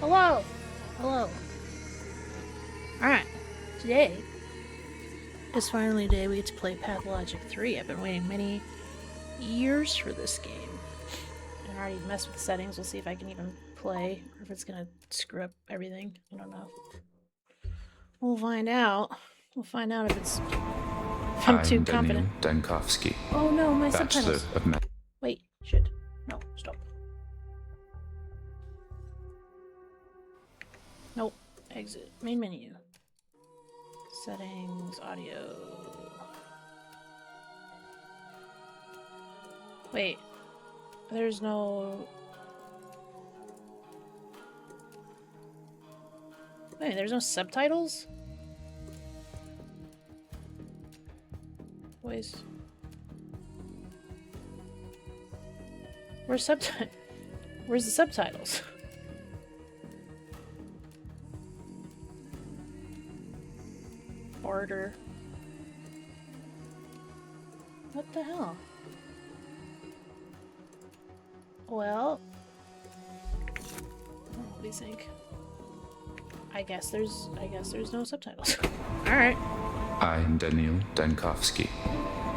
Hello! Hello. Alright, today is finally the day we get to play Pathologic 3. I've been waiting many years for this game. And I already messed with the settings. We'll see if I can even play, or if it's gonna screw up everything. I don't know. We'll find out. We'll find out if I'm too confident. Dankovsky, Oh no, my Bachelor subtitles. of Wait, shit. No, stop. Nope. Exit. Main menu. Settings, audio. Wait. There's no... Wait, there's no subtitles? Where's Where's the subtitles? Order. What the hell? Well, what do you think? I guess there's no subtitles. All right. I am Daniel Dankovsky,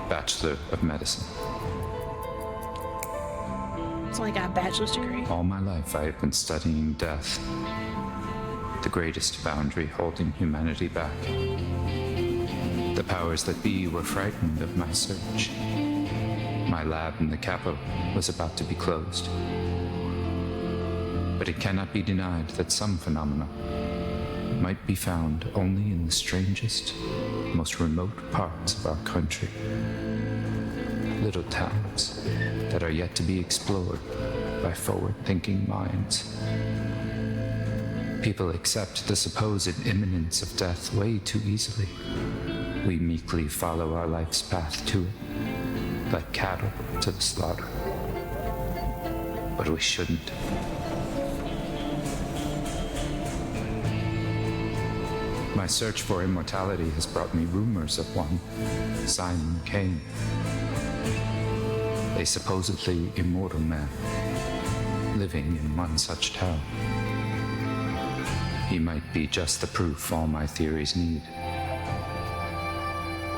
Bachelor of Medicine. It's only got a bachelor's degree. All my life I have been studying death, the greatest boundary holding humanity back. The powers that be were frightened of my search. My lab in the capital was about to be closed. But it cannot be denied that some phenomena might be found only in the strangest, most remote parts of our country. Little towns that are yet to be explored by forward-thinking minds. People accept the supposed imminence of death way too easily. We meekly follow our life's path to it, like cattle to the slaughter. But we shouldn't. My search for immortality has brought me rumors of one, Simon Kane, a supposedly immortal man, living in one such town. He might be just the proof all my theories need.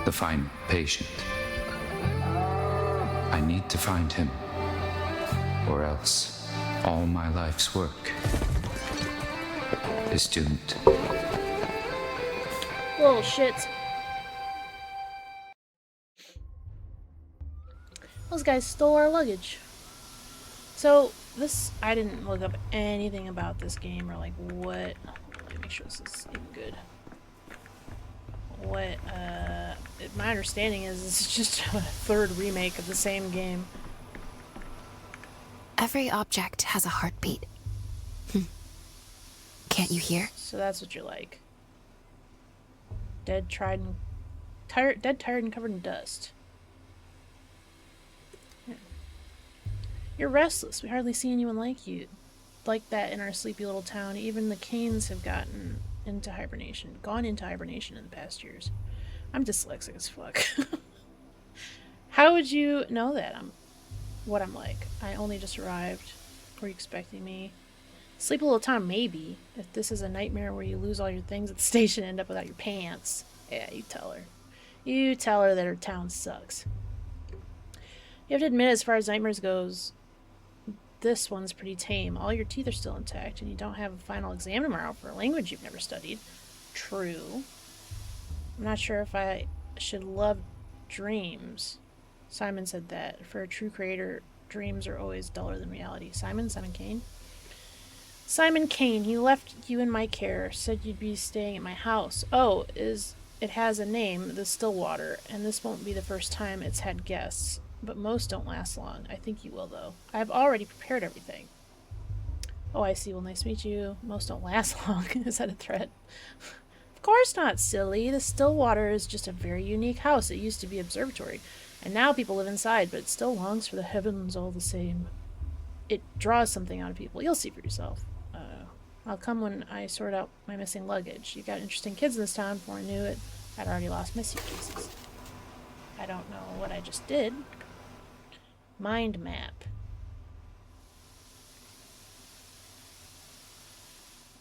The final patient. I need to find him, or else all my life's work is doomed. Little shit. Those guys stole our luggage. So, I didn't look up anything about this game or like what. Let me make sure this is even good. What, my understanding is this is just a third remake of the same game. Every object has a heartbeat. Can't you hear? So that's what you're like. Dead, tired, and covered in dust. Yeah. You're restless. We hardly see anyone like that in our sleepy little town. Even the Canes have gone into hibernation in the past years. I'm dyslexic as fuck. How would you know that what I'm like? I only just arrived. Were you expecting me? Sleepy little town, maybe. If this is a nightmare where you lose all your things at the station and end up without your pants. Yeah, you tell her. You tell her that her town sucks. You have to admit, as far as nightmares goes, this one's pretty tame. All your teeth are still intact, and you don't have a final exam tomorrow for a language you've never studied. True. I'm not sure if I should love dreams. Simon said that. For a true creator, dreams are always duller than reality. Simon Kane? Simon Kane, he left you in my care, said you'd be staying at my house. Oh, it has a name, the Stillwater, and this won't be the first time it's had guests. But most don't last long. I think you will, though. I've already prepared everything. Oh, I see. Well, nice to meet you. Most don't last long. Is that a threat? Of course not, silly. The Stillwater is just a very unique house. It used to be observatory, and now people live inside, but it still longs for the heavens all the same. It draws something out of people. You'll see for yourself. I'll come when I sort out my missing luggage. You got interesting kids in this town. Before I knew it, I'd already lost my suitcases. I don't know what I just did. Mind map.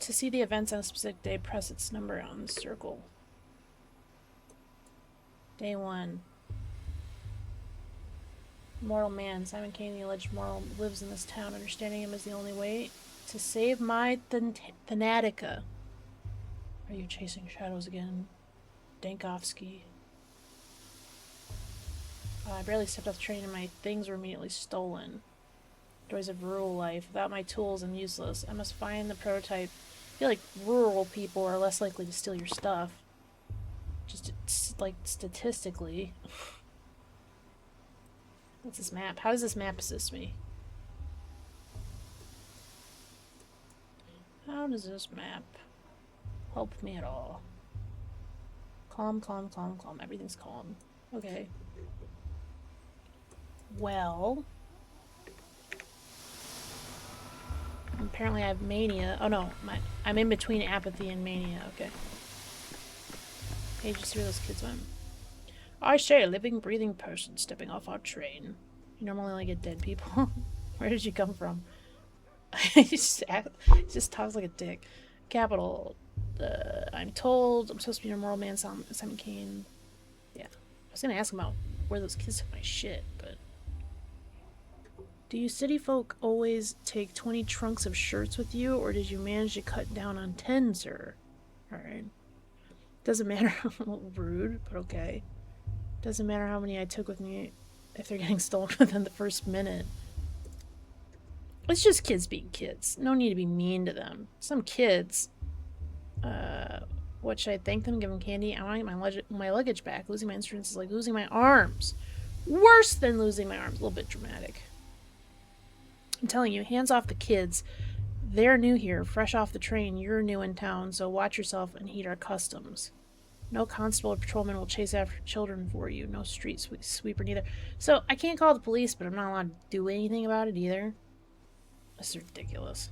To see the events on a specific day, press its number on the circle. Day 1. Mortal man. Simon Kane, the alleged mortal, lives in this town. Understanding him is the only way to save my Thanatica. Are you chasing shadows again? Dankovsky. I barely stepped off the train and my things were immediately stolen. Joys of rural life. Without my tools, I'm useless. I must find the prototype. I feel like rural people are less likely to steal your stuff. Just, like, statistically. What's this map? How does this map assist me? How does this map help me at all? Calm, calm, calm, calm. Everything's calm. Okay. Well... apparently I have mania. Oh no, I'm in between apathy and mania. Okay. Hey, just see where those kids went. I say, a living, breathing person stepping off our train. You normally only get dead people. Where did you come from? He just talks like a dick. Capital. I'm told I'm supposed to be a moral man, Simon Kane. Yeah. I was gonna ask him about where those kids took my shit, but... Do you city folk always take 20 trunks of shirts with you, or did you manage to cut down on 10, sir? Alright. Doesn't matter. Rude, but okay. Doesn't matter how many I took with me if they're getting stolen within the first minute. It's just kids being kids. No need to be mean to them. Some kids, what should I thank them? Give them candy? I want to get my luggage back. Losing my instruments is like losing my arms. Worse than losing my arms. A little bit dramatic. I'm telling you, hands off the kids. They're new here, fresh off the train. You're new in town, so watch yourself and heed our customs. No constable or patrolman will chase after children for you. No street sweeper neither. So, I can't call the police, but I'm not allowed to do anything about it either. This is ridiculous.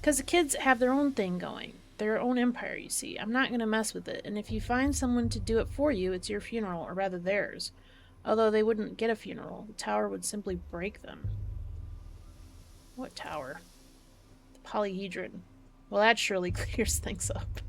Because the kids have their own thing going. Their own empire, you see. I'm not going to mess with it. And if you find someone to do it for you, it's your funeral, or rather theirs. Although they wouldn't get a funeral. The tower would simply break them. What tower? The polyhedron. Well, that surely clears things up.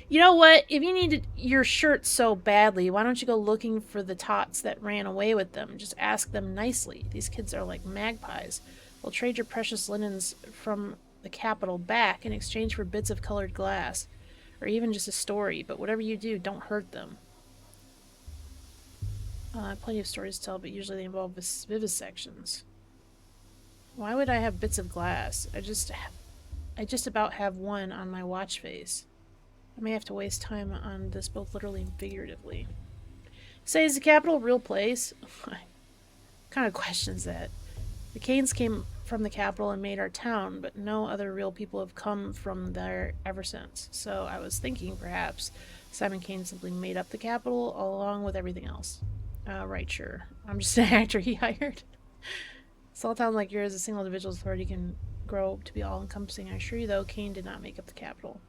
You know what? If you needed your shirt so badly, why don't you go looking for the tots that ran away with them? Just ask them nicely. These kids are like magpies. They'll trade your precious linens from the capital back in exchange for bits of colored glass. Or even just a story. But whatever you do, don't hurt them. Plenty of stories to tell, but usually they involve vivisections. Why would I have bits of glass? I just about have one on my watch face. I may have to waste time on this both literally and figuratively. Say, is the capital a real place? What kind of questions that? The Kanes came from the capital and made our town, but no other real people have come from there ever since. So I was thinking perhaps Simon Kane simply made up the capital along with everything else. Right, sure. I'm just an actor he hired. Small town like yours, a single individual's authority can grow to be all-encompassing. I assure you, though, Kane did not make up the capital.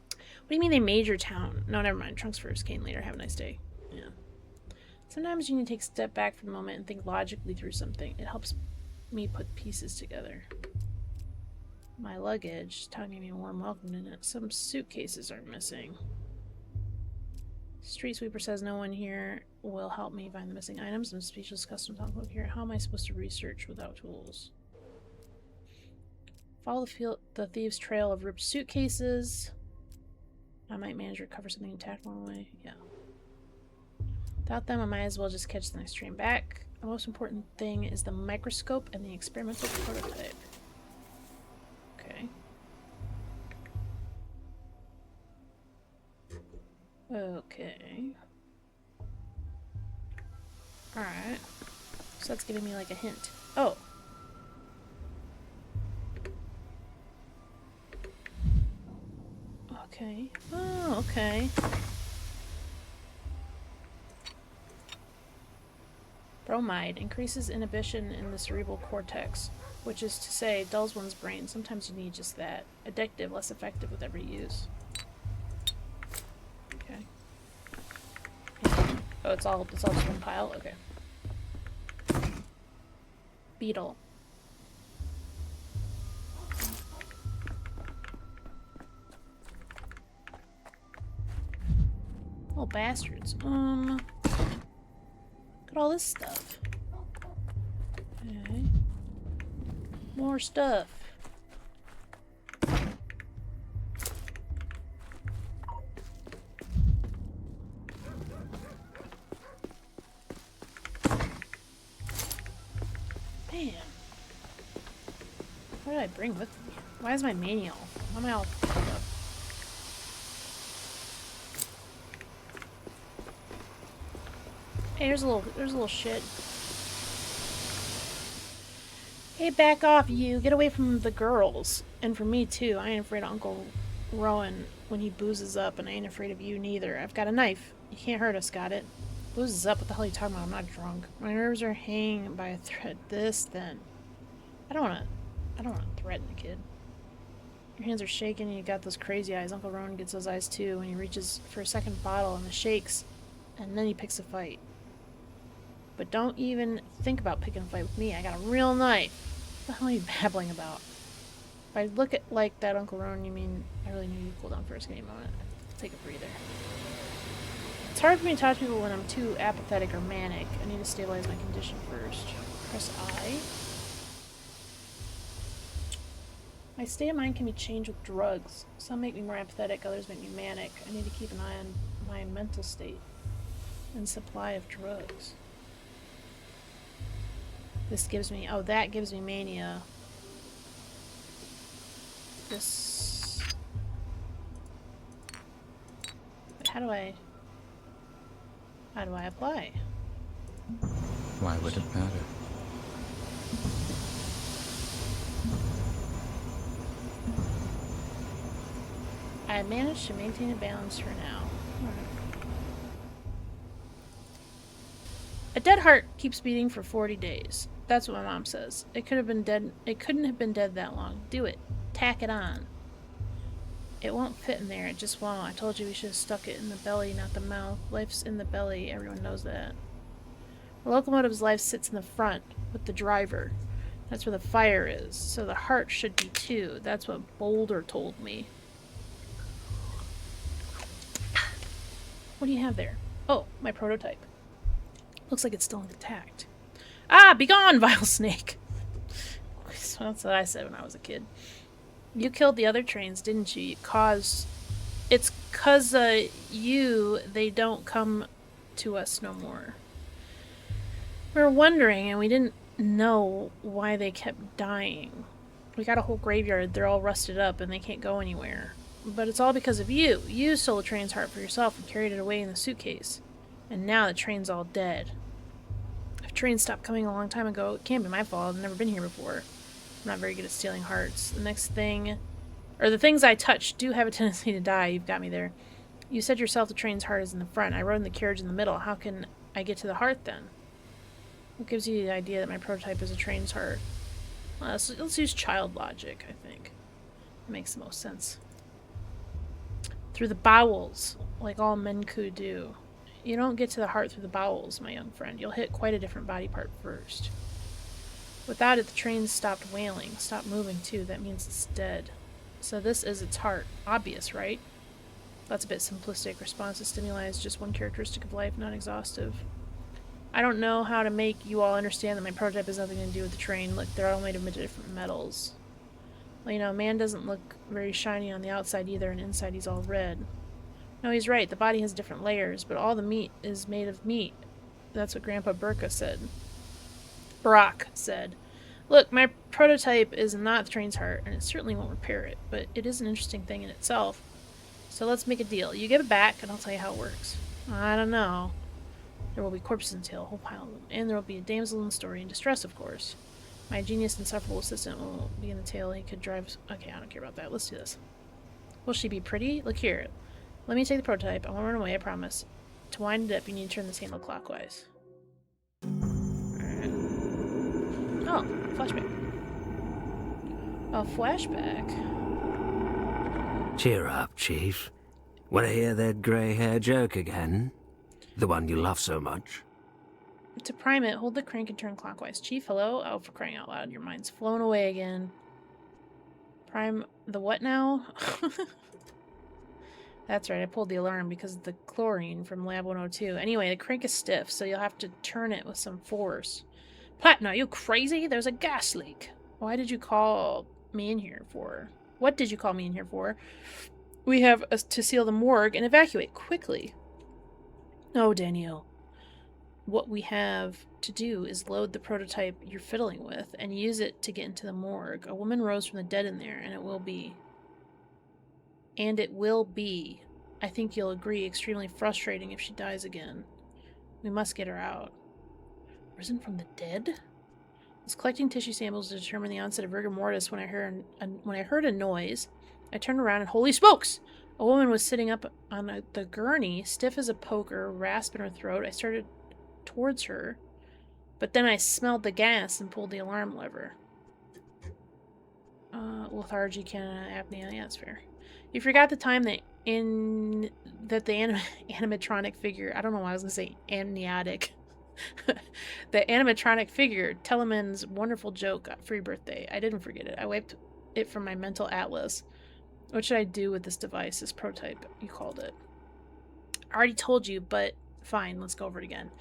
What do you mean they made your town? No, never mind. Trunks first, Kane later. Have a nice day. Yeah. Sometimes you need to take a step back for a moment and think logically through something. It helps me put pieces together. My luggage. Town gave me a warm welcome in it. Some suitcases are missing. Street sweeper says no one here will help me find the missing items. I'm speechless customs envelope here. How am I supposed to research without tools? Follow the thieves' trail of ripped suitcases. I might manage to recover something intact along the way. Yeah. Without them, I might as well just catch the next train back. The most important thing is the microscope and the experimental prototype. Okay. Okay. Alright. So that's giving me like a hint. Oh. Okay. Oh, okay. Bromide increases inhibition in the cerebral cortex, which is to say, dulls one's brain. Sometimes you need just that. Addictive, less effective with every use. Okay. Oh, it's all just one pile? Okay. Beetle. Oh, bastards. Look at all this stuff. Okay. More stuff. Man. What did I bring with me? Why is my mania all? Why am I all fucked up? Hey, there's a little shit. Hey, back off, you. Get away from the girls. And from me, too. I ain't afraid of Uncle Rowan when he boozes up, and I ain't afraid of you neither. I've got a knife. You can't hurt us, got it? Boozes up? What the hell are you talking about? I'm not drunk. My nerves are hanging by a thread. This, then. I don't wanna threaten the kid. Your hands are shaking and you got those crazy eyes. Uncle Rowan gets those eyes, too, when he reaches for a second bottle and the shakes, and then he picks a fight. But don't even think about picking a fight with me. I got a real knife. What the hell are you babbling about? If I look at like that, Uncle Rowan, you mean I really need you to cool down for a second moment. Take a breather. It's hard for me to talk to people when I'm too apathetic or manic. I need to stabilize my condition first. Press I. My state of mind can be changed with drugs. Some make me more apathetic, others make me manic. I need to keep an eye on my mental state and supply of drugs. This gives me... Oh, that gives me mania. This... But how do I apply? Why would it matter? I managed to maintain a balance for now. A dead heart keeps beating for 40 days. That's what my mom says. It could have been dead. It couldn't have been dead that long. Do it. Tack it on. It won't fit in there. It just won't. I told you we should have stuck it in the belly, not the mouth. Life's in the belly. Everyone knows that. The locomotive's life sits in the front with the driver. That's where the fire is. So the heart should be too. That's what Boulder told me. What do you have there? Oh, my prototype. Looks like it's still intact. Ah, begone, vile snake! That's what I said when I was a kid. You killed the other trains, didn't you? It's 'cause you, they don't come to us no more. We were wondering, and we didn't know why they kept dying. We got a whole graveyard, they're all rusted up, and they can't go anywhere. But it's all because of you. You stole the train's heart for yourself and carried it away in the suitcase. And now the train's all dead. If trains stopped coming a long time ago, it can't be my fault. I've never been here before. I'm not very good at stealing hearts. The things I touch do have a tendency to die. You've got me there. You said yourself the train's heart is in the front. I rode in the carriage in the middle. How can I get to the heart then? What gives you the idea that my prototype is a train's heart? Well, let's use child logic, I think. It makes the most sense. Through the bowels, like all men could do. You don't get to the heart through the bowels, my young friend. You'll hit quite a different body part first. Without it, the train stopped wailing, stopped moving too. That means it's dead. So this is its heart. Obvious, right? That's a bit simplistic. Response to stimuli is just one characteristic of life, not exhaustive. I don't know how to make you all understand that my prototype has nothing to do with the train. Look, they're all made of different metals. Well, you know, man doesn't look very shiny on the outside either, and inside he's all red. No, he's right. The body has different layers, but all the meat is made of meat. That's what Grandpa Brock said. Look, my prototype is not the train's heart, and it certainly won't repair it, but it is an interesting thing in itself. So let's make a deal. You give it back, and I'll tell you how it works. I don't know. There will be corpses in the tail, a whole pile of them. And there will be a damsel in story in distress, of course. My genius, insufferable assistant will be in the tail. He could drive... Okay, I don't care about that. Let's do this. Will she be pretty? Look here. Let me take the prototype. I won't run away, I promise. To wind it up, you need to turn this handle clockwise. Alright. Oh, flashback. A flashback. Cheer up, Chief. Want to hear that grey hair joke again? The one you love so much? To prime it, hold the crank and turn clockwise. Chief, hello? Oh, for crying out loud, your mind's flown away again. Prime the what now? That's right, I pulled the alarm because of the chlorine from Lab 102. Anyway, the crank is stiff, so you'll have to turn it with some force. Platinum, are you crazy? There's a gas leak. Why did you call me in here for? What did you call me in here for? We have to seal the morgue and evacuate quickly. Oh, Danielle. What we have to do is load the prototype you're fiddling with and use it to get into the morgue. A woman rose from the dead in there, and it will be, I think you'll agree, extremely frustrating if she dies again. We must get her out. Risen from the dead? I was collecting tissue samples to determine the onset of rigor mortis when I heard a noise. I turned around and holy smokes! A woman was sitting up on the gurney, stiff as a poker, rasp in her throat. I started towards her, but then I smelled the gas and pulled the alarm lever. Lethargy, canna, apnea, yeah, that's fair. You forgot the time that the animatronic figure, I don't know why I was gonna say amniotic. The animatronic figure, Teleman's wonderful joke for your birthday. I didn't forget it. I wiped it from my mental atlas. What should I do with this device, this prototype, you called it? I already told you, but fine, let's go over it again.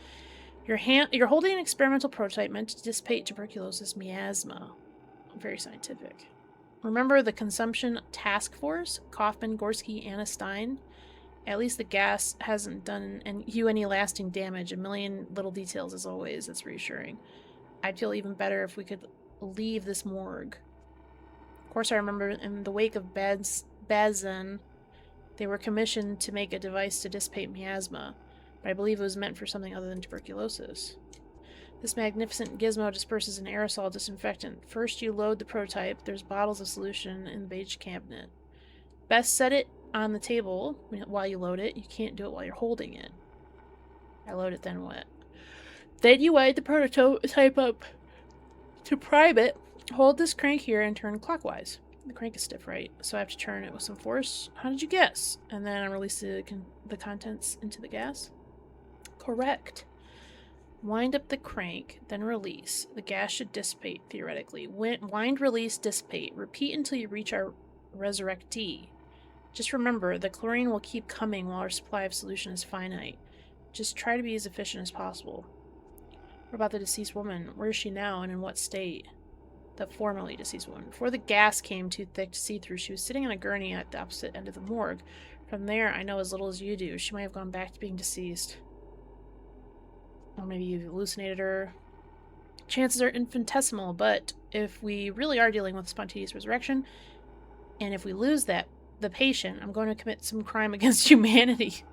You're holding an experimental prototype meant to dissipate tuberculosis miasma. Very scientific. Remember the consumption task force? Kaufman, Gorski, Anna Stein? At least the gas hasn't done you any lasting damage. A million little details as always. That's reassuring. I'd feel even better if we could leave this morgue. Of course, I remember in the wake of Bazin, they were commissioned to make a device to dissipate miasma, but I believe it was meant for something other than tuberculosis. This magnificent gizmo disperses an aerosol disinfectant. First, you load the prototype. There's bottles of solution in the beige cabinet. Best set it on the table while you load it. You can't do it while you're holding it. I load it, then what? Then you wind the prototype up to prime it. Hold this crank here and turn clockwise. The crank is stiff, right? So I have to turn it with some force. How did you guess? And then I release the contents into the gas? Correct. Wind up the crank, then release. The gas should dissipate, theoretically. Wind, release, dissipate. Repeat until you reach our resurrectee. Just remember, the chlorine will keep coming while our supply of solution is finite. Just try to be as efficient as possible. What about the deceased woman? Where is she now and in what state? The formerly deceased woman. Before the gas came too thick to see through, she was sitting on a gurney at the opposite end of the morgue. From there, I know as little as you do. She might have gone back to being deceased. Or maybe you've hallucinated her. Chances are infinitesimal, but if we really are dealing with spontaneous resurrection, and if we lose the patient, I'm going to commit some crime against humanity.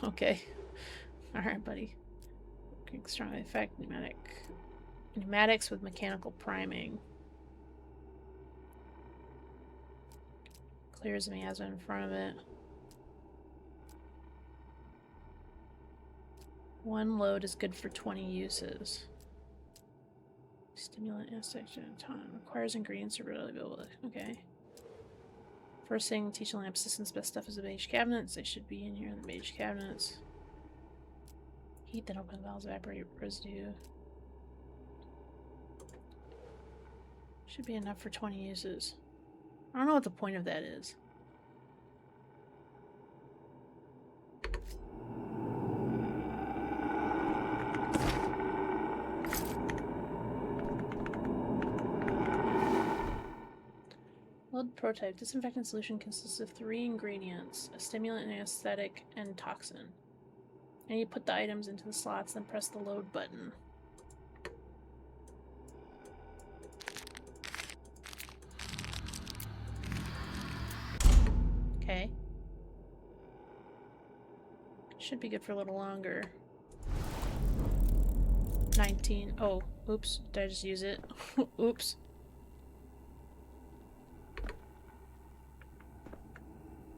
Okay. Alright, buddy. Strong effect, pneumatics with mechanical priming. Clears the miasma in front of it. One load is good for 20 uses. Stimulant insect time. Requires ingredients to really build it. Okay. First thing, teach the lab assistants best stuff is the beige cabinets. They should be in here in the beige cabinets. Heat, then open valves, evaporate residue. Should be enough for 20 uses. I don't know what the point of that is. Load prototype. Disinfectant solution consists of 3 ingredients: a stimulant, an anesthetic, and toxin. And you put the items into the slots, then press the load button. Okay. Should be good for a little longer. 19. Oh, oops. Did I just use it? Oops.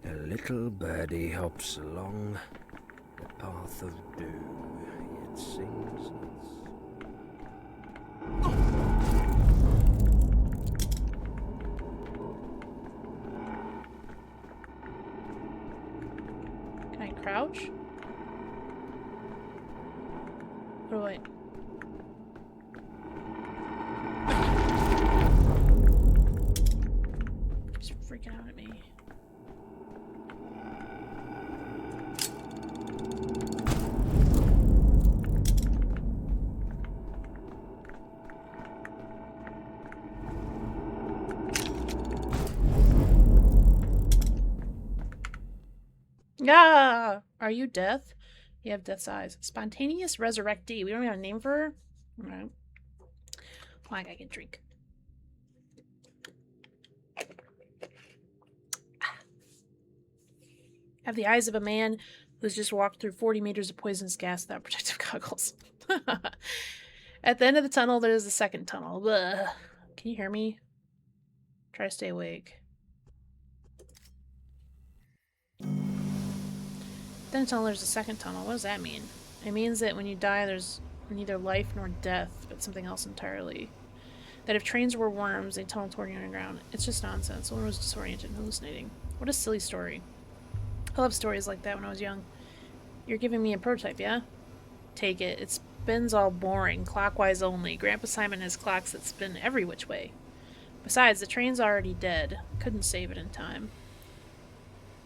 A little birdie hops along the path of doom. It sings. Can I crouch? What do I... She's freaking out at me. Ah! Are you Death? You have Death's eyes. Spontaneous Resurrectee. We don't have a name for her? Alright. Like I can drink. Have the eyes of a man who's just walked through 40 meters of poisonous gas without protective goggles. At the end of the tunnel, there's a second tunnel. Ugh. Can you hear me? Try to stay awake. Then tunnel, there's a second tunnel. What does that mean? It means that when you die, there's neither life nor death, but something else entirely. That if trains were worms, they tunnel toward you underground. It's just nonsense. Someone was disoriented and hallucinating. What a silly story. I loved stories like that when I was young. You're giving me a prototype, yeah? Take it. It spins all boring, clockwise only. Grandpa Simon has clocks that spin every which way. Besides, the train's already dead. Couldn't save it in time.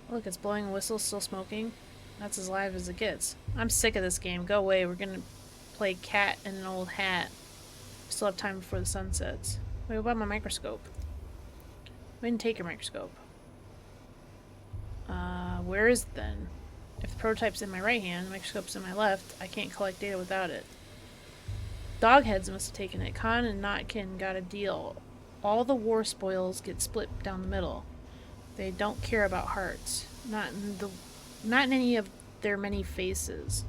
Look, it's blowing a whistle, still smoking. That's as live as it gets. I'm sick of this game. Go away. We're gonna play cat in an old hat. We still have time before the sun sets. Wait, what about my microscope? We didn't take your microscope. Where is it then? If the prototype's in my right hand, the microscope's in my left, I can't collect data without it. Dogheads must have taken it. Khan and Notkin got a deal. All the war spoils get split down the middle. They don't care about hearts. Not in any of their many faces.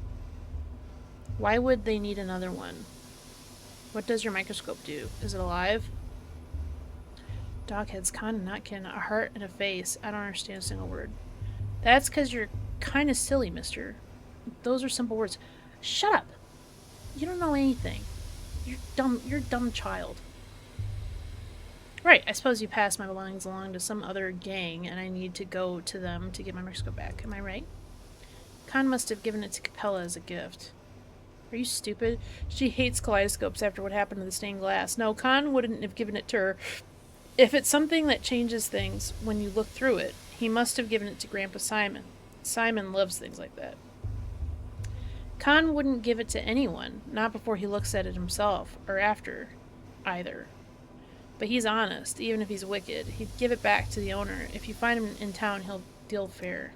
Why would they need another one? What does your microscope do? Is it alive? Dogheads, Khan and Notkin, a heart and a face. I don't understand a single word. That's because you're kind of silly, mister. Those are simple words. Shut up! You don't know anything. You're dumb. You're a dumb child. Right, I suppose you passed my belongings along to some other gang, and I need to go to them to get my microscope back. Am I right? Khan must have given it to Capella as a gift. Are you stupid? She hates kaleidoscopes after what happened to the stained glass. No, Khan wouldn't have given it to her. If it's something that changes things when you look through it, he must have given it to Grandpa Simon. Simon loves things like that. Khan wouldn't give it to anyone, not before he looks at it himself, or after, either. But he's honest, even if he's wicked. He'd give it back to the owner. If you find him in town, he'll deal fair.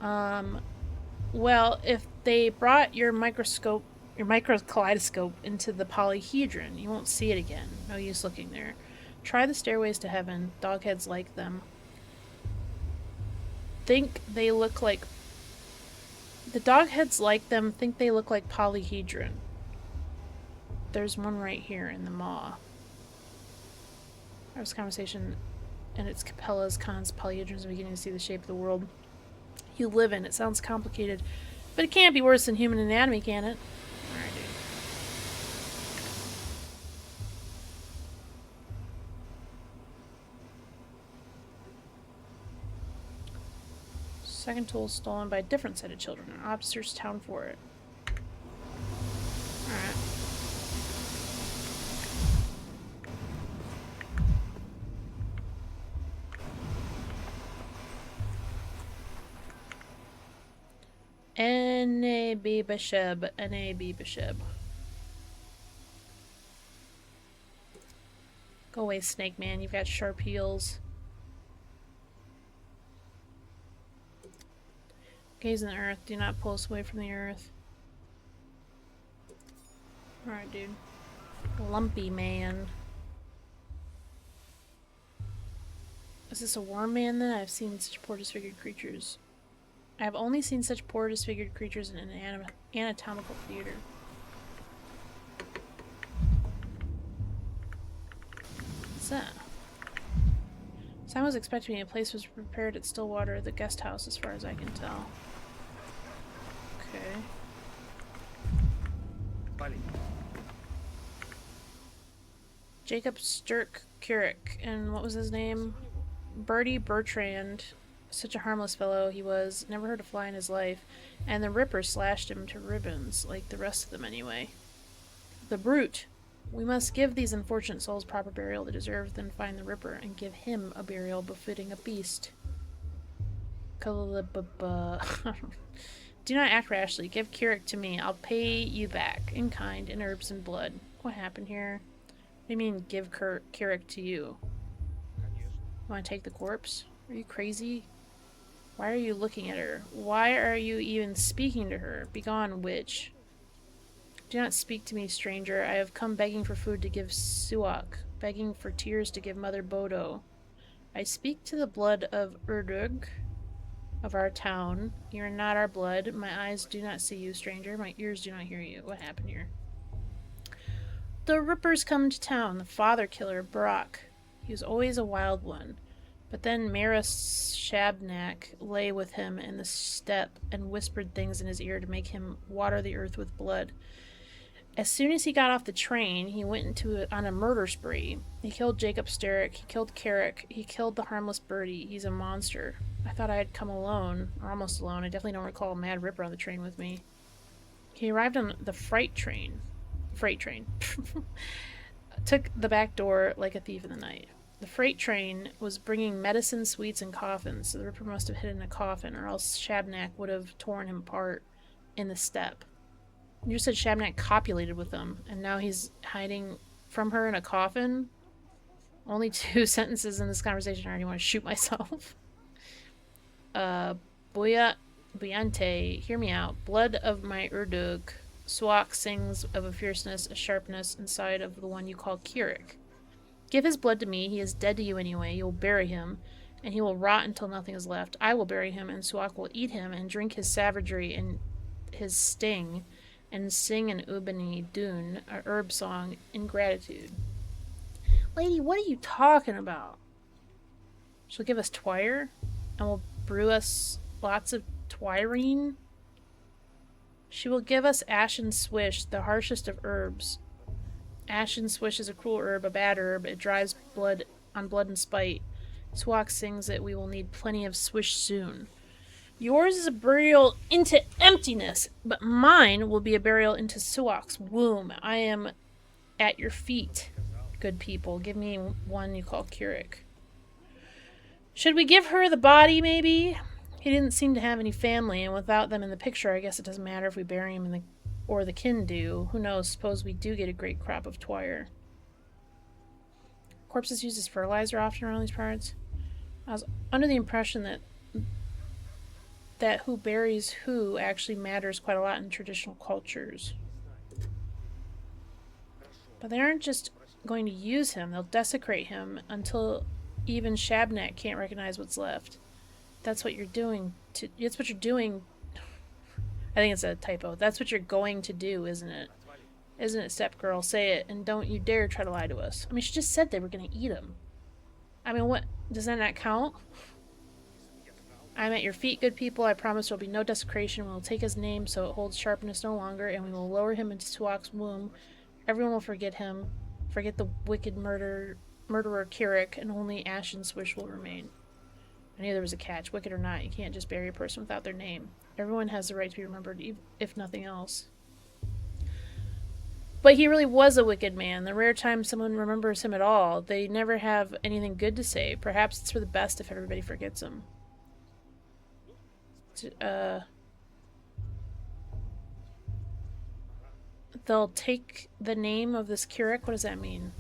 Well, if they brought your microkaleidoscope into the polyhedron, you won't see it again. No use looking there. Try the stairways to heaven. Dogheads like them. Think they look like... The dogheads like them think they look like polyhedron. There's one right here in the maw. There was a conversation, and it's Capella's Khan's polyhedrons are beginning to see the shape of the world you live in. It sounds complicated, but it can't be worse than human anatomy, can it? Alright, dude. Second tool stolen by a different set of children. An officer's town for it. Alright. N.A.B. Bishop. N.A.B. Bishop. Go away, Snake Man. You've got sharp heels. Gaze in the earth. Do not pull us away from the earth. Alright, dude. Lumpy man. Is this a worm man then? I've seen such poor disfigured creatures. I have only seen such poor disfigured creatures in an anatomical theater. What's that? Simon was expecting me. A place was prepared at Stillwater, the guest house, as far as I can tell. Okay. Jacob Sturk Keurig, and what was his name? Bertie Bertrand. Such a harmless fellow he was. Never heard a fly in his life. And the Ripper slashed him to ribbons, like the rest of them anyway. The brute! We must give these unfortunate souls proper burial they deserve, then find the Ripper and give him a burial befitting a beast. Do not act rashly. Give Keurig to me. I'll pay you back, in kind, in herbs and blood. What happened here? What do you mean, give Keurig to you? Want to take the corpse? Are you crazy? Why are you looking at her? Why are you even speaking to her? Begone, witch. Do not speak to me, stranger. I have come begging for food to give Suak, begging for tears to give Mother Bodo. I speak to the blood of Urdug, of our town. You are not our blood. My eyes do not see you, stranger. My ears do not hear you. What happened here? The Rippers come to town. The father killer, Brock. He was always a wild one. But then Mara Shabnak lay with him in the steppe and whispered things in his ear to make him water the earth with blood. As soon as he got off the train, he went on a murder spree. He killed Jacob Sterrick, he killed Carrick, he killed the harmless birdie. He's a monster. I thought I had come alone, or almost alone. I definitely don't recall Mad Ripper on the train with me. He arrived on the freight train. Took the back door like a thief in the night. The freight train was bringing medicine, sweets, and coffins, so the Ripper must have hidden a coffin, or else Shabnak would have torn him apart in the steppe. You said Shabnak copulated with him, and now he's hiding from her in a coffin? Only 2 sentences in this conversation, I already want to shoot myself. Buyante, hear me out. Blood of my Urdug. Swak sings of a fierceness, a sharpness inside of the one you call Kirik. Give his blood to me. He is dead to you anyway. You will bury him, and he will rot until nothing is left. I will bury him, and Swak will eat him and drink his savagery and his sting, and sing an Ubani Dun, a herb song, in gratitude. Lady, what are you talking about? She'll give us twire, and will brew us lots of twirine. She will give us ashen swish, the harshest of herbs. Ashen swish is a cruel herb, a bad herb. It drives blood on blood and spite. Swak sings that we will need plenty of swish soon. Yours is a burial into emptiness, but mine will be a burial into Suak's womb. I am at your feet, good people. Give me one you call Kirik. Should we give her the body, maybe? He didn't seem to have any family, and without them in the picture, I guess it doesn't matter if we bury him or the kin do. Who knows? Suppose we do get a great crop of twire. Corpses used as fertilizer often around these parts. I was under the impression that who buries who actually matters quite a lot in traditional cultures. But they aren't just going to use him, they'll desecrate him until even Shabnak can't recognize what's left. That's what you're doing. It's what you're doing. I think it's a typo. That's what you're going to do, isn't it? Isn't it, step girl? Say it, and don't you dare try to lie to us. I mean, she just said they were going to eat him. I mean, what? Does that not count? I'm at your feet, good people. I promise there will be no desecration. We will take his name so it holds sharpness no longer, and we will lower him into Suak's womb. Everyone will forget him, forget the wicked murderer Kirik, and only Ashen Swish will remain. I knew there was a catch. Wicked or not, you can't just bury a person without their name. Everyone has the right to be remembered, if nothing else. But he really was a wicked man. The rare time someone remembers him at all, they never have anything good to say. Perhaps it's for the best if everybody forgets him. They'll take the name of this Kirik. What does that mean?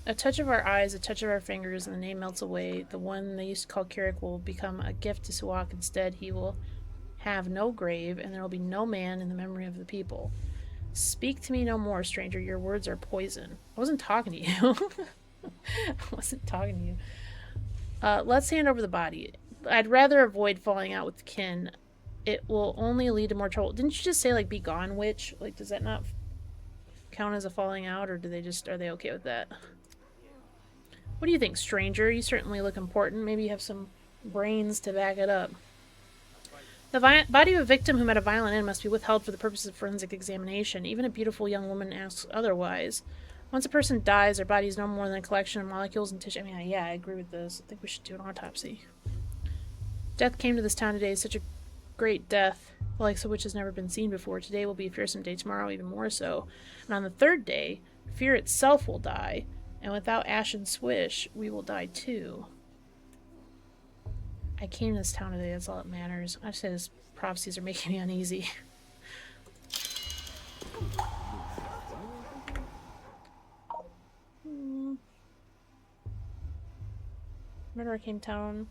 A touch of our eyes, a touch of our fingers, and the name melts away. The one they used to call Kirik will become a gift to Suak. Instead, he will have no grave, and there will be no man in the memory of the people. Speak to me no more, stranger. Your words are poison. I wasn't talking to you. I wasn't talking to you. Let's hand over the body. I'd rather avoid falling out with kin. It will only lead to more trouble. Didn't you just say, like, be gone, witch? Like, does that not count as a falling out, or are they okay with that? What do you think, stranger? You certainly look important. Maybe you have some brains to back it up. The body of a victim who met a violent end must be withheld for the purposes of forensic examination. Even a beautiful young woman asks otherwise. Once a person dies, their body is no more than a collection of molecules and tissue. I mean, yeah, I agree with this. I think we should do an autopsy. Death came to this town today. Such a great death, the likes of which has never been seen before. Today will be a fearsome day, tomorrow even more so. And on the third day, fear itself will die. And without Ashen Swish, we will die too. I came to this town today, that's all that matters. I just say these prophecies are making me uneasy. Murderer came to town.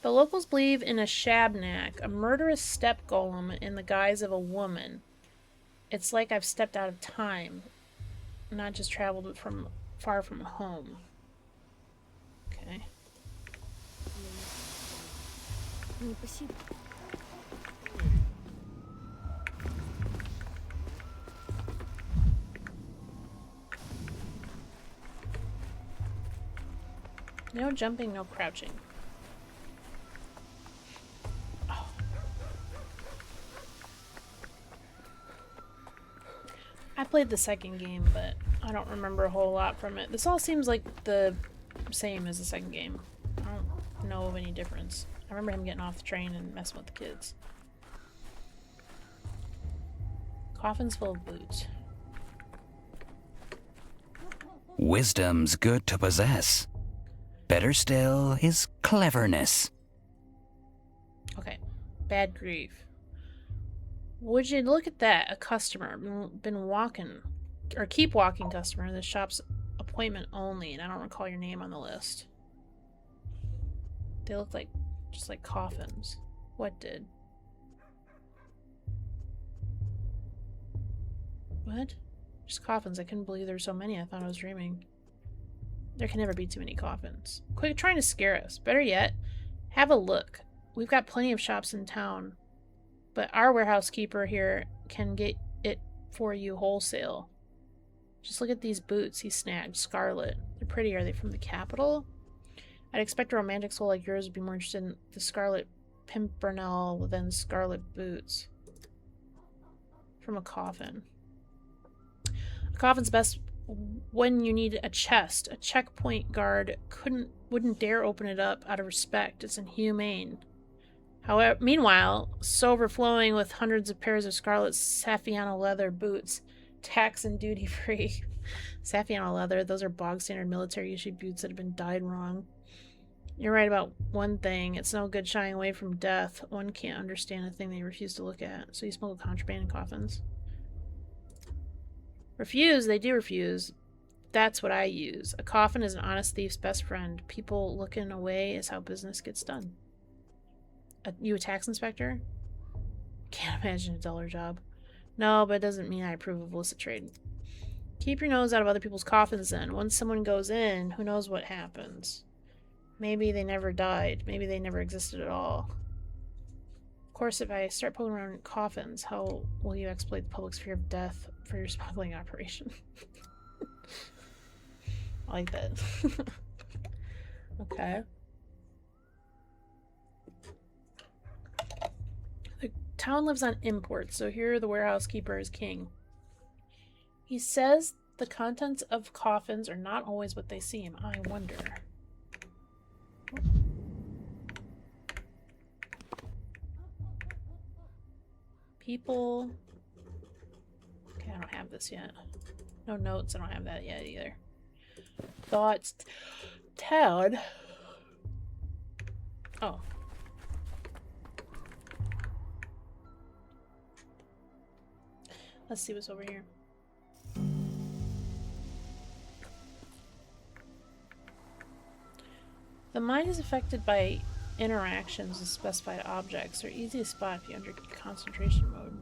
The locals believe in a shabnak, a murderous step golem in the guise of a woman. It's like I've stepped out of time, not just traveled from far from home. Okay. No jumping, no crouching. Oh. I played the second game, but I don't remember a whole lot from it. This all seems like the same as the second game. I don't know of any difference. I remember him getting off the train and messing with the kids. Coffins full of boots. Wisdom's good to possess. Better still is cleverness. Okay. Bad grief. Would you look at that? A customer. Been walking. Or keep walking customer. The shop's appointment only, and I don't recall your name on the list. They look like just like coffins. What did? What? Just coffins. I couldn't believe there were so many. I thought I was dreaming. There can never be too many coffins. Quit trying to scare us. Better yet, have a look. We've got plenty of shops in town, but our warehouse keeper here can get it for you wholesale. Just look at these boots he snagged. Scarlet. They're pretty. Are they from the capital? I'd expect a romantic soul like yours would be more interested in the Scarlet Pimpernel than scarlet boots. From a coffin. A coffin's best when you need a chest. A checkpoint guard wouldn't dare open it up out of respect. It's inhumane. However, meanwhile, so overflowing with hundreds of pairs of scarlet Saffiano leather boots, tax and duty free. Saffiano leather, those are bog standard military issued boots that have been dyed wrong. You're right about one thing. It's no good shying away from death. One can't understand a thing they refuse to look at. So you smuggle contraband in coffins. Refuse? They do refuse. That's what I use. A coffin is an honest thief's best friend. People looking away is how business gets done. You a tax inspector? Can't imagine a duller job. No, but it doesn't mean I approve of illicit trade. Keep your nose out of other people's coffins then. Once someone goes in, who knows what happens. Maybe they never died. Maybe they never existed at all. Of course, if I start poking around coffins, how will you exploit the public's fear of death for your smuggling operation? I like that. Okay. The town lives on imports, so here the warehouse keeper is king. He says the contents of coffins are not always what they seem. I wonder. People. Okay, I don't have this yet. No notes, I don't have that yet either. Thoughts. Town. Oh. Let's see what's over here. The mind is affected by interactions with specified objects. They're easy to spot if you're under concentration mode.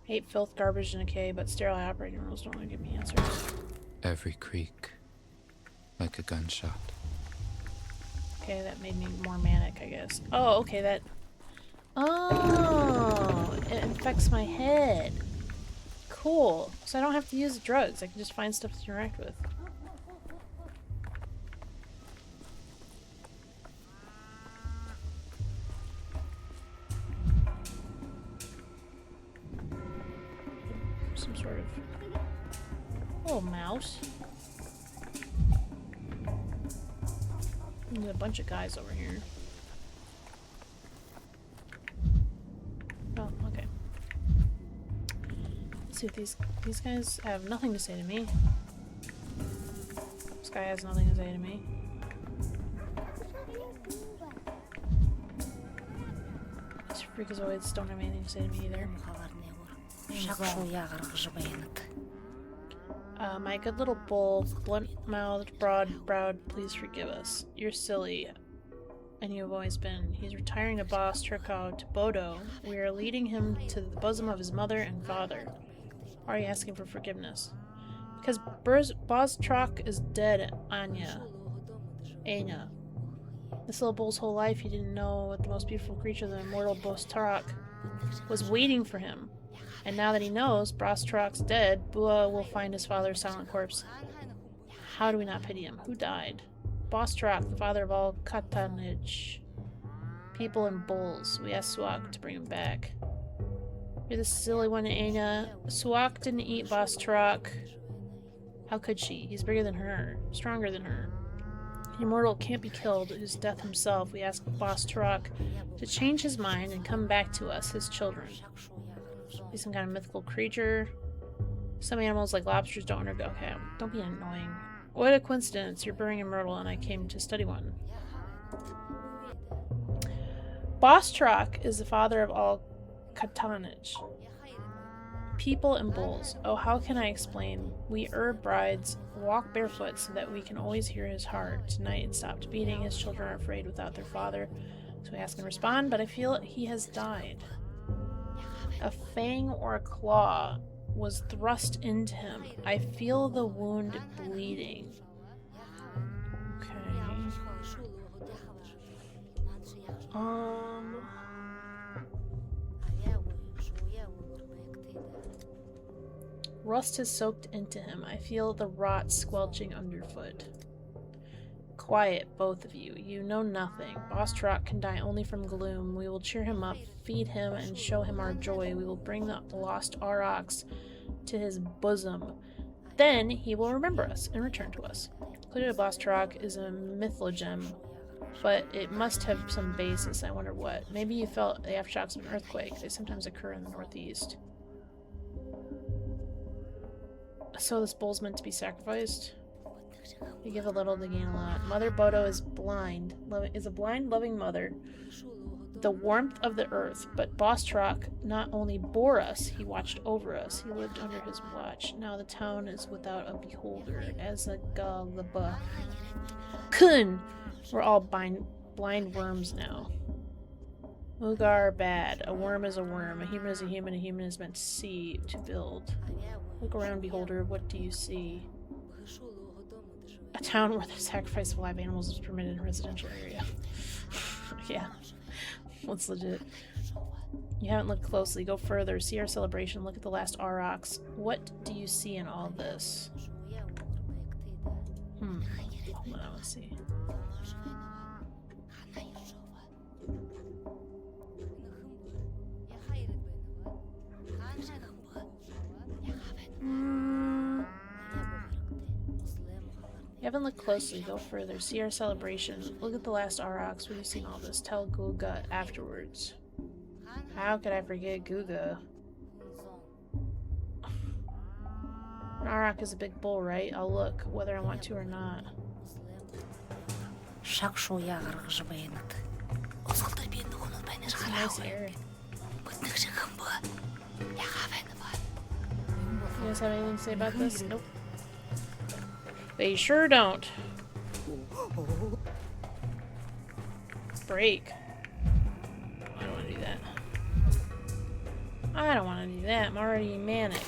Hate filth, garbage, and decay, but sterile operating rules don't really give me answers. Every creak, like a gunshot. Okay, that made me more manic, I guess. Oh, okay, that... Oh! It infects my head. Cool. So I don't have to use drugs. I can just find stuff to interact with. Some sort of... Oh, mouse. There's a bunch of guys over here. Oh, okay. Let's see if these guys have nothing to say to me. This guy has nothing to say to me. These freakazoids don't have anything to say to me either. My good little bull, blunt-mouthed, broad-browed, please forgive us. You're silly, and you have always been. He's retiring to Boss Turco to Bodo. We are leading him to the bosom of his mother and father. Why are you asking for forgiveness? Because Boztrak is dead, Anya. Anya. This little bull's whole life he didn't know what the most beautiful creature, the immortal Boztrak, was waiting for him. And now that he knows Boztrak's dead, Bua will find his father's silent corpse. How do we not pity him? Who died? Boztrak, the father of all Katanij. People and bulls. We asked Suak to bring him back. You're the silly one, Anya. Suak didn't eat Boztrak. How could she? He's bigger than her. Stronger than her. The immortal can't be killed. It is death himself. We ask Boztrak to change his mind and come back to us, his children. Be some kind of mythical creature. Some animals, like lobsters, don't undergo. Okay, don't be annoying. What a coincidence. You're burying a myrtle and I came to study one. Boztrak is the father of all Katanij. People and bulls. Oh, how can I explain? We herb brides walk barefoot so that we can always hear his heart. Tonight it stopped beating. His children are afraid without their father. So we ask him to respond, but I feel he has died. A fang or a claw was thrust into him. I feel the wound bleeding. Okay. Rust has soaked into him. I feel the rot squelching underfoot. Quiet, both of you. You know nothing. Boztrak can die only from gloom. We will cheer him up, feed him, and show him our joy. We will bring the lost Aurochs to his bosom. Then he will remember us and return to us. Clearly, Boztrak is a mythologem, but it must have some basis. I wonder what. Maybe you felt the aftershocks of an earthquake. They sometimes occur in the northeast. So this bull's meant to be sacrificed? You give a little to gain a lot. Mother Bodo is blind. Is a blind, loving mother. The warmth of the earth. But Boztrak not only bore us, he watched over us. He lived under his watch. Now the town is without a beholder. As a galaba. Kun! We're all blind worms now. Mugar bad. A worm is a worm. A human is a human. A human is meant to see, to build. Look around, beholder. What do you see? A town where the sacrifice of live animals is permitted in a residential area. Yeah. That's legit. You haven't looked closely. Go further. See our celebration. Look at the last Aurochs. What do you see in all this? Hold on, I want to see. You haven't looked closely. Go further. See our celebration. Look at the last Aurochs. We've seen all this. Tell Guga afterwards. How could I forget Guga? An Auroch is a big bull, right? I'll look, whether I want to or not. That's a nice area. You guys have anything to say about this? Nope. They sure don't. Break. I don't want to do that. I don't want to do that. I'm already manic.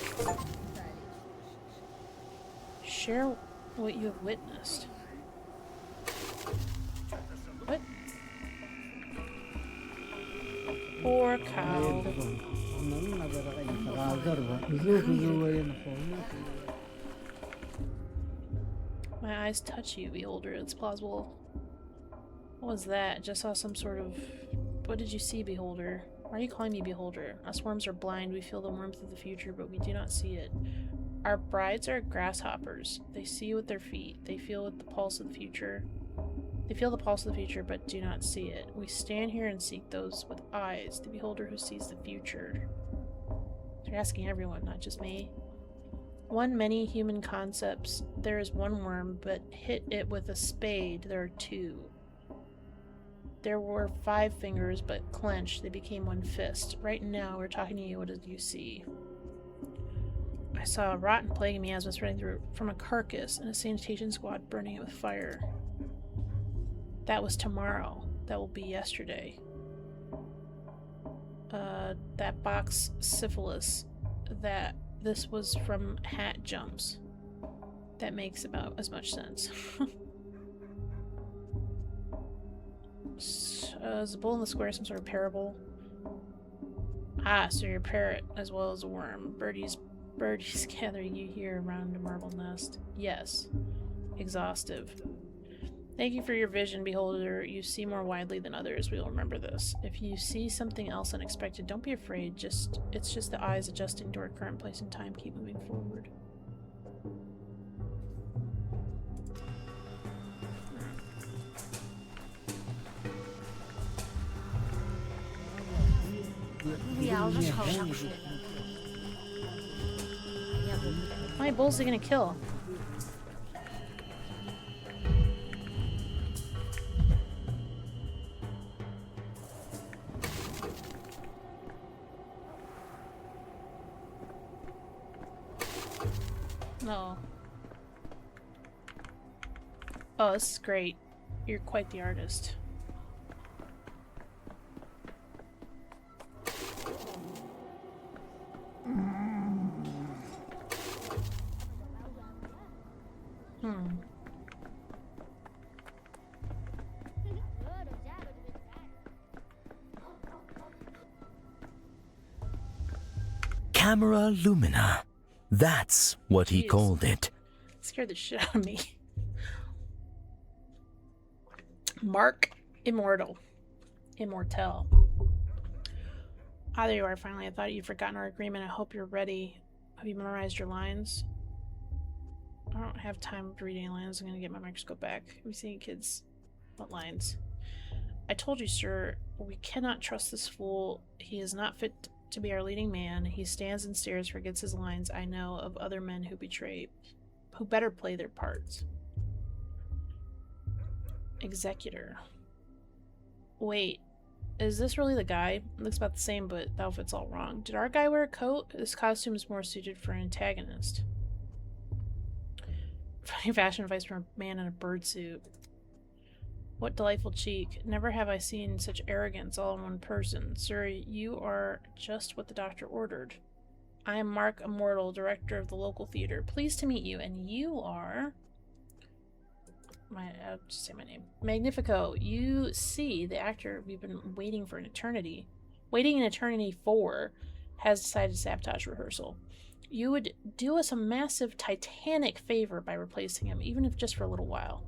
Share what you have witnessed. What? Poor cow. My eyes touch you, beholder. It's plausible. What was that? Just saw some sort of... What did you see, beholder? Why are you calling me beholder? Us worms are blind. We feel the warmth of the future, but we do not see it. Our brides are grasshoppers. They see with their feet. They feel with the pulse of the future. They feel the pulse of the future, but do not see it. We stand here and seek those with eyes, the beholder who sees the future. You're asking everyone, not just me. One many human concepts. There is one worm, but hit it with a spade, there are two. There were 5 fingers, but clenched, they became one fist. Right now, we're talking to you, what did you see? I saw a rotten plague miasmas running through from a carcass and a sanitation squad burning it with fire. That was tomorrow. That will be yesterday. That box syphilis. This was from hat jumps. That makes about as much sense. Is the bull in the square some sort of parable? Ah, so you're a parrot as well as a worm. Birdies gathering you here around a marble nest. Yes. Exhaustive. Thank you for your vision, beholder. You see more widely than others. We will remember this. If you see something else unexpected, don't be afraid. It's just the eyes adjusting to our current place in time. Keep moving forward. How many bulls are they gonna kill? No. Oh, this is great. You're quite the artist. Camera Lumina. That's what he Jeez. called it. Scared the shit out of me. Mark Immortal. Immortel. Ah, there you are finally. I thought you'd forgotten our agreement. I hope you're ready. Have you memorized your lines? I don't have time to read any lines. I'm gonna get my microscope back. Have you seen kids? What lines? I told you, sir, we cannot trust this fool. He is not fit to be our leading man. He stands and stares, forgets his lines. I know of other men who better play their parts. Executor. Wait, is this really the guy? Looks about the same, but the outfit's all wrong. Did our guy wear a coat? This costume is more suited for an antagonist. Funny fashion advice from a man in a bird suit. What delightful cheek. Never have I seen such arrogance all in one person. Sir, you are just what the doctor ordered. I am Mark Immortal, director of the local theater. Pleased to meet you, and you are... I'll just say my name. Magnifico. You see, the actor we've been waiting an eternity for has decided to sabotage rehearsal. You would do us a massive titanic favor by replacing him, even if just for a little while.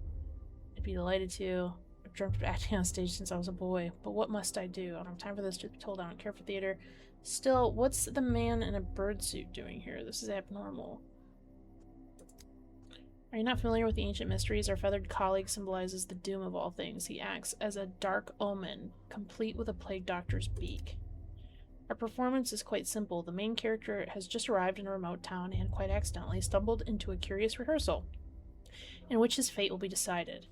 I'd be delighted to. I've dreamt of acting on stage since I was a boy, but what must I do? I don't have time for this. To be told I don't care for theater. Still, what's the man in a bird suit doing here? This is abnormal. Are you not familiar with the ancient mysteries? Our feathered colleague symbolizes the doom of all things. He acts as a dark omen, complete with a plague doctor's beak. Our performance is quite simple. The main character has just arrived in a remote town and, quite accidentally, stumbled into a curious rehearsal, in which his fate will be decided.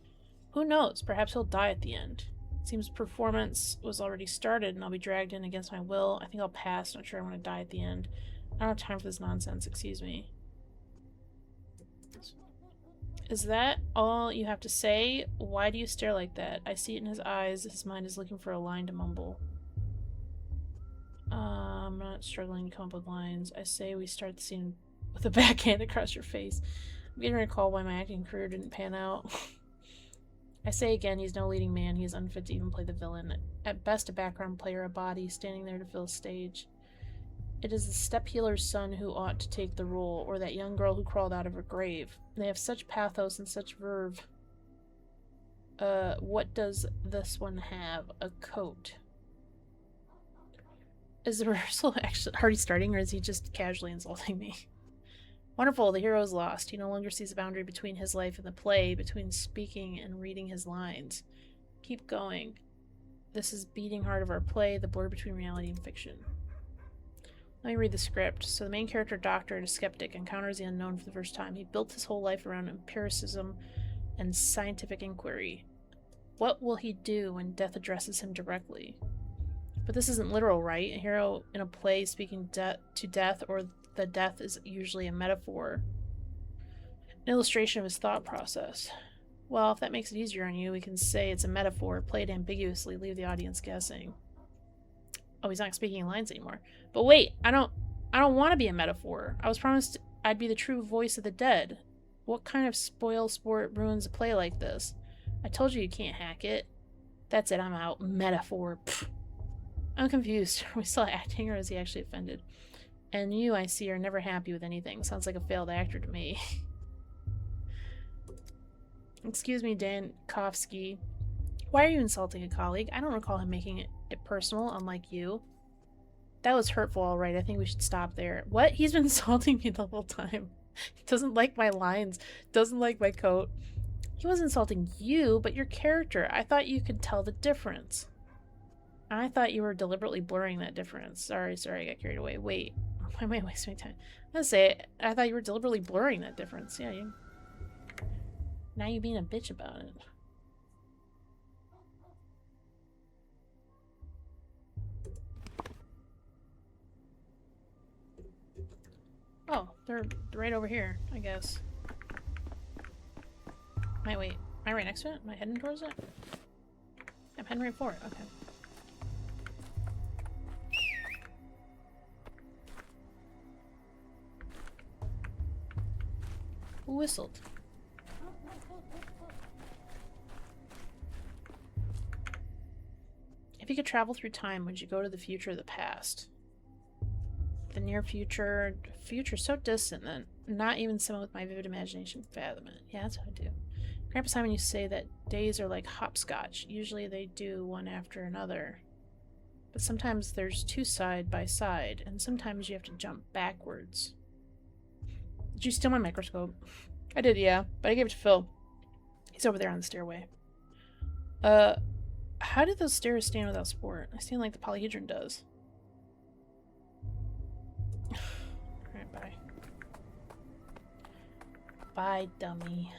Who knows? Perhaps he'll die at the end. It seems performance was already started, and I'll be dragged in against my will. I think I'll pass. Not sure I want to die at the end. I don't have time for this nonsense. Excuse me. Is that all you have to say? Why do you stare like that? I see it in his eyes. His mind is looking for a line to mumble. I'm not struggling to come up with lines. I say we start the scene with a backhand across your face. I'm getting to recall why my acting career didn't pan out. I say again, he's no leading man. He is unfit to even play the villain. At best, a background player, a body standing there to fill a stage. It is the step healer's son who ought to take the role, or that young girl who crawled out of her grave. They have such pathos and such verve. What does this one have? A coat. Is the rehearsal actually already starting, or is he just casually insulting me? Wonderful, the hero is lost. He no longer sees a boundary between his life and the play, between speaking and reading his lines. Keep going. This is beating heart of our play, the blur between reality and fiction. Let me read the script. So the main character, doctor and a skeptic, encounters the unknown for the first time. He built his whole life around empiricism and scientific inquiry. What will he do when death addresses him directly? But this isn't literal, right? A hero in a play speaking to death or the death is usually a metaphor, an illustration of his thought process. Well, if that makes it easier on you, we can say it's a metaphor, play it ambiguously, leave the audience guessing. Oh, he's not speaking lines anymore. But wait, I don't want to be a metaphor. I was promised I'd be the true voice of the dead. What kind of spoil sport ruins a play like this? I told you can't hack it. That's it, I'm out. Metaphor. Pfft. I'm confused. Are we still acting or is he actually offended? And you, I see, are never happy with anything. Sounds like a failed actor to me. Excuse me, Dankovsky. Why are you insulting a colleague? I don't recall him making it personal, unlike you. That was hurtful, alright. I think we should stop there. What? He's been insulting me the whole time. He doesn't like my lines. Doesn't like my coat. He wasn't insulting you, but your character. I thought you could tell the difference. I thought you were deliberately blurring that difference. Sorry, I got carried away. Wait. Why am I wasting my time? I'm gonna say it. I thought you were deliberately blurring that difference. Yeah, you... Now you're being a bitch about it. Oh, they're right over here, I guess. Wait. Am I right next to it? Am I heading towards it? I'm heading right for it. Okay. Who whistled? If you could travel through time, would you go to the future or the past? The near future. Future's so distant that not even someone with my vivid imagination can fathom it. Yeah, that's what I do. Grandpa Simon used to say that days are like hopscotch. Usually they do one after another. But sometimes there's two side by side, and sometimes you have to jump backwards. Did you steal my microscope? I did, yeah, but I gave it to Phil. He's over there on the stairway. How did those stairs stand without support? I stand like the polyhedron does. Alright, bye. Bye, dummy.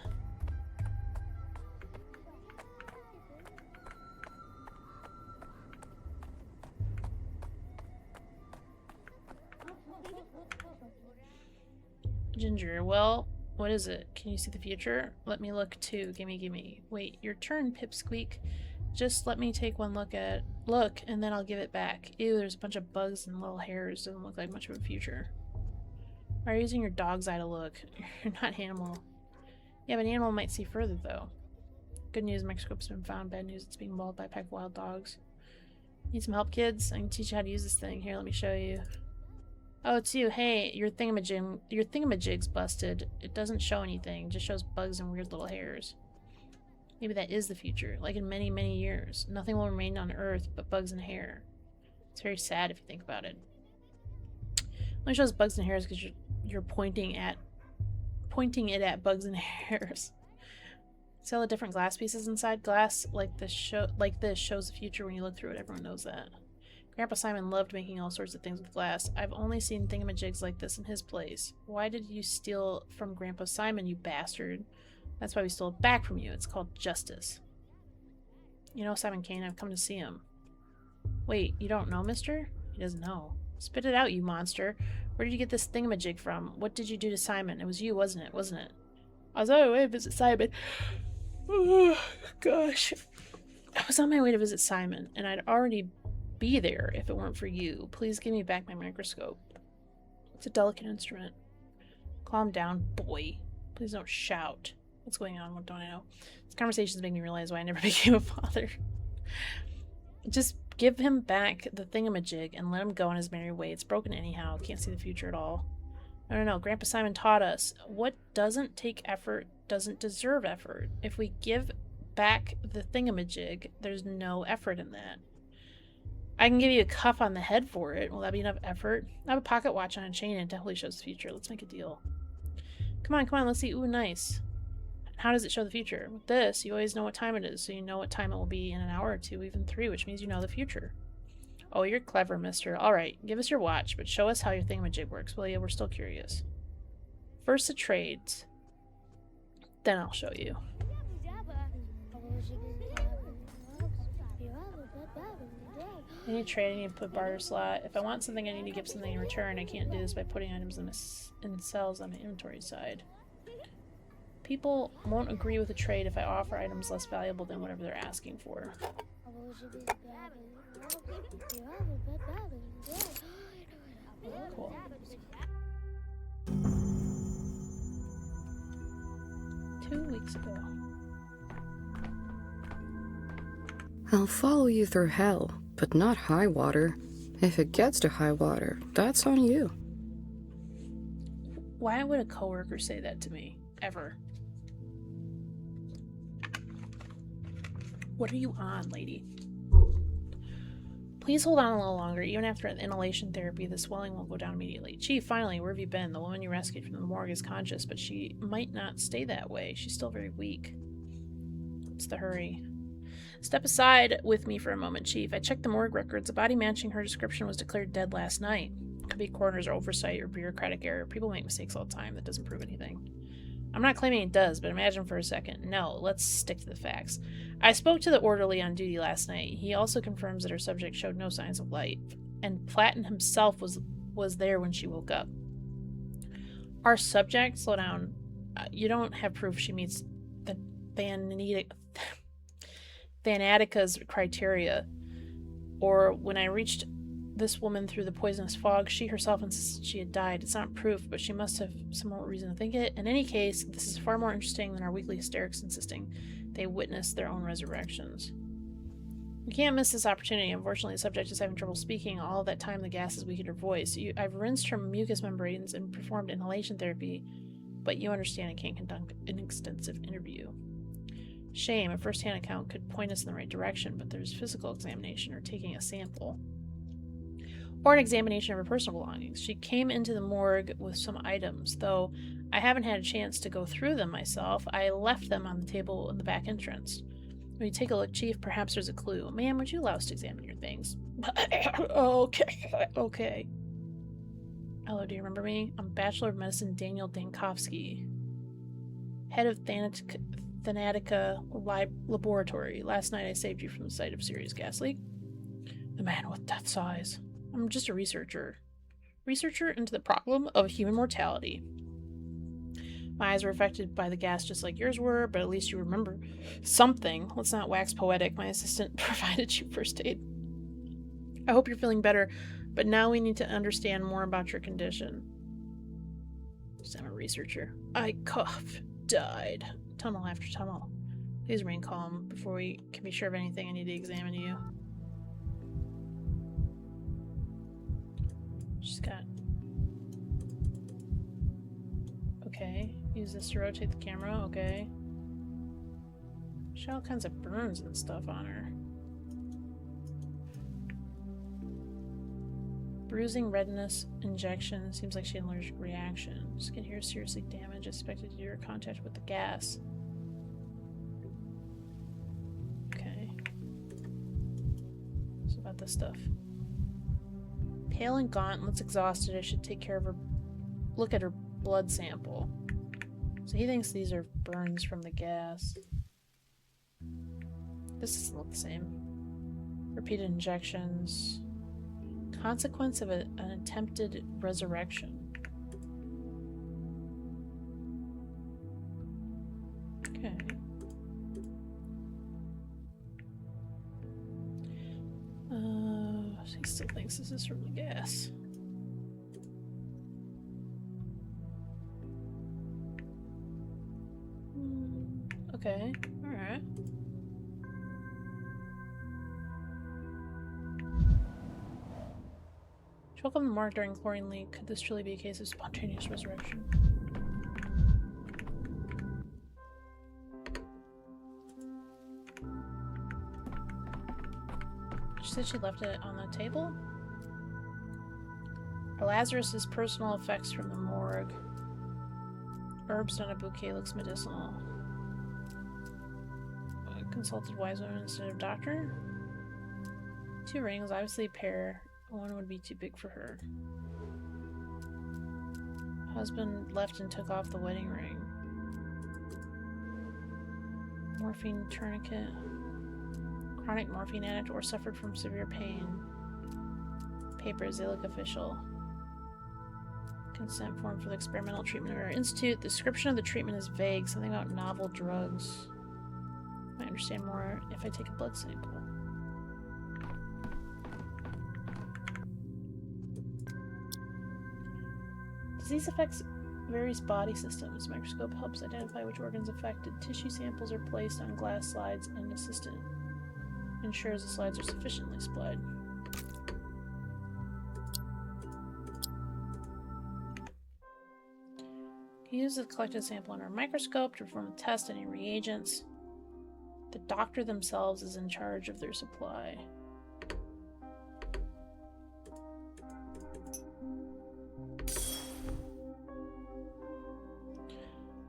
Ginger, well, what is it? Can you see the future? Let me look too. Gimme. Wait, your turn, Pipsqueak. Just let me take one look, and then I'll give it back. Ew, there's a bunch of bugs and little hairs. Doesn't look like much of a future. Why are you using your dog's eye to look? You're not an animal. Yeah, but an animal might see further, though. Good news, microscope's been found. Bad news, it's being mauled by a pack of wild dogs. Need some help, kids? I can teach you how to use this thing. Here, let me show you. Oh, it's you. Hey, your thingamajig's busted. It doesn't show anything. It just shows bugs and weird little hairs. Maybe that is the future. Like in many, many years. Nothing will remain on Earth but bugs and hair. It's very sad if you think about it. It only shows bugs and hairs because you're pointing it at bugs and hairs. See all the different glass pieces inside? Glass like this shows the future when you look through it. Everyone knows that. Grandpa Simon loved making all sorts of things with glass. I've only seen thingamajigs like this in his place. Why did you steal from Grandpa Simon, you bastard? That's why we stole it back from you. It's called justice. You know Simon Kane, I've come to see him. Wait, you don't know, mister? He doesn't know. Spit it out, you monster. Where did you get this thingamajig from? What did you do to Simon? It was you, wasn't it? I was on my way to visit Simon. Oh, gosh. I was on my way to visit Simon, and I'd already be there if it weren't for you. Please give me back my microscope. It's a delicate instrument. Calm down, boy. Please don't shout. What's going on? What don't I know? This conversation's making me realize why I never became a father. Just give him back the thingamajig and let him go on his merry way. It's broken anyhow. Can't see the future at all. No. Grandpa Simon taught us what doesn't take effort doesn't deserve effort. If we give back the thingamajig, there's no effort in that. I can give you a cuff on the head for it. Will that be enough effort? I have a pocket watch on a chain and it definitely shows the future. Let's make a deal. Come on, let's see. Ooh, nice. How does it show the future? With this, you always know what time it is, so you know what time it will be in an hour or two, even 3, which means you know the future. Oh, you're clever, mister. Alright, give us your watch, but show us how your thingamajig works, will you? We're still curious. First the trades. Then I'll show you. I need trade, I need to put barter slot. If I want something, I need to give something in return. I can't do this by putting items in cells on my inventory side. People won't agree with a trade if I offer items less valuable than whatever they're asking for. Cool. Two weeks ago. I'll follow you through hell, but not high water. If it gets to high water, that's on you. Why would a coworker say that to me? Ever? What are you on, lady? Please hold on a little longer. Even after inhalation therapy, the swelling won't go down immediately. Chief, finally, where have you been? The woman you rescued from the morgue is conscious, but she might not stay that way. She's still very weak. What's the hurry? Step aside with me for a moment, Chief. I checked the morgue records. A body matching her description was declared dead last night. Could be coroner's oversight or bureaucratic error. People make mistakes all the time. That doesn't prove anything. I'm not claiming it does, but imagine for a second. No, let's stick to the facts. I spoke to the orderly on duty last night. He also confirms that her subject showed no signs of life, and Platten himself was there when she woke up. Our subject? Slow down. You don't have proof she meets the Thanatica's criteria. Or when I reached this woman through the poisonous fog, she herself insisted she had died. It's not proof, but she must have some reason to think it. In any case, this is far more interesting than our weekly hysterics insisting they witnessed their own resurrections. We can't miss this opportunity. Unfortunately, the subject is having trouble speaking. All of that time, the gas has weakened her voice. I've rinsed her mucous membranes and performed inhalation therapy, but you understand I can't conduct an extensive interview. Shame. A first-hand account could point us in the right direction, but there's physical examination or taking a sample. Or an examination of her personal belongings. She came into the morgue with some items, though I haven't had a chance to go through them myself. I left them on the table in the back entrance. When you take a look, Chief, perhaps there's a clue. Ma'am, would you allow us to examine your things? Okay. Hello, do you remember me? I'm Bachelor of Medicine Daniel Dankovsky, head of Thanatica Laboratory. Last night I saved you from the site of serious gas leak. The man with death's eyes. I'm just a researcher. Researcher into the problem of human mortality. My eyes were affected by the gas just like yours were, but at least you remember something. Let's not wax poetic. My assistant provided you first aid. I hope you're feeling better, but now we need to understand more about your condition. I'm a researcher. I coughed, died. Tunnel after tunnel. Please remain calm. Before we can be sure of anything, I need to examine you. She's got... Okay. Use this to rotate the camera. Okay. She's got all kinds of burns and stuff on her. Bruising, redness, injection. Seems like she had an allergic reaction. Skin here is seriously damaged. Expected due to contact with the gas. Okay. So about this stuff. Pale and gaunt, looks exhausted. I should take care of her. Look at her blood sample. So he thinks these are burns from the gas. This doesn't look the same. Repeated injections. Consequence of an attempted resurrection. Okay. He still thinks this is from the gas. Okay, alright. She woke up in the morgue during chlorine leak. Could this truly be a case of spontaneous resurrection? She said she left it on the table? For Lazarus's personal effects from the morgue. Herbs on a bouquet looks medicinal. Consulted wise woman instead of doctor? 2 rings, obviously a pair. One would be too big for her. Husband left and took off the wedding ring. Morphine tourniquet. Chronic morphine addict or suffered from severe pain. Papers, they look official. Consent form for the experimental treatment of our institute. The description of the treatment is vague. Something about novel drugs. I understand more if I take a blood sample. Disease affects various body systems. Microscope helps identify which organs affected. Tissue samples are placed on glass slides and assistant ensures the slides are sufficiently supplied. Use the collected sample under a microscope to perform a test on any reagents. The doctor themselves is in charge of their supply.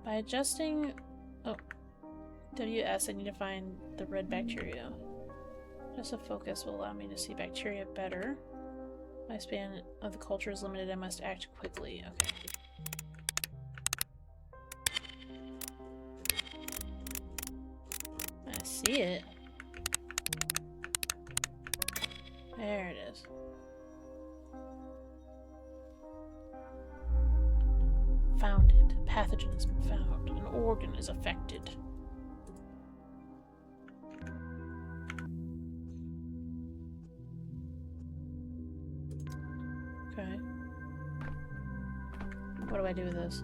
By adjusting WS, I need to find the red bacteria. Just a focus will allow me to see bacteria better. My span of the culture is limited. I must act quickly. Okay. I see it. There it is. Found it. A pathogen has been found. An organ is affected. Okay. What do I do with this?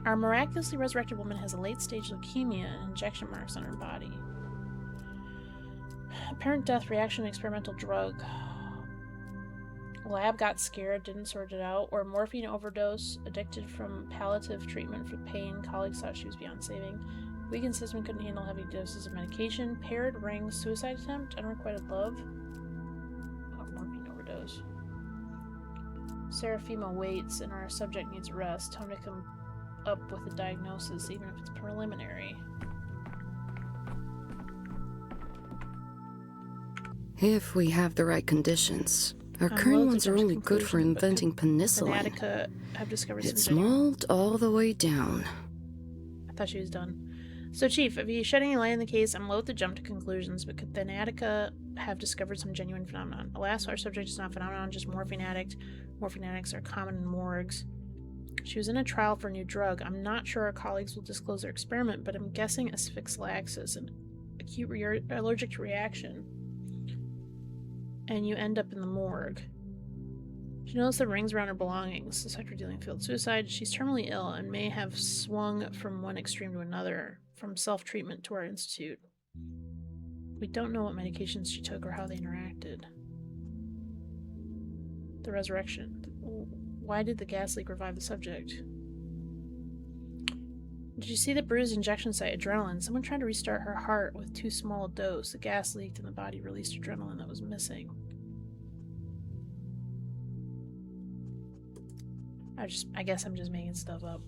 Our miraculously resurrected woman has a late-stage leukemia and injection marks on her body. Apparent death reaction to experimental drug. Lab got scared, didn't sort it out. Or morphine overdose, addicted from palliative treatment for pain. Colleagues thought she was beyond saving. Weakened system couldn't handle heavy doses of medication. Paired rings, suicide attempt, unrequited love. Oh, morphine overdose. Seraphima waits and our subject needs rest. Time to come up with a diagnosis, even if it's preliminary. If we have the right conditions. Our current ones are only good for inventing penicillin. Have discovered It's some mold all the way down. I thought she was done. So, Chief, if you shed any light on the case, I'm loath to jump to conclusions, but could Thanatica have discovered some genuine phenomenon? Alas, our subject is not a phenomenon, just morphine addict. Morphine addicts are common in morgues. She was in a trial for a new drug. I'm not sure our colleagues will disclose their experiment, but I'm guessing asphyxiasis, an acute allergic reaction. And you end up in the morgue. She noticed the rings around her belongings. Suspect dealing failed suicide. She's terminally ill and may have swung from one extreme to another, from self-treatment to our institute. We don't know what medications she took or how they interacted. The resurrection. Why did the gas leak revive the subject? Did you see the bruised injection site? Adrenaline. Someone tried to restart her heart with too small a dose. The gas leaked and the body released adrenaline that was missing. I guess I'm just making stuff up.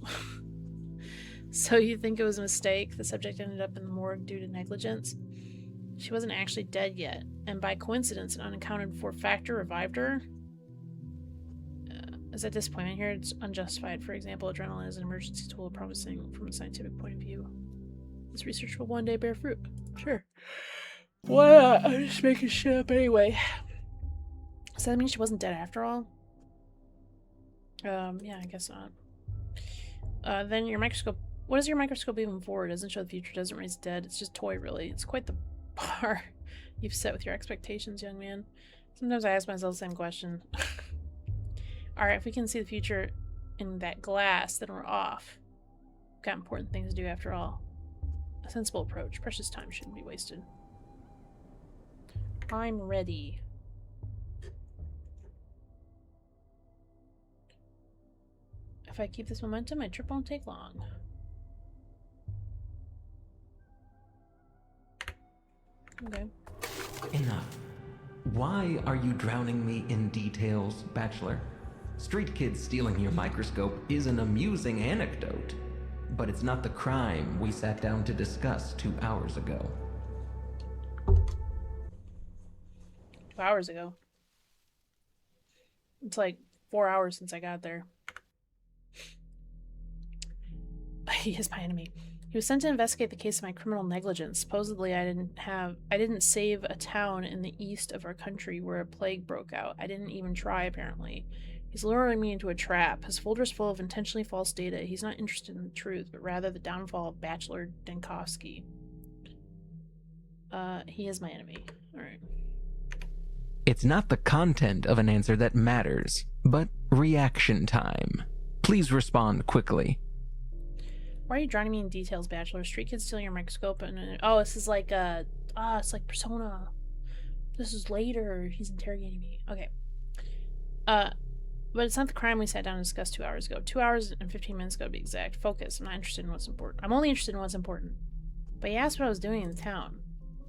So you think it was a mistake? The subject ended up in the morgue due to negligence? She wasn't actually dead yet, and by coincidence, an unaccounted for factor revived her? Is that disappointment here? It's unjustified. For example, adrenaline is an emergency tool promising from a scientific point of view. This research will one day bear fruit. Sure. Why not? I'm just making shit up anyway. Does that mean she wasn't dead after all? Yeah, I guess not. Then your microscope. What does your microscope even for? It doesn't show the future, doesn't raise dead. It's just toy, really. It's quite the bar you've set with your expectations, young man. Sometimes I ask myself the same question. Alright, if we can see the future in that glass, then we're off. We've got important things to do after all. A sensible approach. Precious time shouldn't be wasted. I'm ready. If I keep this momentum, my trip won't take long. Okay. Enough. Why are you drowning me in details, Bachelor? Street kids stealing your microscope is an amusing anecdote, but it's not the crime we sat down to discuss 2 hours ago. 2 hours ago. It's like 4 hours since I got there. He is my enemy. He was sent to investigate the case of my criminal negligence. Supposedly, I didn't save a town in the east of our country where a plague broke out. I didn't even try, apparently. He's luring me into a trap. His folder's full of intentionally false data. He's not interested in the truth, but rather the downfall of Bachelor Denkovsky. He is my enemy. Alright. It's not the content of an answer that matters, but reaction time. Please respond quickly. Why are you drowning me in details, Bachelor? Street kids stealing your microscope and oh, this is like it's like Persona. This is later. He's interrogating me. Okay. But it's not the crime we sat down and discussed 2 hours ago. 2 hours and 15 minutes ago to be exact. Focus. I'm not interested in what's important. I'm only interested in what's important. But you asked what I was doing in the town.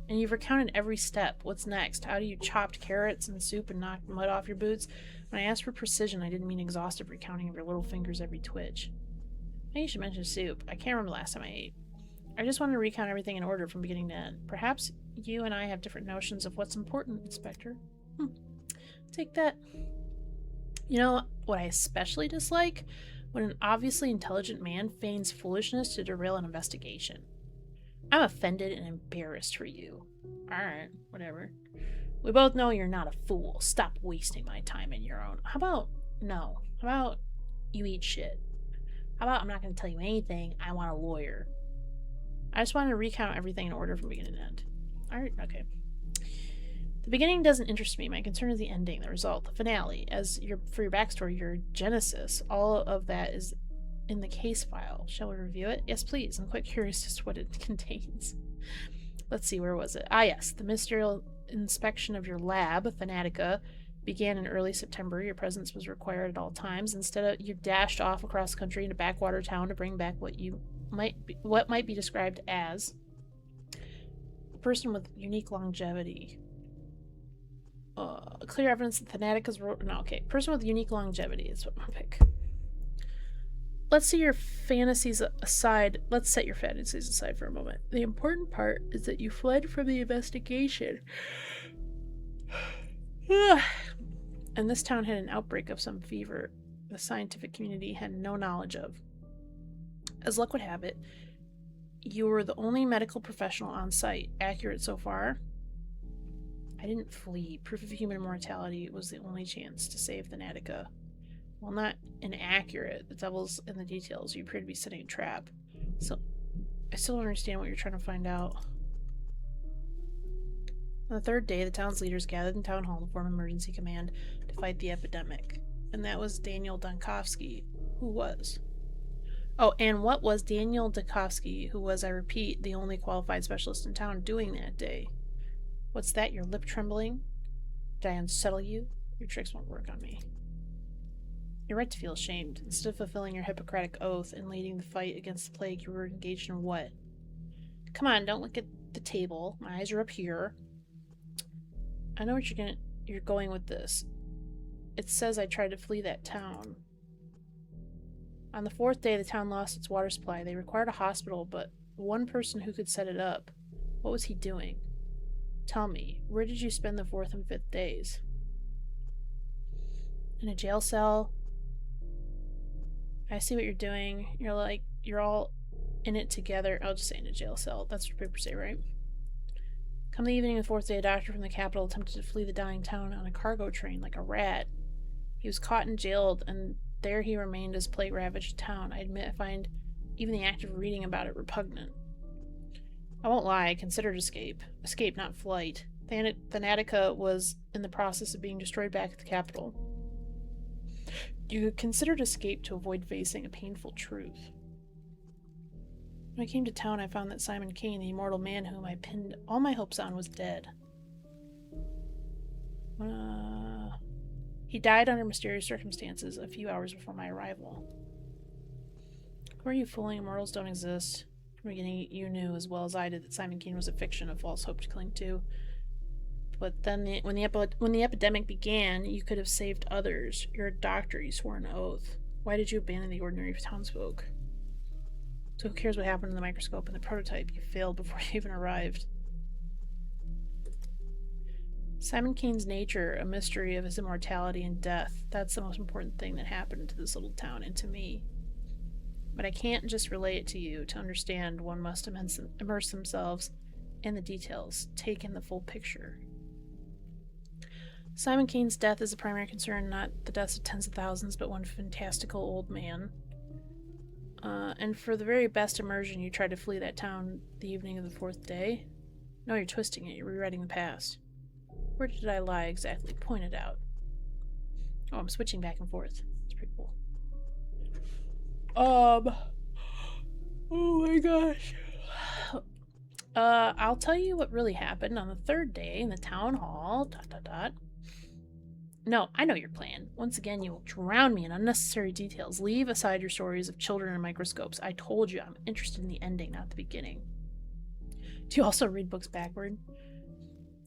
And you've recounted every step. What's next? How do you chopped carrots and soup and knock mud off your boots? When I asked for precision, I didn't mean exhaustive recounting of your little fingers' every twitch. Maybe you should mention soup. I can't remember the last time I ate. I just wanted to recount everything in order from beginning to end. Perhaps you and I have different notions of what's important, Inspector. Take that. You know what I especially dislike? When an obviously intelligent man feigns foolishness to derail an investigation. I'm offended and embarrassed for you. Alright, whatever. We both know you're not a fool. Stop wasting my time in your own. How about you eat shit? How about I'm not going to tell you anything? I want a lawyer. I just wanted to recount everything in order from beginning to end. Alright, okay. The beginning doesn't interest me. My concern is the ending, the result, the finale. For your backstory, your genesis, all of that is in the case file. Shall we review it? Yes, please. I'm quite curious as to what it contains. Let's see, where was it? Ah, yes. The ministerial inspection of your lab, Fanatica, began in early September. Your presence was required at all times. Instead, you dashed off across the country in a backwater town to bring back what might be described as a person with unique longevity. Clear evidence that Fanatica's person with unique longevity is what I'm gonna pick. Let's set your fantasies aside for a moment. The important part is that you fled from the investigation. And this town had an outbreak of some fever the scientific community had no knowledge of. As luck would have it, you were the only medical professional on site. Accurate so far? I didn't flee. Proof of human immortality was the only chance to save Thanatica. While not inaccurate, the devil's in the details. You appear to be setting a trap. So, I still don't understand what you're trying to find out. On the third day, the town's leaders gathered in town hall to form emergency command to fight the epidemic. And that was Daniel Denkovsky, who was. Oh, and what was Daniel Denkovsky, who was, I repeat, the only qualified specialist in town, doing that day? What's that? Your lip trembling? Did I unsettle you? Your tricks won't work on me. You're right to feel ashamed. Instead of fulfilling your Hippocratic oath and leading the fight against the plague, you were engaged in what? Come on, don't look at the table. My eyes are up here. I know what you're going with this. It says I tried to flee that town. On the fourth day, the town lost its water supply. They required a hospital, but one person who could set it up. What was he doing? Tell me, where did you spend the fourth and fifth days? In a jail cell? I see what you're doing. You're all in it together. I'll just say in a jail cell. That's what papers say, right? Come the evening of the fourth day, a doctor from the capital attempted to flee the dying town on a cargo train like a rat. He was caught and jailed, and there he remained as plague ravaged town. I admit I find even the act of reading about it repugnant. I won't lie, I considered escape. Escape, not flight. Thanatica was in the process of being destroyed back at the capital. You considered escape to avoid facing a painful truth. When I came to town, I found that Simon Kane, the immortal man whom I pinned all my hopes on, was dead. He died under mysterious circumstances a few hours before my arrival. Who are you fooling? Immortals don't exist. From the beginning, you knew as well as I did that Simon Kane was a fiction, a false hope to cling to. But then, when the epidemic began, you could have saved others. You're a doctor. You swore an oath. Why did you abandon the ordinary townsfolk? So who cares what happened in the microscope and the prototype? You failed before you even arrived. Simon Kane's nature, a mystery of his immortality and death. That's the most important thing that happened to this little town and to me. But I can't just relay it to you. To understand, one must immerse themselves in the details, take in the full picture. Simon Kane's death is the primary concern, not the deaths of tens of thousands, but one fantastical old man. And for the very best immersion, you tried to flee that town the evening of the 4th day. No, you're twisting it. You're rewriting the past. Where did I lie exactly? Point it out. Oh, I'm switching back and forth. It's pretty cool. Oh my gosh. I'll tell you what really happened on the 3rd day in the town hall. ... No, I know your plan. Once again, you will drown me in unnecessary details. Leave aside your stories of children and microscopes. I told you I'm interested in the ending, not the beginning. Do you also read books backward?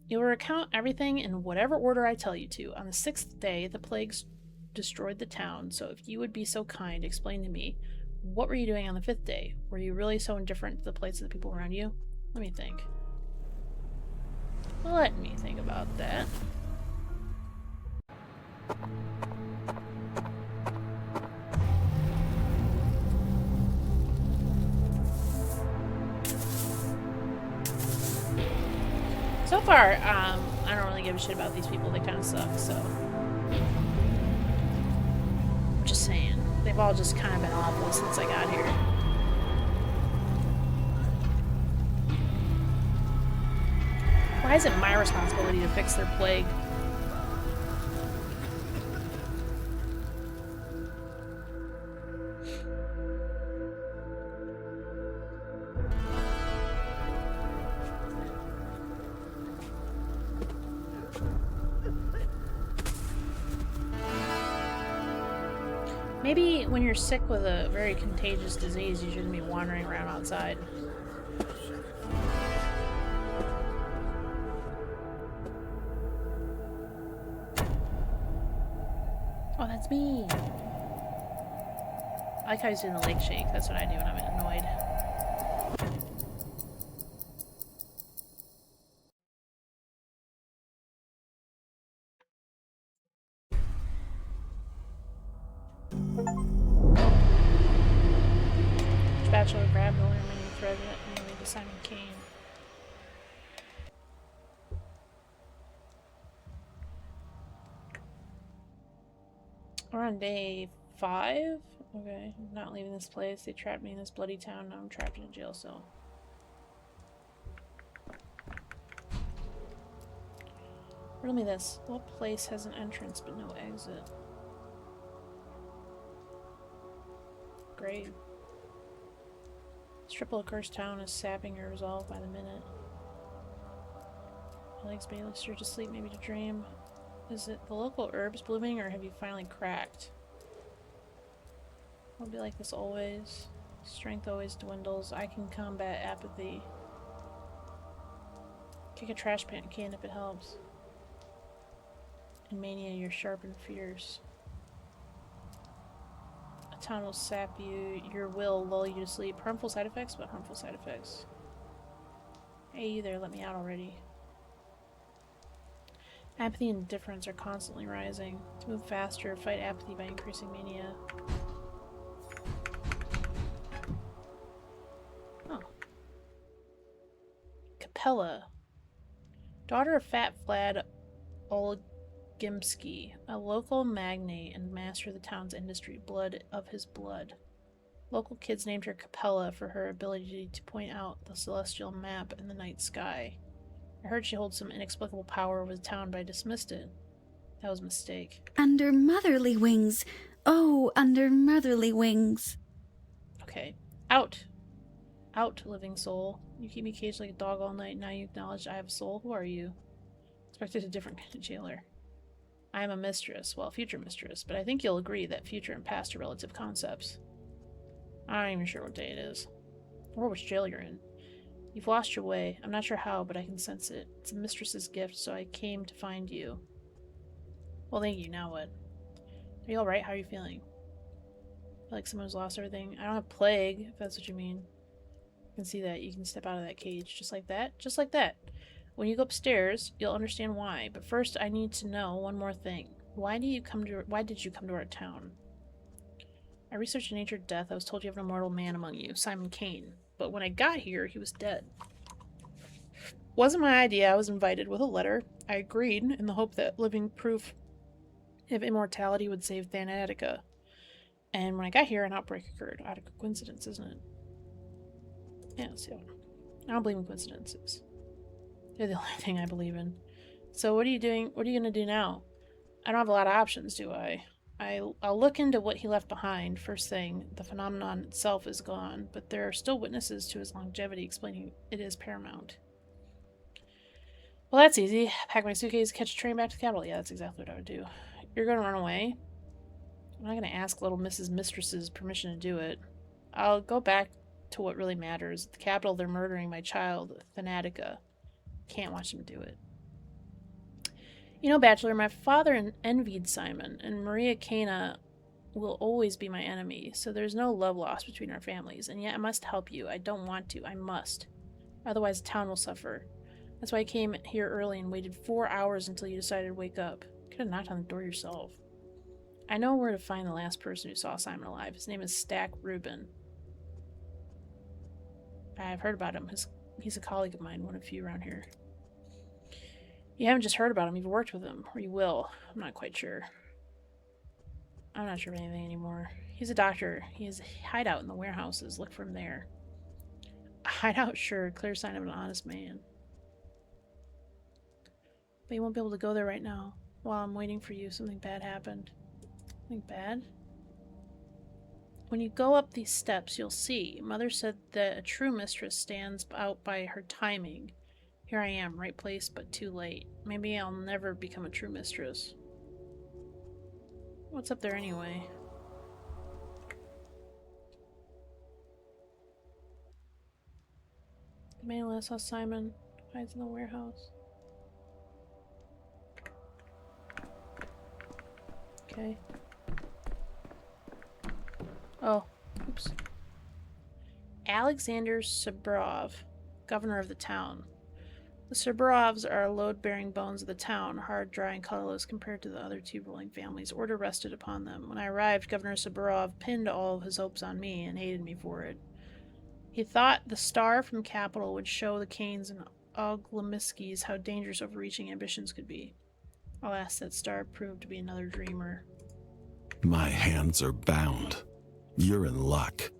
You will recount everything in whatever order I tell you to. On the 6th day, the plagues destroyed the town, so if you would be so kind, explain to me, what were you doing on the 5th day? Were you really so indifferent to the plights of the people around you? Let me think. Let me think about that. So far, I don't really give a shit about these people. They kind of suck, so. I'm just saying. They've all just kind of been awful since I got here. Why is it my responsibility to fix their plague? Maybe when you're sick with a very contagious disease, you shouldn't be wandering around outside. Oh, that's me! I like how he's doing the leg shake. That's what I do when I'm annoyed. Bachelor grabbed the remaining thread and lead to Simon Kane. We're on day 5? Okay, I'm not leaving this place. They trapped me in this bloody town. Now I'm trapped in a jail cell. Riddle me this. What place has an entrance but no exit? Grave. This triple accursed town is sapping your resolve by the minute. My legs barely stir to sleep, maybe to dream. Is it the local herbs blooming, or have you finally cracked? I'll be like this always. Strength always dwindles. I can combat apathy. Kick a trash can if it helps. In mania, you're sharp and fierce. A town will sap you, your will lull you to sleep. Harmful side effects? What harmful side effects? Hey, you there, let me out already. Apathy and indifference are constantly rising. To move faster, fight apathy by increasing mania. Oh. Capella. Daughter of Fat Vlad Olgimsky, a local magnate and master of the town's industry, blood of his blood. Local kids named her Capella for her ability to point out the celestial map in the night sky. I heard she holds some inexplicable power over the town, but I dismissed it. That was a mistake. Under motherly wings. Oh, under motherly wings. Okay. Out. Out, living soul. You keep me caged like a dog all night, now you acknowledge I have a soul? Who are you? Expected a different kind of jailer. I am a mistress. Well, future mistress, but I think you'll agree that future and past are relative concepts. I'm not even sure what day it is. Or which jail you're in. You've lost your way. I'm not sure how, but I can sense it. It's a mistress's gift, so I came to find you. Well, thank you. Now what? Are you alright? How are you feeling? I feel like someone who's lost everything. I don't have plague, if that's what you mean. I can see that. You can step out of that cage. Just like that? Just like that. When you go upstairs, you'll understand why. But first, I need to know one more thing. Why did you come to our town? I researched the nature of death. I was told you have an immortal man among you, Simon Kane. But when I got here, he was dead. Wasn't my idea. I was invited with a letter. I agreed in the hope that living proof of immortality would save Thanatica. And when I got here, an outbreak occurred. Out of coincidence, isn't it? Yeah, so I don't believe in coincidences. They're the only thing I believe in. So what are you doing? What are you going to do now? I don't have a lot of options, do I? I'll look into what he left behind. First thing, the phenomenon itself is gone, but there are still witnesses to his longevity explaining it is paramount. Well, that's easy. Pack my suitcase, catch a train back to the capital. Yeah, that's exactly what I would do. You're going to run away? I'm not going to ask little Mrs. Mistress's permission to do it. I'll go back to what really matters. At the capital, they're murdering my child, Thanatica. Can't watch them do it. You know, Bachelor, my father envied Simon, and Maria Cana will always be my enemy, so there's no love lost between our families, and yet I must help you. I don't want to. I must. Otherwise, the town will suffer. That's why I came here early and waited 4 hours until you decided to wake up. You could have knocked on the door yourself. I know where to find the last person who saw Simon alive. His name is Stack Rubin. I've heard about him. He's a colleague of mine, one of few around here. You haven't just heard about him, you've worked with him. Or you will. I'm not quite sure. I'm not sure of anything anymore. He's a doctor. He has a hideout in the warehouses. Look for him there. A hideout? Sure. Clear sign of an honest man. But you won't be able to go there right now. While I'm waiting for you, something bad happened. Something bad? When you go up these steps, you'll see. Mother said that a true mistress stands out by her timing. Here I am, right place, but too late. Maybe I'll never become a true mistress. What's up there anyway? The man last saw Simon hides in the warehouse. Okay. Oh, oops. Alexander Sabrov, governor of the town. The Sabrovs are load-bearing bones of the town, hard, dry, and colorless compared to the other two ruling families. Order rested upon them. When I arrived, Governor Sabrov pinned all of his hopes on me and hated me for it. He thought the star from Capital would show the Kanes and Oglemiskis how dangerous overreaching ambitions could be. Alas, that star proved to be another dreamer. My hands are bound. You're in luck.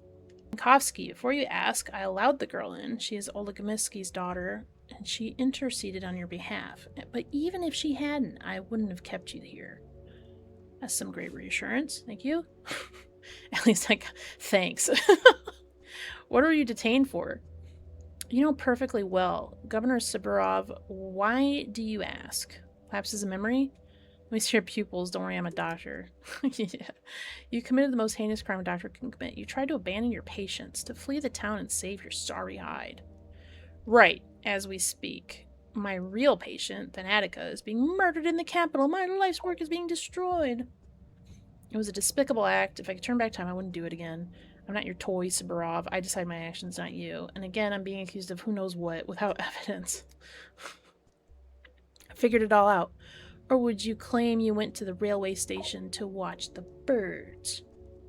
Kovsky, before you ask, I allowed the girl in. She is Olegemiski's daughter, and she interceded on your behalf. But even if she hadn't, I wouldn't have kept you here. That's some great reassurance. Thank you. At least thanks. What are you detained for? You know perfectly well. Governor Saburov, why do you ask? Lapses of memory? At least your pupils. Don't worry, I'm a doctor. Yeah. You committed the most heinous crime a doctor can commit. You tried to abandon your patients, to flee the town and save your sorry hide. Right, as we speak. My real patient, Thanatica, is being murdered in the capital. My life's work is being destroyed. It was a despicable act. If I could turn back time, I wouldn't do it again. I'm not your toy, Saburov. I decide my actions, not you. And again, I'm being accused of who knows what without evidence. I figured it all out. Or would you claim you went to the railway station to watch the birds?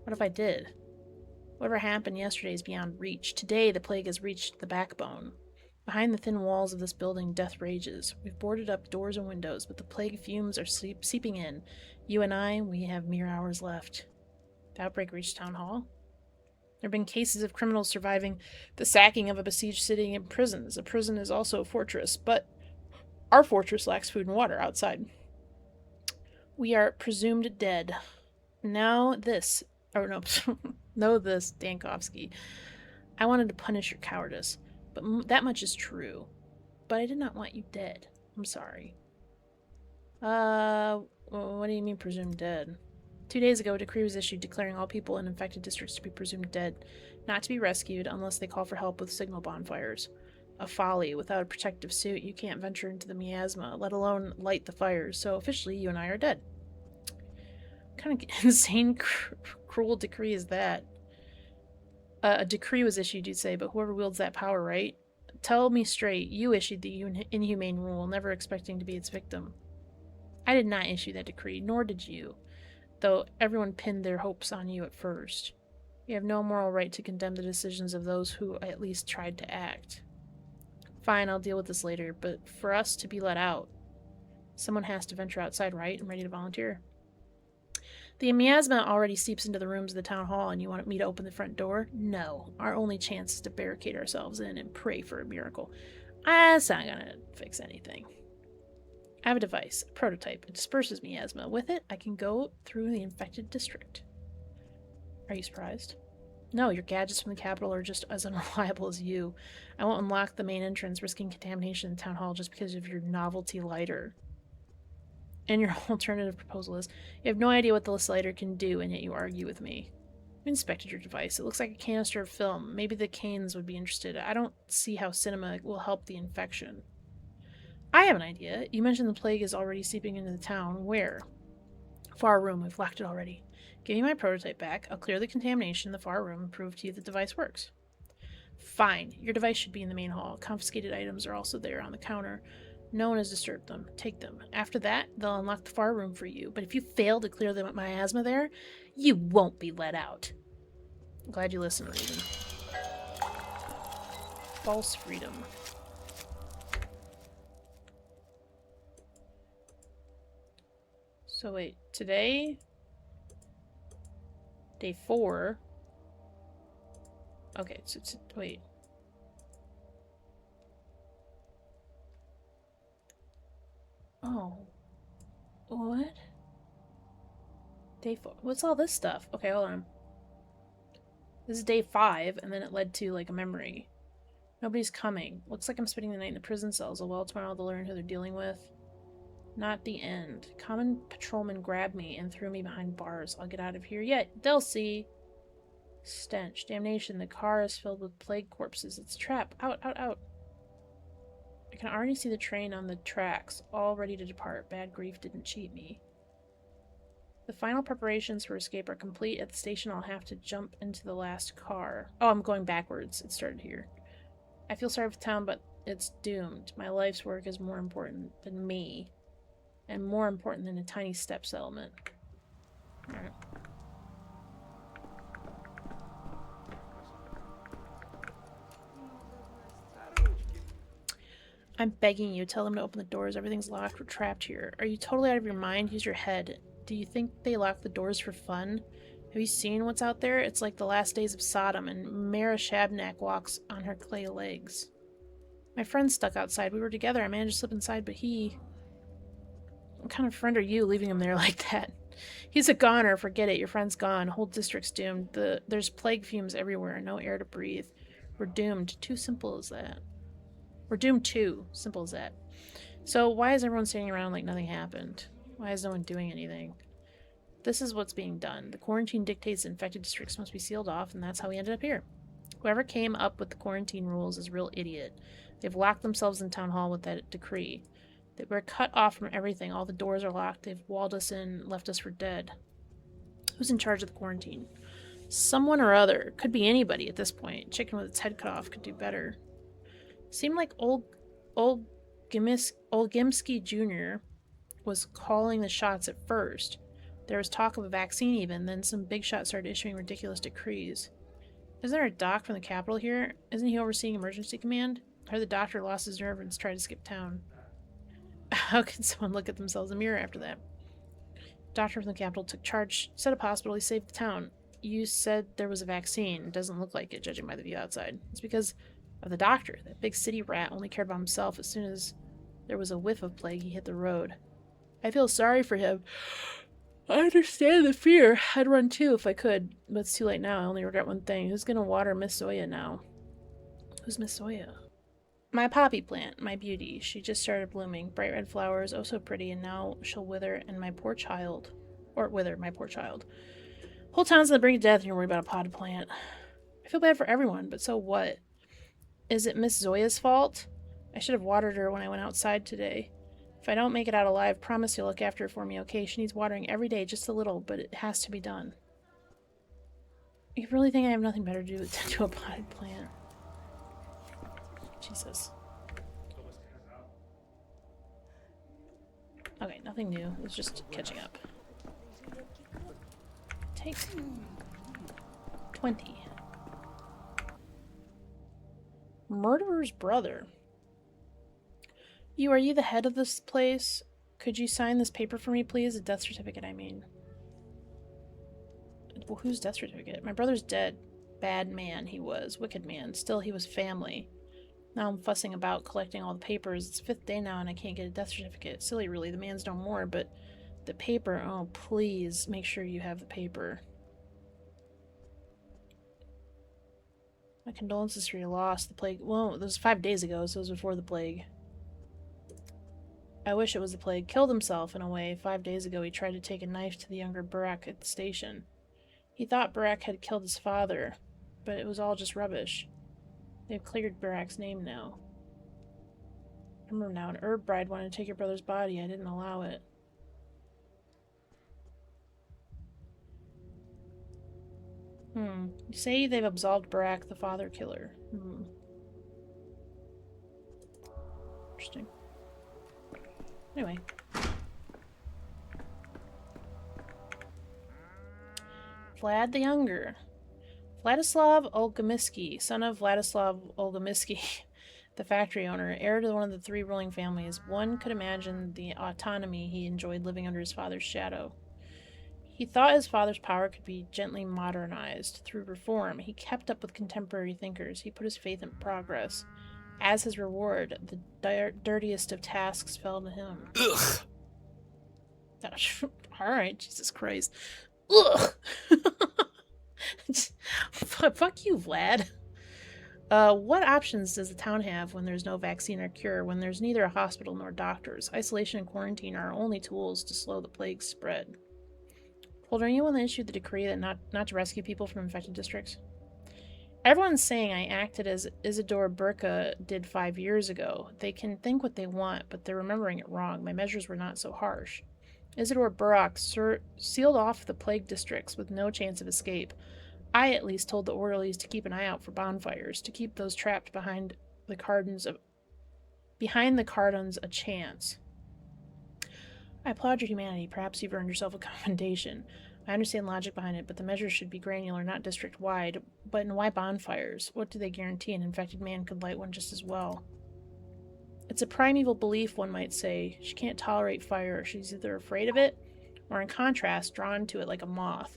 What if I did? Whatever happened yesterday is beyond reach. Today, the plague has reached the backbone. Behind the thin walls of this building, death rages. We've boarded up doors and windows, but the plague fumes are seeping in. You and I, we have mere hours left. The outbreak reached Town Hall. There have been cases of criminals surviving the sacking of a besieged city and prisons. A prison is also a fortress, but our fortress lacks food and water outside. We are presumed dead. Know this, Dankovsky. I wanted to punish your cowardice, but that much is true. But I did not want you dead. I'm sorry. What do you mean presumed dead? 2 days ago, a decree was issued declaring all people in infected districts to be presumed dead, not to be rescued unless they call for help with signal bonfires. A folly. Without a protective suit, you can't venture into the miasma, let alone light the fires, so officially you and I are dead. What kind of insane, cruel decree is that? A decree was issued, you'd say, but whoever wields that power, right? Tell me straight, you issued the inhumane rule, never expecting to be its victim. I did not issue that decree, nor did you. though everyone pinned their hopes on you at first. You have no moral right to condemn the decisions of those who at least tried to act. Fine, I'll deal with this later, but for us to be let out, someone has to venture outside, right? I'm ready to volunteer. The miasma already seeps into the rooms of the town hall, and you want me to open the front door? No. Our only chance is to barricade ourselves in and pray for a miracle. That's not gonna fix anything. I have a device, a prototype. It disperses miasma. With it, I can go through the infected district. Are you surprised? No, your gadgets from the capital are just as unreliable as you. I won't unlock the main entrance, risking contamination in the town hall just because of your novelty lighter. And your alternative proposal is, you have no idea what this lighter can do, and yet you argue with me. I inspected your device. It looks like a canister of film. Maybe the Canes would be interested. I don't see how cinema will help the infection. I have an idea. You mentioned the plague is already seeping into the town. Where? Far room. We've locked it already. Give me my prototype back. I'll clear the contamination in the far room and prove to you the device works. Fine. Your device should be in the main hall. Confiscated items are also there on the counter. No one has disturbed them. Take them. After that, they'll unlock the far room for you. But if you fail to clear the miasma there, you won't be let out. I'm glad you listened, Raven. False freedom. So wait, today? Day 4. Okay, so wait. Oh. What? Day 4. What's all this stuff? Okay, hold on. This is day 5, and then it led to, like, a memory. Nobody's coming. Looks like I'm spending the night in the prison cells. Well, tomorrow they'll learn who they're dealing with. Not the end. Common patrolman grabbed me and threw me behind bars. I'll get out of here yet. They'll see. Stench. Damnation. The car is filled with plague corpses. It's a trap. Out, out, out. I can already see the train on the tracks, all ready to depart. Bad grief didn't cheat me. The final preparations for escape are complete. At the station, I'll have to jump into the last car. Oh, I'm going backwards. It started here. I feel sorry for the town, but it's doomed. My life's work is more important than me. And more important than a tiny step settlement. Alright. I'm begging you, tell them to open the doors. Everything's locked. We're trapped here. Are you totally out of your mind? Use your head. Do you think they lock the doors for fun? Have you seen what's out there? It's like the last days of Sodom, and Mara Shabnak walks on her clay legs. My friend's stuck outside. We were together. I managed to slip inside, but he... What kind of friend are you, leaving him there like that? He's a goner. Forget it. Your friend's gone. Whole district's doomed. There's plague fumes everywhere. No air to breathe. We're doomed. Too simple as that. We're doomed too. Simple as that. So why is everyone standing around like nothing happened? Why is no one doing anything? This is what's being done. The quarantine dictates infected districts must be sealed off, and that's how we ended up here. Whoever came up with the quarantine rules is a real idiot. They've locked themselves in town hall with that decree. We're cut off from everything. All the doors are locked. They've walled us in, left us for dead. Who's in charge of the quarantine? Someone or other. Could be anybody at this point. Chicken with its head cut off could do better. Seemed like old Gimsky Jr. was calling the shots at first. There was talk of a vaccine even, then some big shot started issuing ridiculous decrees. Isn't there a doc from the capital here? Isn't he overseeing emergency command? I heard the doctor lost his nerve and tried to skip town. How can someone look at themselves in the mirror after that? Doctor from the capital took charge, set up hospital, he saved the town. You said there was a vaccine. It doesn't look like it, judging by the view outside. It's because of the doctor. That big city rat only cared about himself. As soon as there was a whiff of plague, he hit the road. I feel sorry for him. I understand the fear. I'd run too if I could, but it's too late now. I only regret one thing. Who's gonna water Miss Zoya now? Who's Miss Zoya? My poppy plant, my beauty. She just started blooming. Bright red flowers, oh so pretty, and now she'll wither, and my poor child. Or wither, my poor child. Whole town's on the brink of death, and you're worried about a potted plant. I feel bad for everyone, but so what? Is it Miss Zoya's fault? I should have watered her when I went outside today. If I don't make it out alive, promise you'll look after her for me, okay? She needs watering every day, just a little, but it has to be done. You really think I have nothing better to do than to a potted plant? Jesus. Okay, nothing new. It's just catching up. Take 20. Murderer's brother. Are you the head of this place? Could you sign this paper for me, please? A death certificate, I mean. Well, whose death certificate? My brother's dead. Bad man he was. Wicked man. Still, he was family. Now I'm fussing about collecting all the papers. It's 5th day now and I can't get a death certificate. Silly, really. The man's no more, but the paper, oh, please make sure you have the paper. My condolences for your loss. The plague. Well, it was 5 days ago, so it was before the plague. I wish it was the plague. Killed himself, in a way. 5 days ago, he tried to take a knife to the younger Barak at the station. He thought Barak had killed his father, but it was all just rubbish. They've cleared Barak's name now. I remember now, an herb bride wanted to take your brother's body. I didn't allow it. You say they've absolved Barak, the father killer. Interesting. Anyway. Vlad the Younger. Vladislav Olgamirsky, son of Vladislav Olgamirsky, the factory owner, heir to one of the 3 ruling families. One could imagine the autonomy he enjoyed living under his father's shadow. He thought his father's power could be gently modernized through reform. He kept up with contemporary thinkers. He put his faith in progress. As his reward, the dirtiest of tasks fell to him. Ugh! Alright, Jesus Christ. Ugh! Fuck you, Vlad. What options does the town have when there's no vaccine or cure, when there's neither a hospital nor doctors? Isolation and quarantine are our only tools to slow the plague's spread. Well, are you one that issued the decree that not to rescue people from infected districts? Everyone's saying I acted as Isidore Burka did 5 years ago. They can think what they want, but they're remembering it wrong. My measures were not so harsh. Isidore Burke sealed off the plague districts with no chance of escape. I at least told the orderlies to keep an eye out for bonfires, to keep those trapped behind the cardons a chance. I applaud your humanity. Perhaps you've earned yourself a commendation. I understand logic behind it, but the measures should be granular, not district-wide. But why bonfires? What do they guarantee? An infected man could light one just as well. It's a primeval belief, one might say. She can't tolerate fire. She's either afraid of it, or in contrast, drawn to it like a moth.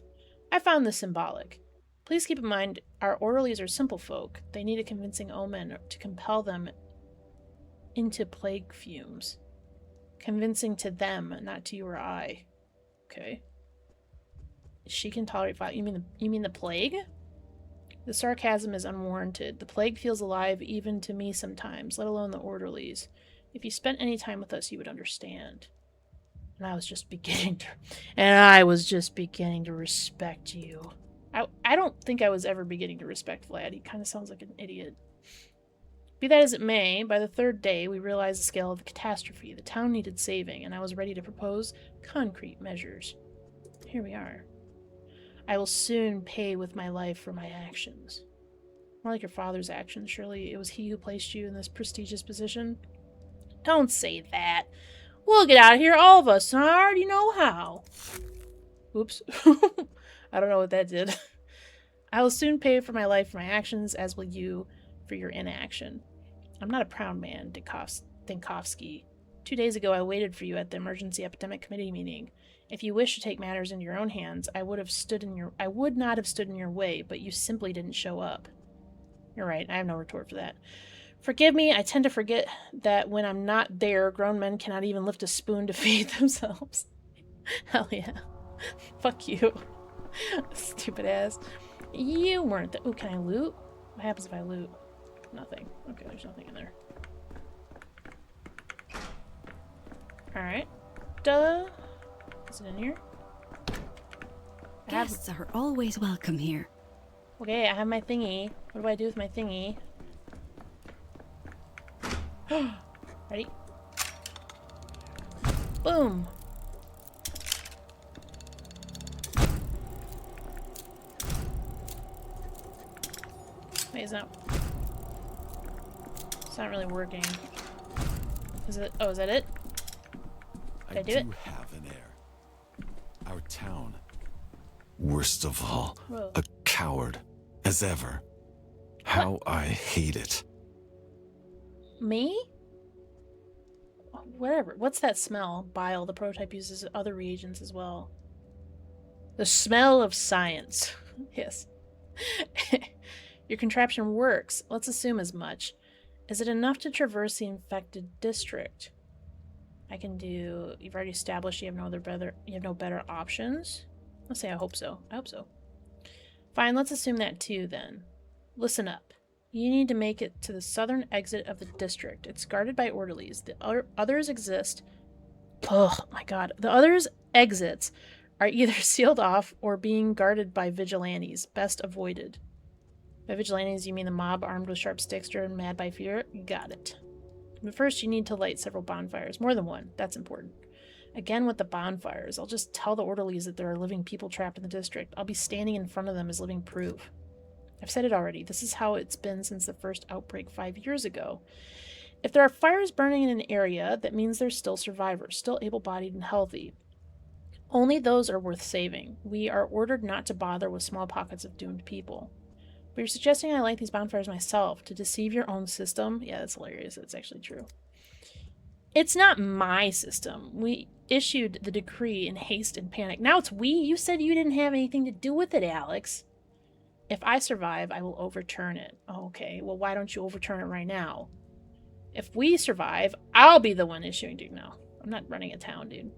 I found this symbolic. Please keep in mind, our orderlies are simple folk. They need a convincing omen to compel them into plague fumes. Convincing to them, not to you or I. Okay. She can tolerate fire. You mean the plague? The sarcasm is unwarranted. The plague feels alive even to me sometimes, let alone the orderlies. If you spent any time with us, you would understand. And I was just beginning to respect you. I don't think I was ever beginning to respect Vlad. He kind of sounds like an idiot. Be that as it may, by the 3rd day, we realized the scale of the catastrophe. The town needed saving, and I was ready to propose concrete measures. Here we are. I will soon pay with my life for my actions. More like your father's actions, surely. It was he who placed you in this prestigious position. Don't say that. We'll get out of here, all of us, and I already know how. Oops. I don't know what that did. I will soon pay for my life for my actions, as will you for your inaction. I'm not a proud man, Dinkovsky. 2 days ago, I waited for you at the Emergency Epidemic Committee meeting. If you wish to take matters into your own hands, I would not have stood in your way, but you simply didn't show up. You're right, I have no retort for that. Forgive me, I tend to forget that when I'm not there, grown men cannot even lift a spoon to feed themselves. Hell yeah. Fuck you. Stupid ass. You weren't Ooh, can I loot? What happens if I loot? Nothing. Okay, there's nothing in there. Alright. Duh. Is it in here? Guests are always welcome here. Okay, I have my thingy. What do I do with my thingy? Ready? Boom! Wait, it's not really working. Is it? Oh, is that it? Did I do it? have an heir. Our town worst of all, Whoa. a coward, as ever. How I hate it. Me? Whatever. What's that smell? Bile. The prototype uses other reagents as well. The smell of science. Yes. Your contraption works. Let's assume as much. Is it enough to traverse the infected district? I can do... You've already established you have no better options. Let's say I hope so. I hope so. Fine, let's assume that too then. Listen up. You need to make it to the southern exit of the district. It's guarded by orderlies. The others exist. Oh my god. The others' exits are either sealed off or being guarded by vigilantes. Best avoided. By vigilantes, you mean the mob armed with sharp sticks driven mad by fear? Got it. But first, you need to light several bonfires. More than one. That's important. Again with the bonfires. I'll just tell the orderlies that there are living people trapped in the district. I'll be standing in front of them as living proof. I've said it already. This is how it's been since the first outbreak 5 years ago. If there are fires burning in an area, that means there's still survivors, still able-bodied and healthy. Only those are worth saving. We are ordered not to bother with small pockets of doomed people. But you're suggesting I light these bonfires myself to deceive your own system? Yeah, that's hilarious. That's actually true. It's not my system. We issued the decree in haste and panic. Now it's we? You said you didn't have anything to do with it, Alex. If I survive, I will overturn it. Okay, well, why don't you overturn it right now? If we survive, I'll be the one issuing it. No, I'm not running a town, dude.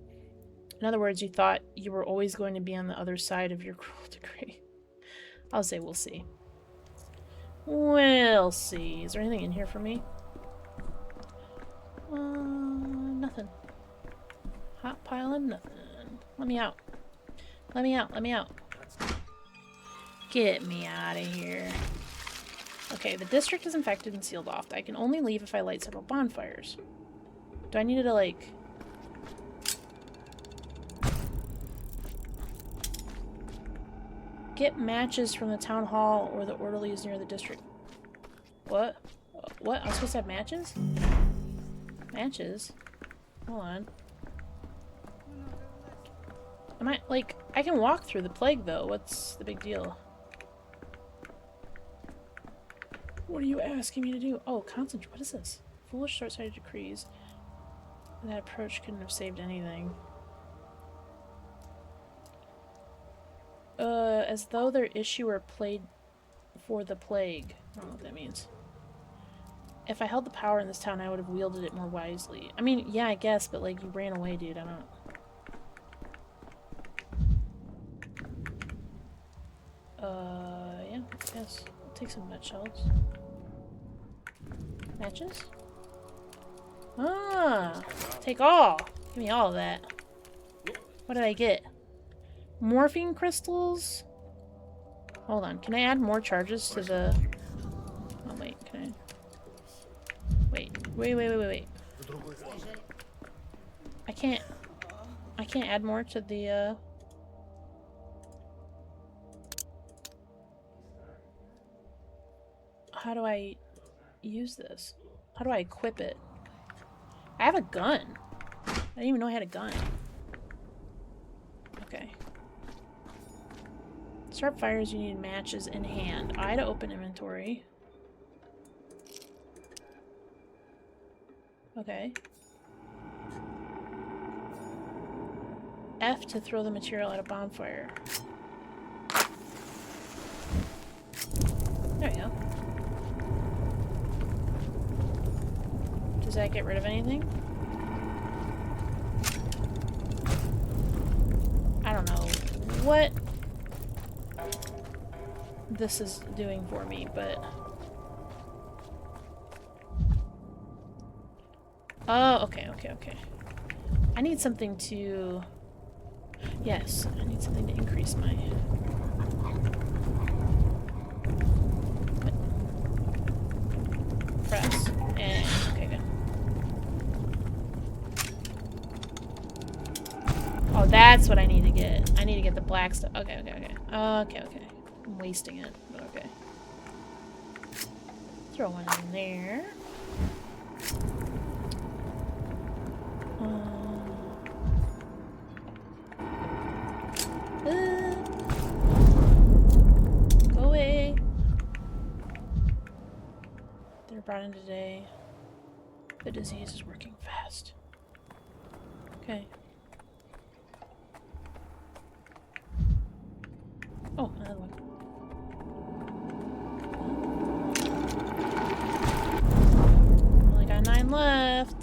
In other words, you thought you were always going to be on the other side of your cruel decree. I'll say we'll see. We'll see. Is there anything in here for me? Nothing. Hot pile of nothing. Let me out. Let me out. Let me out. Get me out of here. Okay, the district is infected and sealed off. I can only leave if I light several bonfires. Do I need to, like... Get matches from the town hall or the orderlies near the district. What? What? I'm supposed to have matches? Matches? Hold on. Am I, like... I can walk through the plague, though. What's the big deal? What are you asking me to do? Oh, concentrate. What is this? Foolish short-sighted decrees. That approach couldn't have saved anything. As though their issuer played for the plague. I don't know what that means. If I held the power in this town, I would have wielded it more wisely. I mean, yeah, I guess, but like, you ran away, dude. I don't... Yeah, I guess. I'll take some nutshells. Matches? Ah! Take all! Give me all of that. What did I get? Morphine crystals? Hold on, can I add more charges to the... Oh, wait, can I... Wait. I can't add more to the, How do I use this? How do I equip it? I have a gun. I didn't even know I had a gun. Okay. Start fires, you need matches in hand. I to open inventory. Okay. F to throw the material at a bonfire. There we go. Does that get rid of anything? I don't know what this is doing for me, but... Oh, okay. I need something to... Yes, I need something to increase my... Press. And... Okay, good. Oh, that's what I need to get. I need to get the black stuff. Okay. Okay. I'm wasting it, but okay. Throw one in there. in today. The disease is working fast. Okay. Oh, another one. Only got 9 left.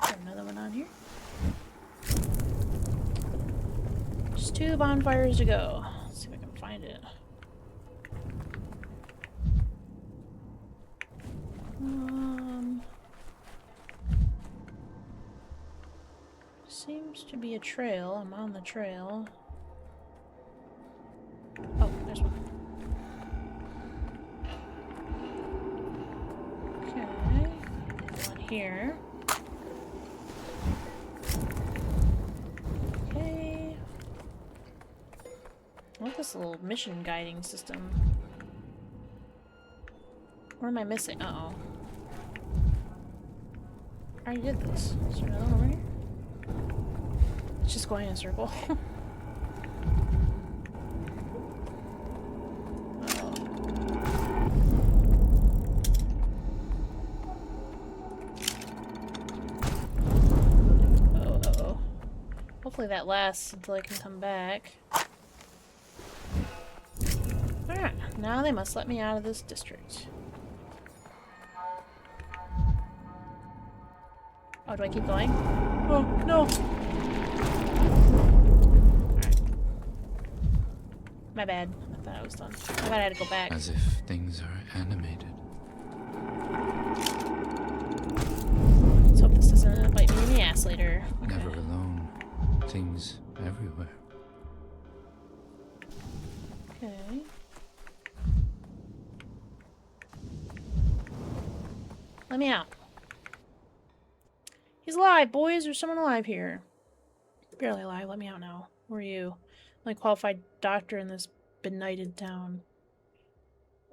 Got another one on here. Just 2 bonfires to go. Let's see if I can find it. Seems to be a trail. I'm on the trail. Oh, there's one. Okay. One here. Okay. I want this little mission guiding system. What am I missing? Uh-oh. I already did this. Is there another one over here? It's just going in a circle. Uh-oh. Hopefully that lasts until I can come back. Alright, now they must let me out of this district. Oh, do I keep going? Oh, no! Alright. My bad. I thought I was done. I thought I had to go back. As if things are animated. Let's hope this doesn't bite me in the ass later. Okay. Never alone. Things everywhere. Okay. Let me out. He's alive, boys. There's someone alive here. Barely alive. Let me out now. Who are you? I'm a qualified doctor in this benighted town.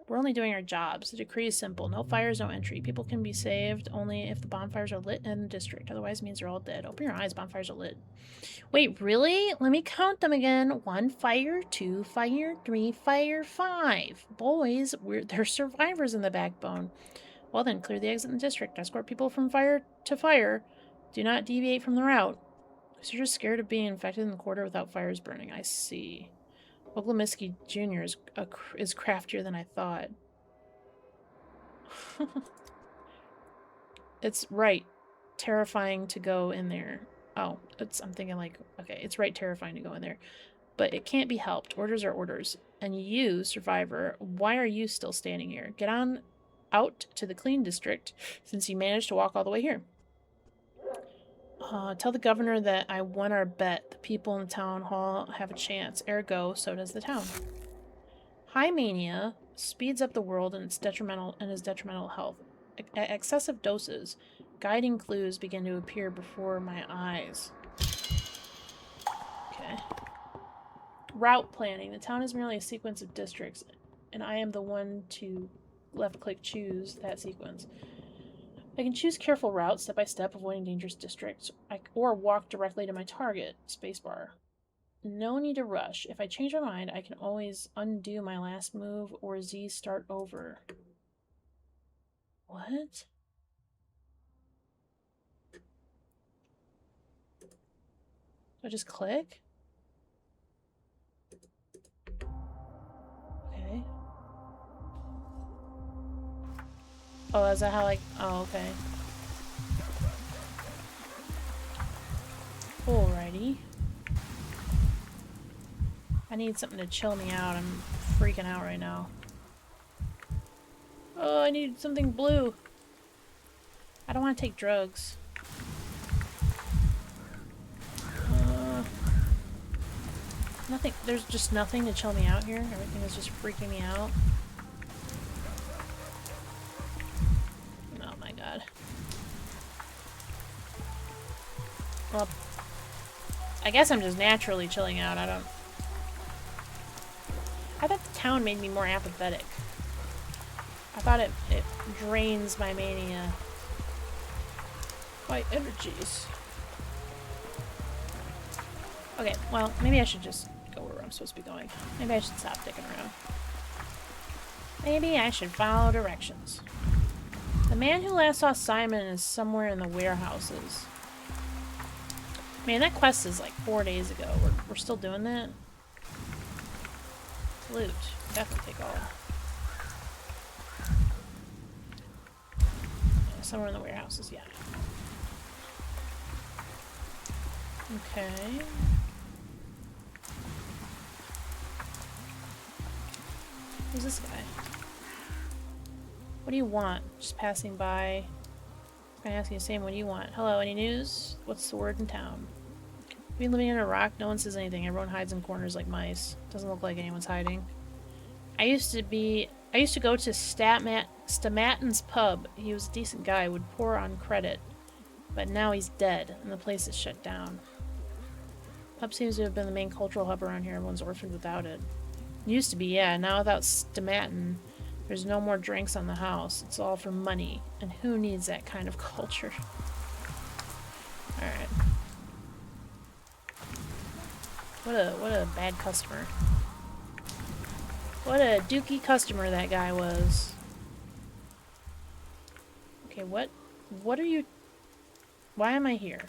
We're only doing our jobs. The decree is simple. No fires, no entry. People can be saved only if the bonfires are lit in the district. Otherwise, it means they're all dead. Open your eyes. Bonfires are lit. Wait, really? Let me count them again. 1 fire, 2 fire, 3 fire, 5. Boys, there's survivors in the backbone. Well then, clear the exit in the district. Escort people from fire to fire. Do not deviate from the route. So you're just scared of being infected in the quarter without fires burning. I see. Oglemiski Jr. is craftier than I thought. It's right. Terrifying to go in there. Oh, I'm thinking like, okay, it's right terrifying to go in there. But it can't be helped. Orders are orders. And you, survivor, why are you still standing here? Get on out to the clean district since you managed to walk all the way here. Tell the governor that I won our bet. The people in the town hall have a chance. Ergo, so does the town. High mania speeds up the world and is detrimental health. At excessive doses, guiding clues begin to appear before my eyes. Okay. Route planning. The town is merely a sequence of districts, and I am the one to left-click choose that sequence. I can choose careful routes, step by step, avoiding dangerous districts, or walk directly to my target, spacebar. No need to rush. If I change my mind, I can always undo my last move or Z start over. What? Do I just click? Okay. Oh, is that how, like... Oh, okay. Alrighty. I need something to chill me out. I'm freaking out right now. Oh, I need something blue. I don't want to take drugs. Nothing. There's just nothing to chill me out here. Everything is just freaking me out. Oh my god. Well, I guess I'm just naturally chilling out. I thought the town made me more apathetic. I thought it drains my mania. My energies. Okay, well, maybe I should just go around. I'm supposed to be going. Maybe I should stop dicking around. Maybe I should follow directions. The man who last saw Simon is somewhere in the warehouses. Man, that quest is like 4 days ago. We're still doing that? Loot. Definitely take all. Yeah, somewhere in the warehouses, yeah. Okay. Who's this guy? What do you want? Just passing by. I'm gonna ask you the same. What do you want? Hello, any news? What's the word in town? We've been living in a rock. No one says anything. Everyone hides in corners like mice. Doesn't look like anyone's hiding. I used to go to Stamatten's pub. He was a decent guy. Would pour on credit. But now he's dead, and the place is shut down. Pub seems to have been the main cultural hub around here. Everyone's orphaned without it. Used to be, yeah. Now without Stamatten, there's no more drinks on the house. It's all for money. And who needs that kind of culture? Alright. What a bad customer. What a dookie customer that guy was. Okay, what are you... Why am I here?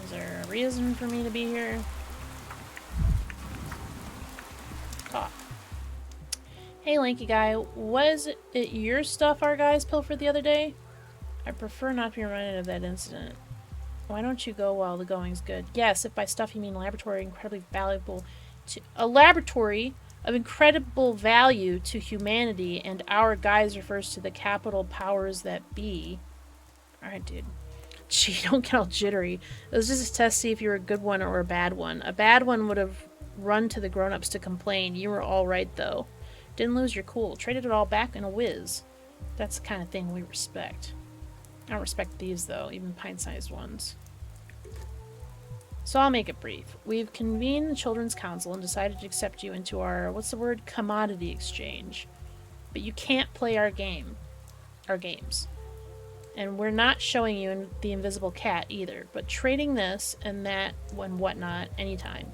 Is there a reason for me to be here? Talk. Hey, lanky guy, was it your stuff our guys pilfered the other day? I prefer not to be reminded of that incident. Why don't you go while the going's good? Yes, if by stuff you mean laboratory incredibly valuable to a laboratory of incredible value to humanity, and our guys refers to the capital powers that be. Alright, dude. Gee, don't get all jittery. It was just a test to see if you were a good one or a bad one. A bad one would have run to the grown-ups to complain. You were all right, though. Didn't lose your cool. Traded it all back in a whiz. That's the kind of thing we respect. I don't respect these, though, even pint-sized ones. So I'll make it brief. We've convened the Children's Council and decided to accept you into our, what's the word, commodity exchange. But you can't play our games. And we're not showing you the invisible cat either, but trading this and that and whatnot anytime.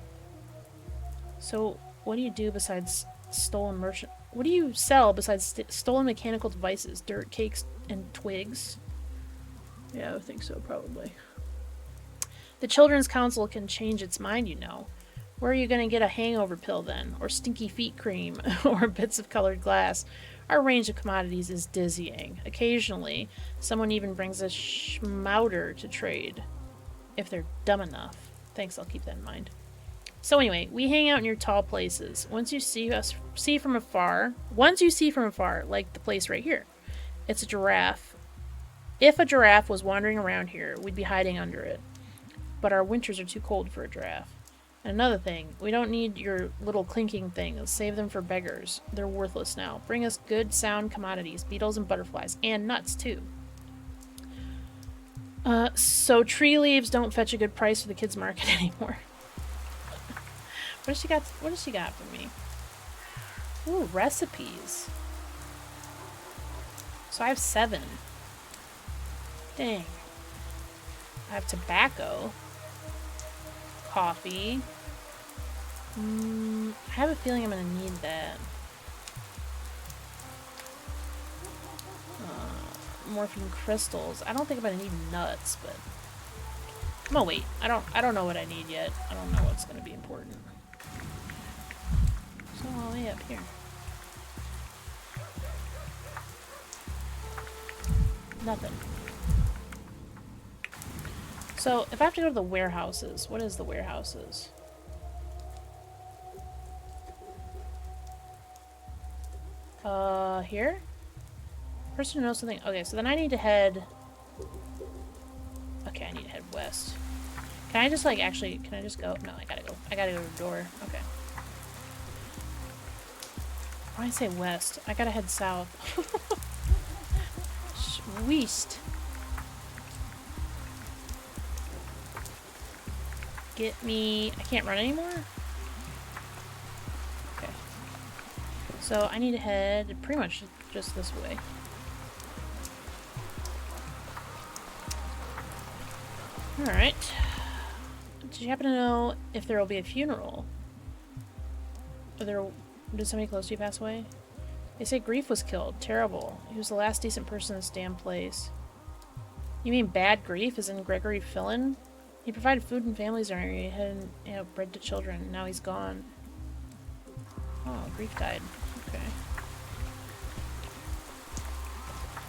So what do you do besides stolen merchant? What do you sell besides stolen mechanical devices, dirt cakes, and twigs? Yeah, I would think so, probably. The Children's Council can change its mind, you know. Where are you going to get a hangover pill then? Or stinky feet cream? Or bits of colored glass? Our range of commodities is dizzying. Occasionally, someone even brings a schmouter to trade. If they're dumb enough. Thanks, I'll keep that in mind. So anyway, we hang out near tall places. Once you see from afar, like the place right here, it's a giraffe. If a giraffe was wandering around here, we'd be hiding under it. But our winters are too cold for a giraffe. And another thing, we don't need your little clinking things. Save them for beggars. They're worthless now. Bring us good, sound commodities, beetles and butterflies, and nuts too. So tree leaves don't fetch a good price for the kids' market anymore. What does she got? What does she got for me? Ooh, recipes. So I have 7. Dang. I have tobacco. Coffee. I have a feeling I'm gonna need that. Morphine crystals. I don't think I'm gonna need nuts, but I'm gonna wait. I don't know what I need yet. I don't know what's gonna be important. So all the way up here. Nothing. So if I have to go to the warehouses, what is the warehouses? Here? Person who knows something. Okay, so then I need to head. Okay, I need to head west. Can I just like actually? Can I just go? No, I gotta go. I gotta go to the door. Okay. Why did I say west? I gotta head south. West. Get me. I can't run anymore? Okay. So I need to head pretty much just this way. Alright. Did you happen to know if there will be a funeral? Did somebody close to you pass away? They say Grief was killed. Terrible. He was the last decent person in this damn place. You mean Bad Grief is in Gregory Fillin? He provided food and families in our area. He had bread to children. Now he's gone. Oh, Grief died. Okay.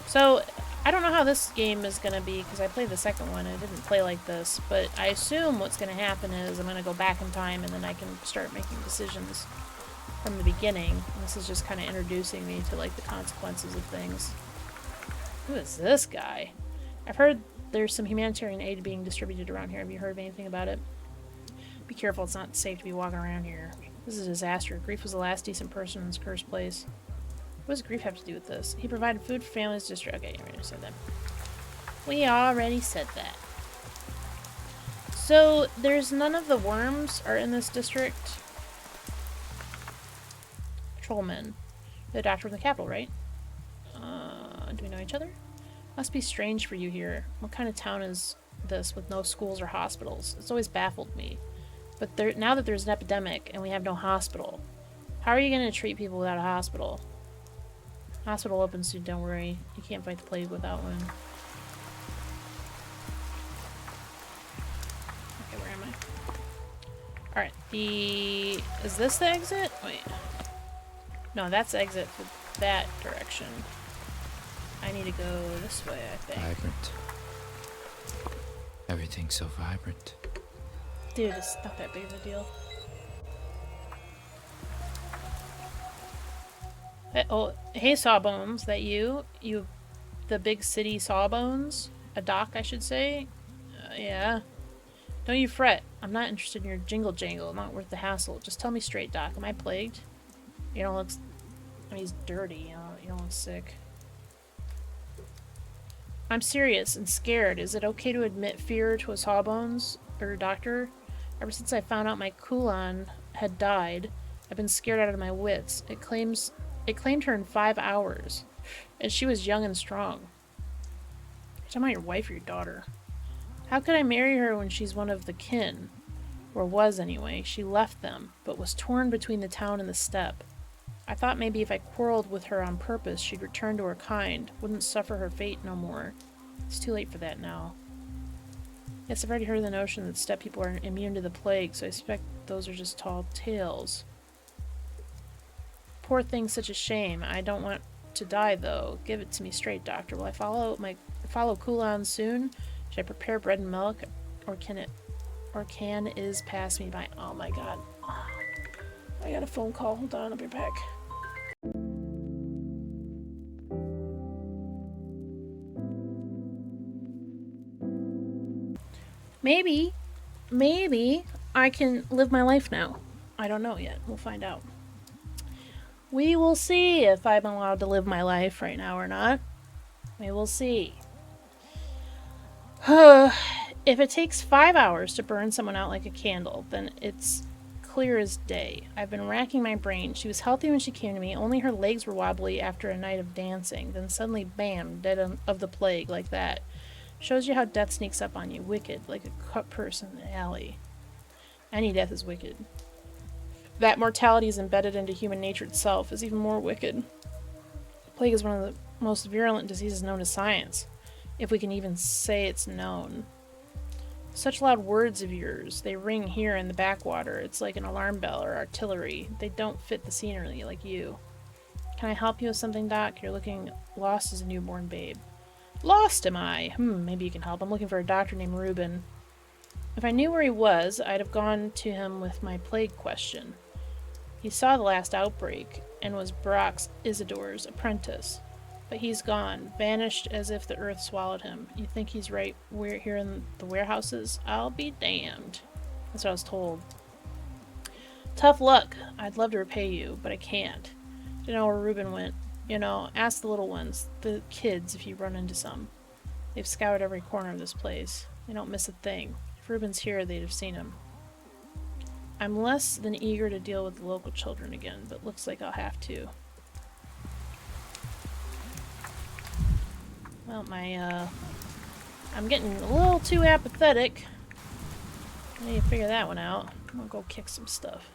So, I don't know how this game is going to be, because I played the second one and it didn't play like this, but I assume what's going to happen is I'm going to go back in time and then I can start making decisions from the beginning. And this is just kind of introducing me to, like, the consequences of things. Who is this guy? I've heard there's some humanitarian aid being distributed around here. Have you heard of anything about it? Be careful, it's not safe to be walking around here. This is a disaster. Grief was the last decent person in this cursed place. What does Grief have to do with this? He provided food for families district. Okay, you already said that. We already said that. So, there's none of the worms are in this district. Patrolman. The doctor from the capital, right? Do we know each other? Must be strange for you here. What kind of town is this with no schools or hospitals? It's always baffled me. But now that there's an epidemic and we have no hospital, how are you going to treat people without a hospital? Hospital open soon, don't worry. You can't fight the plague without one. Okay, where am I? Alright, is this the exit? Wait. No, that's the exit for that direction. I need to go this way, I think. Vibrant. Everything's so vibrant. Dude, it's not that big of a deal. Oh, hey Sawbones, that you? You, the big city Sawbones? A doc, I should say? Yeah. Don't you fret. I'm not interested in your jingle jangle. Not worth the hassle. Just tell me straight, Doc. Am I plagued? You don't look... I mean, he's dirty. You don't look sick. I'm serious and scared. Is it okay to admit fear to a Sawbones or doctor? Ever since I found out my Kulan had died, I've been scared out of my wits. It claimed her in 5 hours, and she was young and strong. You're talking about your wife or your daughter. How could I marry her when she's one of the kin? Or was, anyway. She left them, but was torn between the town and the steppe. I thought maybe if I quarreled with her on purpose, she'd return to her kind, wouldn't suffer her fate no more. It's too late for that now. Yes, I've already heard the notion that steppe people are immune to the plague, so I suspect those are just tall tales. Poor thing, such a shame. I don't want to die, though. Give it to me straight, Doctor. Will I follow Kulan soon? Should I prepare bread and milk, or can is pass me by? Oh my god. I got a phone call. Hold on, I'll be back. Maybe I can live my life now. I don't know yet. We'll find out. We will see if I'm allowed to live my life right now or not. We will see. If it takes 5 hours to burn someone out like a candle, then it's clear as day. I've been racking my brain. She was healthy when she came to me, only her legs were wobbly after a night of dancing. Then suddenly, bam, dead of the plague like that. Shows you how death sneaks up on you. Wicked, like a cut person in the alley. Any death is wicked. That mortality is embedded into human nature itself is even more wicked. Plague is one of the most virulent diseases known to science, if we can even say it's known. Such loud words of yours, they ring here in the backwater. It's like an alarm bell or artillery. They don't fit the scenery like you. Can I help you with something, Doc? You're looking lost as a newborn babe. Lost, am I? Maybe you can help. I'm looking for a doctor named Reuben. If I knew where he was, I'd have gone to him with my plague question. He saw the last outbreak, and was Brock's Isidore's apprentice. But he's gone, vanished as if the earth swallowed him. You think he's right here in the warehouses? I'll be damned. That's what I was told. Tough luck. I'd love to repay you, but I can't. Don't know where Reuben went. You know, ask the little ones, the kids, if you run into some. They've scoured every corner of this place. They don't miss a thing. If Reuben's here, they'd have seen him. I'm less than eager to deal with the local children again, but looks like I'll have to. Well, I'm getting a little too apathetic. I need to figure that one out. I'm gonna go kick some stuff.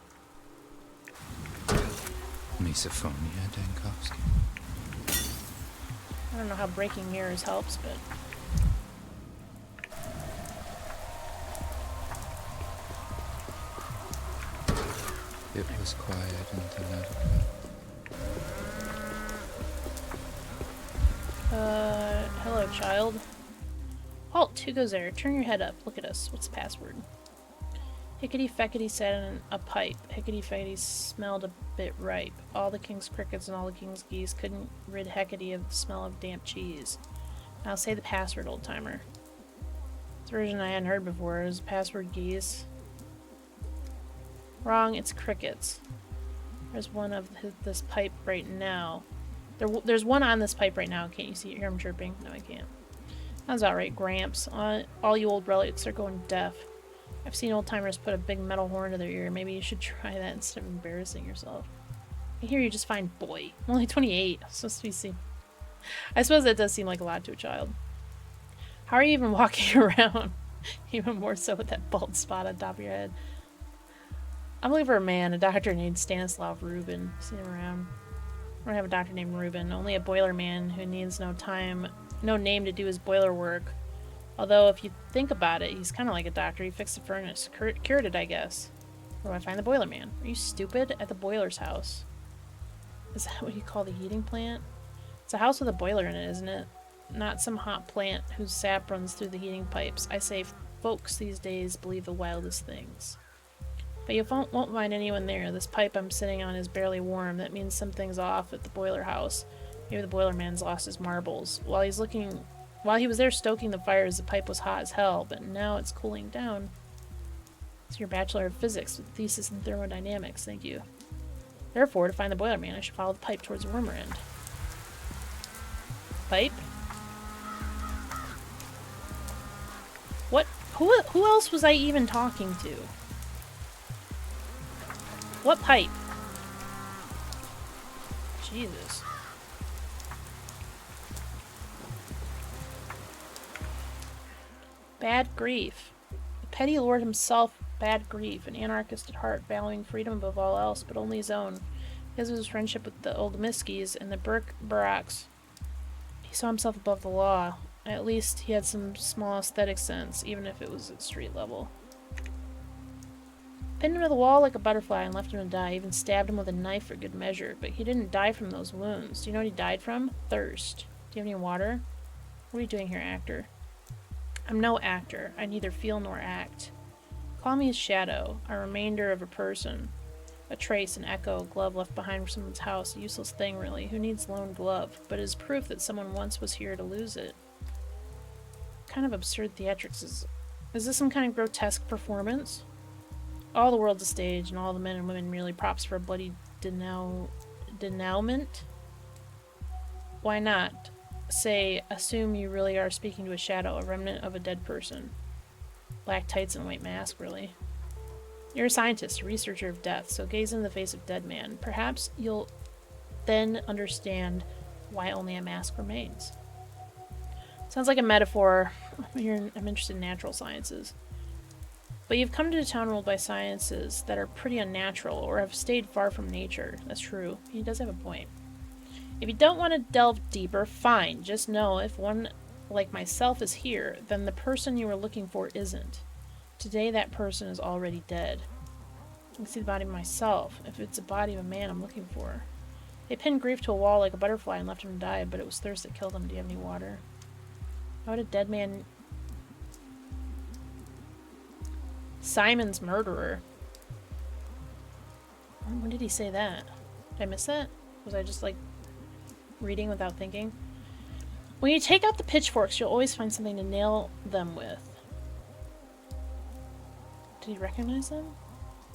Misophonia, Dankovsky. I don't know how breaking mirrors helps, but... It was quiet until 9 o'clock. Hello, child. Halt! Who goes there? Turn your head up. Look at us. What's the password? Hickety-feckety sat in a pipe. Hickety-feckety smelled a bit ripe. All the king's crickets and all the king's geese couldn't rid Hecate of the smell of damp cheese. Now say the password, old-timer. This version I hadn't heard before. Is password geese? Wrong, it's crickets. There's one of this pipe right now. There's one on this pipe right now. Can't you see it? Hear him chirping? No, I can't. Sounds alright, Gramps. All you old relics are going deaf. I've seen old-timers put a big metal horn to their ear. Maybe you should try that instead of embarrassing yourself. I hear you just fine, boy. I'm only 28. I'm supposed to be seen. I suppose that does seem like a lot to a child. How are you even walking around? Even more so with that bald spot on top of your head. I'm looking for a man, a doctor named Stanislav Rubin. Seen him around. I don't have a doctor named Rubin, only a boiler man who needs no name to do his boiler work. Although, if you think about it, he's kind of like a doctor. He fixed the furnace. Cured it, I guess. Where do I find the boiler man? Are you stupid? At the boiler's house. Is that what you call the heating plant? It's a house with a boiler in it, isn't it? Not some hot plant whose sap runs through the heating pipes. I say folks these days believe the wildest things. But you won't find anyone there. This pipe I'm sitting on is barely warm. That means something's off at the boiler house. Maybe the boiler man's lost his marbles. While he was there stoking the fires, the pipe was hot as hell, but now it's cooling down. It's your Bachelor of Physics with thesis in thermodynamics, thank you. Therefore, to find the boiler man, I should follow the pipe towards the warmer end. Pipe? What? Who else was I even talking to? What pipe? Jesus. Bad grief. The petty lord himself, bad grief, an anarchist at heart, valuing freedom above all else, but only his own. Because of his friendship with the old Miskies and the Buraks, he saw himself above the law. At least he had some small aesthetic sense, even if it was at street level. Pinned him to the wall like a butterfly and left him to die. Even stabbed him with a knife for good measure. But he didn't die from those wounds. Do you know what he died from? Thirst. Do you have any water? What are you doing here, actor? I'm no actor. I neither feel nor act. Call me a shadow, a remainder of a person. A trace, an echo, a glove left behind from someone's house. A useless thing, really. Who needs a lone glove? But it is proof that someone once was here to lose it. What kind of absurd theatrics is this some kind of grotesque performance? All the world's a stage, and all the men and women merely props for a bloody denouement? Why not? Say, assume you really are speaking to a shadow, a remnant of a dead person. Black tights and a white mask, really. You're a scientist, a researcher of death, so gaze into the face of a dead man. Perhaps you'll then understand why only a mask remains. Sounds like a metaphor. I'm interested in natural sciences. But you've come to a town ruled by sciences that are pretty unnatural or have stayed far from nature. That's true. He does have a point. If you don't want to delve deeper, fine. Just know if one like myself is here, then the person you were looking for isn't. Today that person is already dead. I can see the body of myself, if it's the body of a man I'm looking for. They pinned grief to a wall like a butterfly and left him to die, but it was thirst that killed him. Do you have any water? How would a dead man... Simon's murderer. When did he say that? Did I miss that? Was I just like reading without thinking? When you take out the pitchforks, you'll always find something to nail them with. Did he recognize them?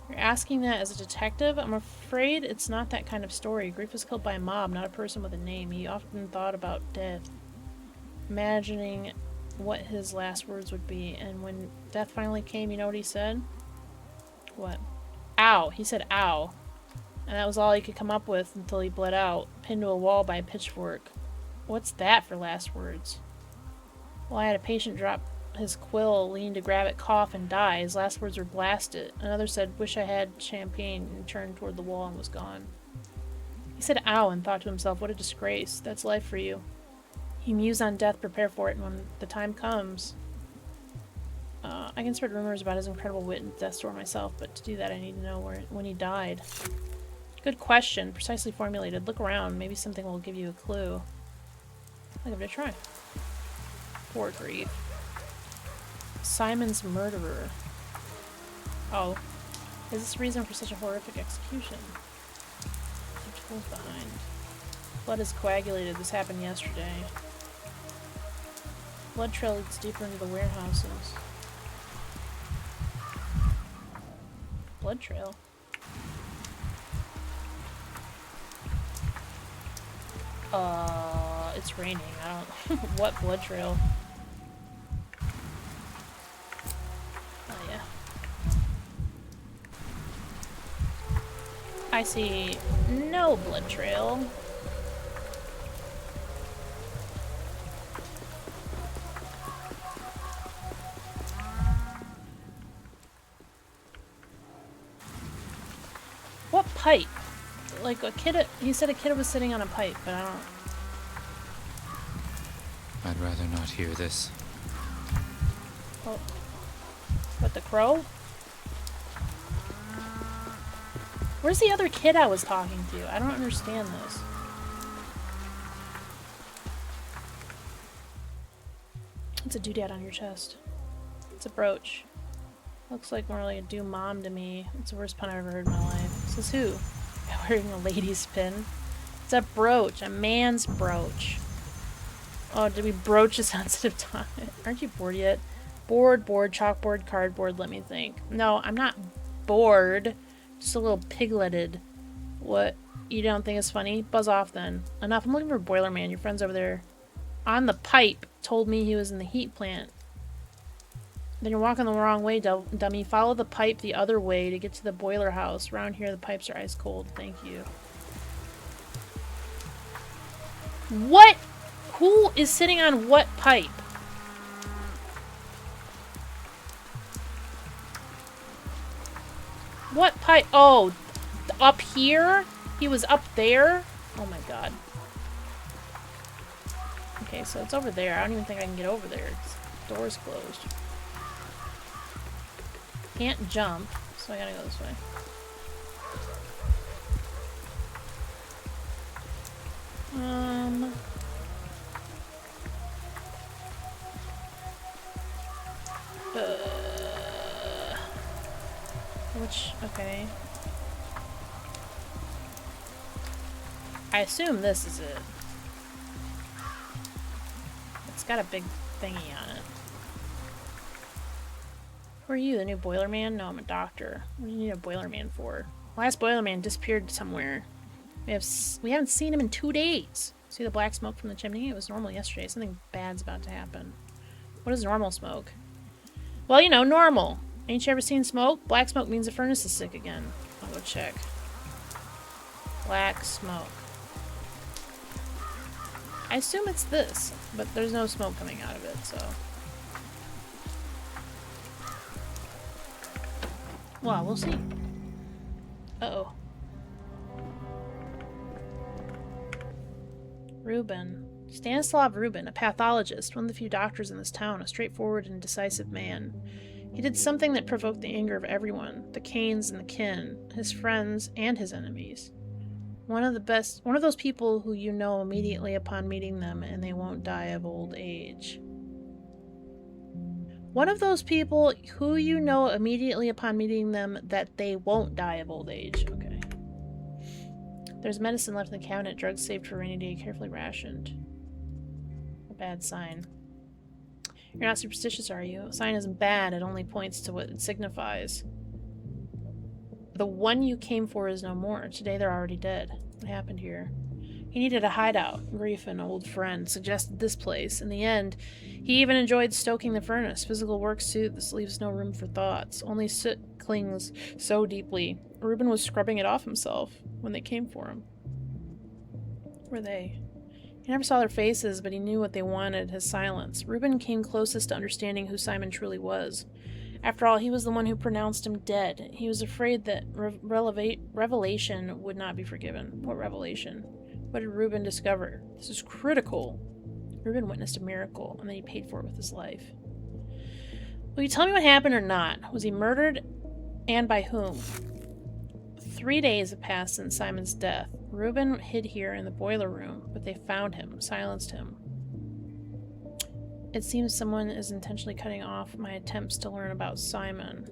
You're asking that as a detective? I'm afraid it's not that kind of story. Grief was killed by a mob, not a person with a name. He often thought about death, imagining what his last words would be, and when death finally came, you know what he said? What? Ow! He said ow. And that was all he could come up with until he bled out, pinned to a wall by a pitchfork. What's that for last words? Well, I had a patient drop his quill, lean to grab it, cough, and die. His last words were blasted. Another said, wish I had champagne, and turned toward the wall and was gone. He said ow and thought to himself, what a disgrace. That's life for you. He mused on death, prepare for it, and when the time comes... I can spread rumors about his incredible wit and death story myself, but to do that I need to know when he died. Good question, precisely formulated. Look around, maybe something will give you a clue. I'll give it a try. Poor grief. Simon's murderer. Oh. Is this reason for such a horrific execution? Keep tools behind. Blood is coagulated. This happened yesterday. Blood trail leads deeper into the warehouses. Blood trail? It's raining. I don't... What blood trail? Oh, yeah. I see no blood trail. What pipe? Like a kid, he said a kid was sitting on a pipe, but I don't... I'd rather not hear this. Oh. What, the crow? Where's the other kid I was talking to? I don't understand this. It's a doodad on your chest. It's a brooch. Looks like more like a do mom to me. It's the worst pun I've ever heard in my life. Says who? Wearing a lady's pin. It's a brooch. A man's brooch. Oh, did we broach a sensitive topic? Aren't you bored yet? Bored, chalkboard, cardboard, let me think. No, I'm not bored. Just a little pigleted. What? You don't think it's funny? Buzz off then. Enough. I'm looking for Boiler Man. Your friend's over there. On the pipe. Told me he was in the heat plant. Then you're walking the wrong way, dummy. Follow the pipe the other way to get to the boiler house. Around here, the pipes are ice cold. Thank you. What? Who is sitting on what pipe? What pipe? Oh, up here? He was up there? Oh my god. Okay, so it's over there. I don't even think I can get over there. The door's closed. Can't jump, so I gotta go this way. Okay. I assume this is it. It's got a big thingy on it. Who are you, the new boiler man? No, I'm a doctor. What do you need a boiler man for? Last boiler man disappeared somewhere. We haven't seen him in 2 days. See the black smoke from the chimney? It was normal yesterday. Something bad's about to happen. What is normal smoke? Well, you know, normal. Ain't you ever seen smoke? Black smoke means the furnace is sick again. I'll go check. Black smoke. I assume it's this, but there's no smoke coming out of it, so... Well, we'll see. Uh-oh. Reuben. Stanislav Reuben, a pathologist, one of the few doctors in this town, a straightforward and decisive man. He did something that provoked the anger of everyone, the Canes and the kin, his friends and his enemies. One of those people who you know immediately upon meeting them and they won't die of old age. One of those people who you know immediately upon meeting them that they won't die of old age. Okay. There's medicine left in the cabinet, drugs saved for a rainy day, carefully rationed. A bad sign. You're not superstitious, are you? A sign isn't bad, it only points to what it signifies. The one you came for is no more. Today they're already dead. What happened here? He needed a hideout. Grief, an old friend, suggested this place. In the end, he even enjoyed stoking the furnace. Physical work suit, this leaves no room for thoughts. Only soot clings so deeply. Reuben was scrubbing it off himself when they came for him. Who were they? He never saw their faces, but he knew what they wanted, his silence. Reuben came closest to understanding who Simon truly was. After all, he was the one who pronounced him dead. He was afraid that revelation would not be forgiven. What revelation? What did Reuben discover? This is critical. Reuben witnessed a miracle, and then he paid for it with his life. Will you tell me what happened or not? Was he murdered, and by whom? 3 days have passed since Simon's death. Reuben hid here in the boiler room, but they found him, silenced him. It seems someone is intentionally cutting off my attempts to learn about Simon.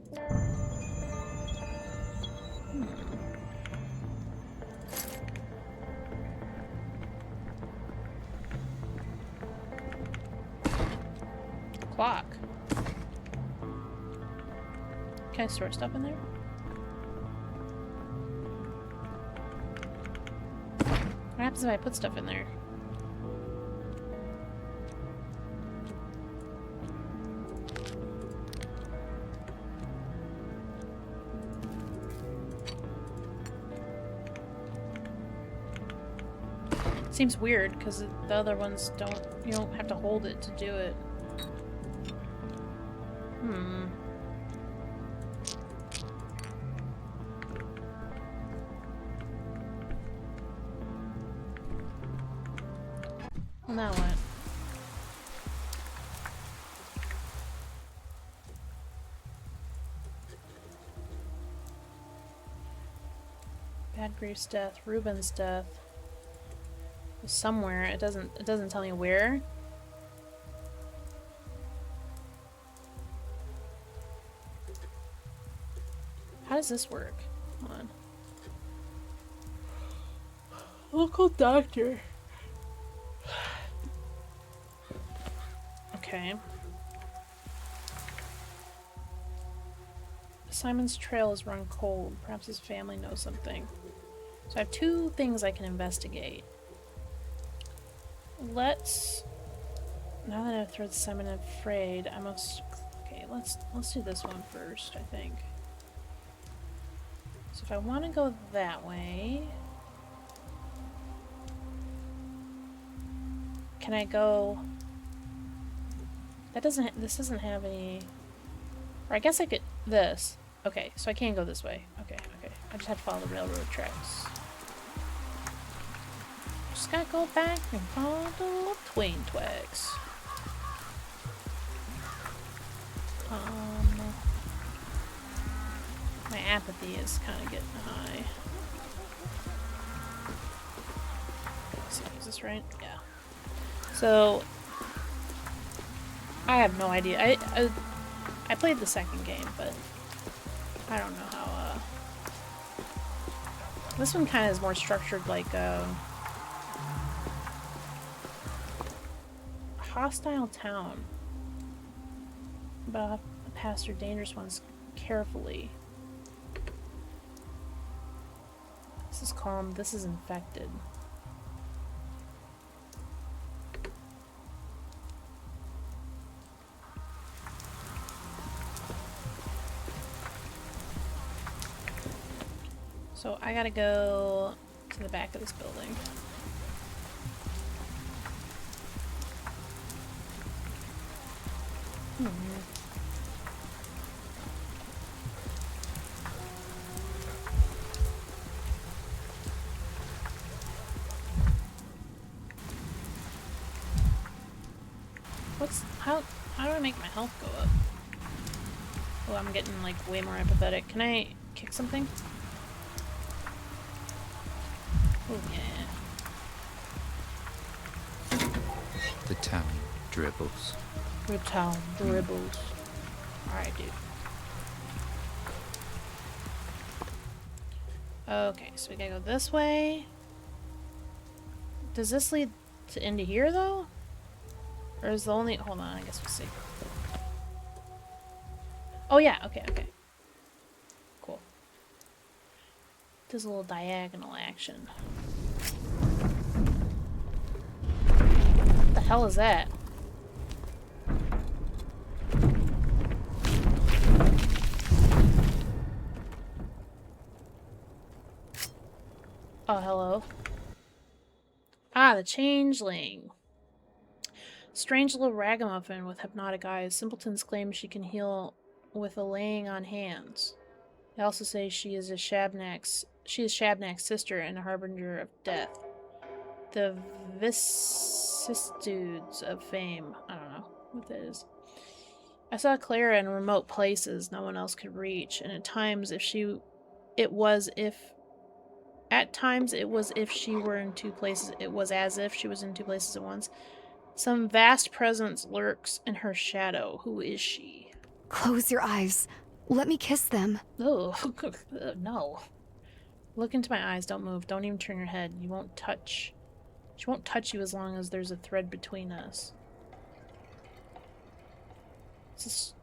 Clock. Can I store stuff in there? What happens if I put stuff in there? Seems weird because the other ones you don't have to hold it to do it. Well, now what? Badgrief's death, Reuben's death. Somewhere. It doesn't tell me where. How does this work? Hold on. Local doctor. Okay. Simon's trail is run cold. Perhaps his family knows something. So I have 2 things I can investigate. Now that I've thrown Simon afraid, I must... Okay, let's do this one first, I think. So if I want to go that way... Can I go... This doesn't have any... Or I guess I could... This. Okay, so I can't go this way. Okay. I just have to follow the railroad tracks. Just gotta go back and follow the train tracks. My apathy is kind of getting high. Let's see, is this right? Yeah. So I have no idea. I played the second game, but I don't know how. This one kind of is more structured like hostile town, but I'll have to pass through dangerous ones carefully. This is calm, this is infected. So I gotta go to the back of this building. How do I make my health go up? Oh, I'm getting like way more empathetic. Can I kick something? Oh yeah. The town dribbles. The town dribbles. Alright, dude. Okay, so we gotta go this way. Does this lead to into here though? Or is the only... Hold on, I guess we'll see. Oh yeah, okay. Cool. Does a little diagonal action. What the hell is that? Oh, hello. Ah, the changeling. Strange little ragamuffin with hypnotic eyes. Simpletons claim she can heal with a laying on hands. They also say she is Shabnak's sister and a harbinger of death. The vicissitudes of fame. I don't know what that is. I saw Clara in remote places no one else could reach, and at times if she were in two places, it was as if she was in two places at once. Some vast presence lurks in her shadow. Who is she? Close your eyes. Let me kiss them. Oh, no. Look into my eyes. Don't move. Don't even turn your head. You won't touch. She won't touch you as long as there's a thread between us. This is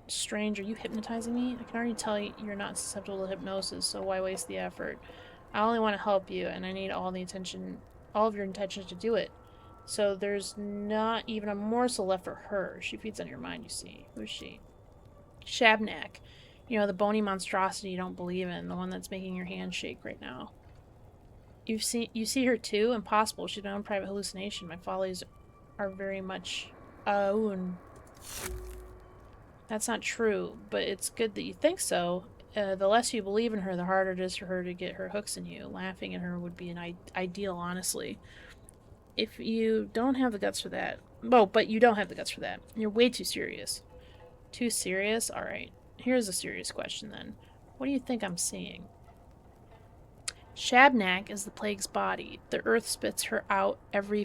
strange. Are you hypnotizing me? I can already tell you're not susceptible to hypnosis, so why waste the effort? I only want to help you, and I need all of your intention to do it. So there's not even a morsel left for her. She feeds on your mind, you see. Who is she? Shabnak. You know, the bony monstrosity you don't believe in, the one that's making your hand shake right now. You see her too? Impossible. She's my own private hallucination. My follies are very much own. That's not true, but it's good that you think so. The less you believe in her, the harder it is for her to get her hooks in you. Laughing at her would be an ideal, honestly. If you don't have the guts for that... Oh, but you don't have the guts for that. You're way too serious. Too serious? Alright. Here's a serious question, then. What do you think I'm seeing? Shabnak is the plague's body. The earth spits her out every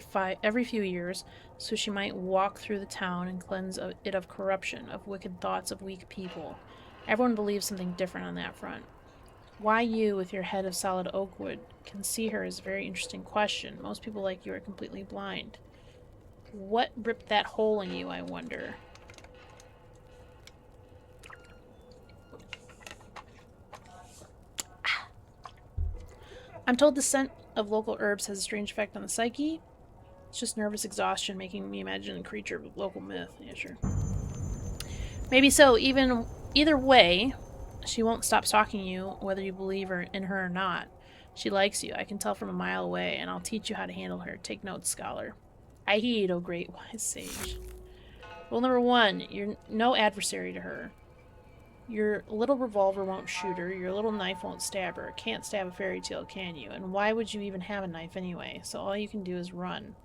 few years, so she might walk through the town and cleanse it of corruption, of wicked thoughts of weak people. Everyone believes something different on that front. Why you, with your head of solid oak wood, can see her is a very interesting question. Most people like you are completely blind. What ripped that hole in you, I wonder? I'm told the scent of local herbs has a strange effect on the psyche. It's just nervous exhaustion making me imagine a creature of local myth. Yeah, sure. Maybe so. Either way, she won't stop stalking you, whether you believe in her or not. She likes you. I can tell from a mile away, and I'll teach you how to handle her. Take notes, scholar. I heed, O great wise sage. Rule number 1, you're no adversary to her. Your little revolver won't shoot her. Your little knife won't stab her. Can't stab a fairy tale, can you? And why would you even have a knife anyway? So all you can do is run.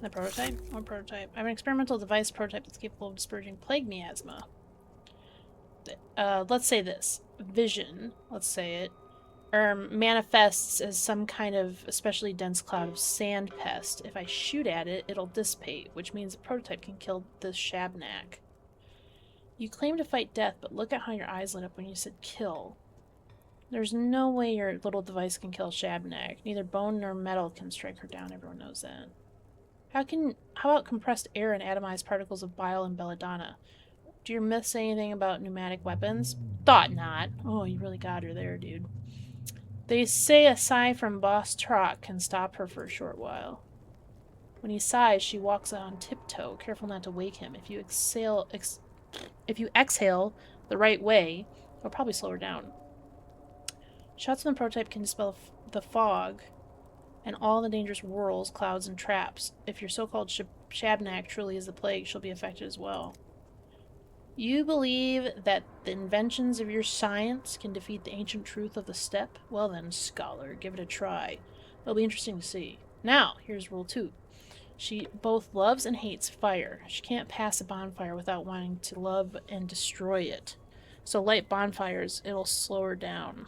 The prototype? What prototype? I have an experimental device prototype that's capable of dispersing plague miasma. Let's say this. Vision, let's say it, manifests as some kind of especially dense cloud of sand pest. If I shoot at it, it'll dissipate, which means the prototype can kill this Shabnak. You claim to fight death, but look at how your eyes lit up when you said kill. There's no way your little device can kill Shabnak. Neither bone nor metal can strike her down, everyone knows that. How about compressed air and atomized particles of bile and belladonna? Do your myths say anything about pneumatic weapons? Thought not. Oh, you really got her there, dude. They say a sigh from Boss Trock can stop her for a short while. When he sighs, she walks on tiptoe, careful not to wake him. If you exhale the right way, it'll probably slow her down. Shots from the prototype can dispel the fog and all the dangerous whirls, clouds, and traps. If your so-called Shabnak truly is the plague, she'll be affected as well. You believe that the inventions of your science can defeat the ancient truth of the steppe? Well then, scholar, give it a try. It'll be interesting to see. Now, here's rule 2. She both loves and hates fire. She can't pass a bonfire without wanting to love and destroy it. So light bonfires, it'll slow her down.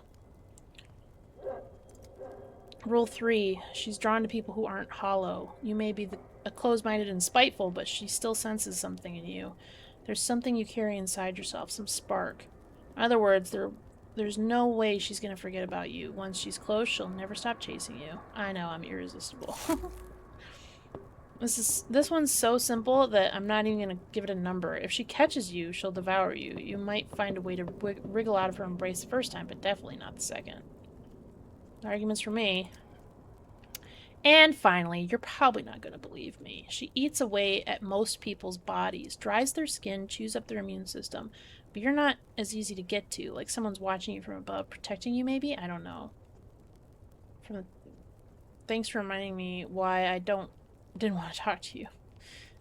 Rule 3. She's drawn to people who aren't hollow. You may be closed-minded and spiteful, but she still senses something in you. There's something you carry inside yourself, some spark. In other words, there's no way she's going to forget about you. Once she's close, she'll never stop chasing you. I know, I'm irresistible. This one's so simple that I'm not even going to give it a number. If she catches you, she'll devour you. You might find a way to wriggle out of her embrace the first time, but definitely not the second. Arguments for me. And finally, you're probably not going to believe me. She eats away at most people's bodies, dries their skin, chews up their immune system. But you're not as easy to get to, like someone's watching you from above, protecting you maybe? I don't know. Thanks for reminding me why I didn't want to talk to you.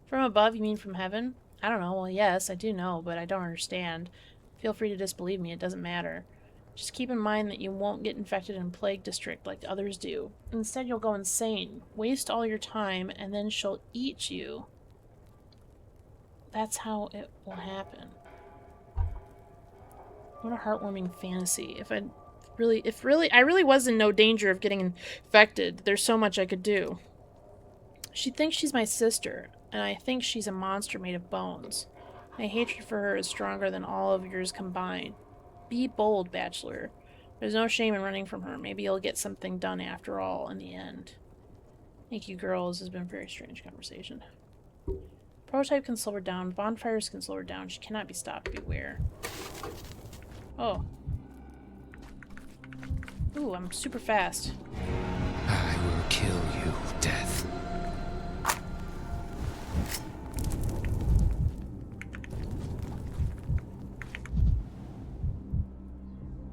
From above, you mean from heaven? I don't know. Well, yes, I do know, but I don't understand. Feel free to disbelieve me. It doesn't matter. Just keep in mind that you won't get infected in Plague District like others do. Instead, you'll go insane, waste all your time, and then she'll eat you. That's how it will happen. What a heartwarming fantasy. If I really was in no danger of getting infected, there's so much I could do. She thinks she's my sister, and I think she's a monster made of bones. My hatred for her is stronger than all of yours combined. Be bold, Bachelor. There's no shame in running from her. Maybe you'll get something done after all in the end. Thank you, girls. This has been a very strange conversation. Prototype can slow her down. Bonfires can slow her down. She cannot be stopped. Beware. Oh. Ooh, I'm super fast. I will kill you, Death.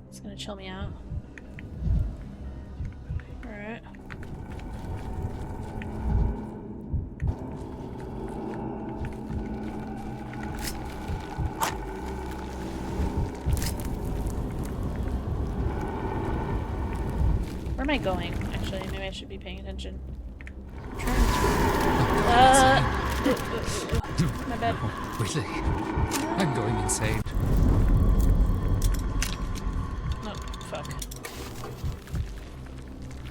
It's gonna chill me out. Alright. Where am I going? Actually, maybe I should be paying attention. My bad. Oh, really? I'm going insane. Oh, fuck.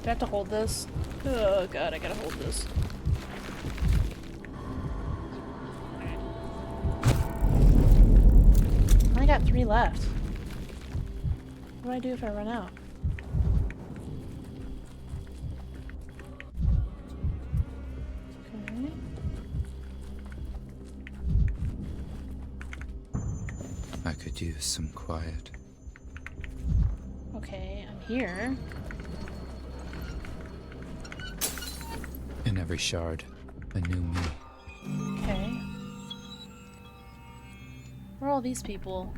Do I have to hold this? Oh god, I gotta hold this. Alright. I only got 3 left. What do I do if I run out? Okay. I could use some quiet. Okay, I'm here. In every shard, a new me. Okay. Where are all these people?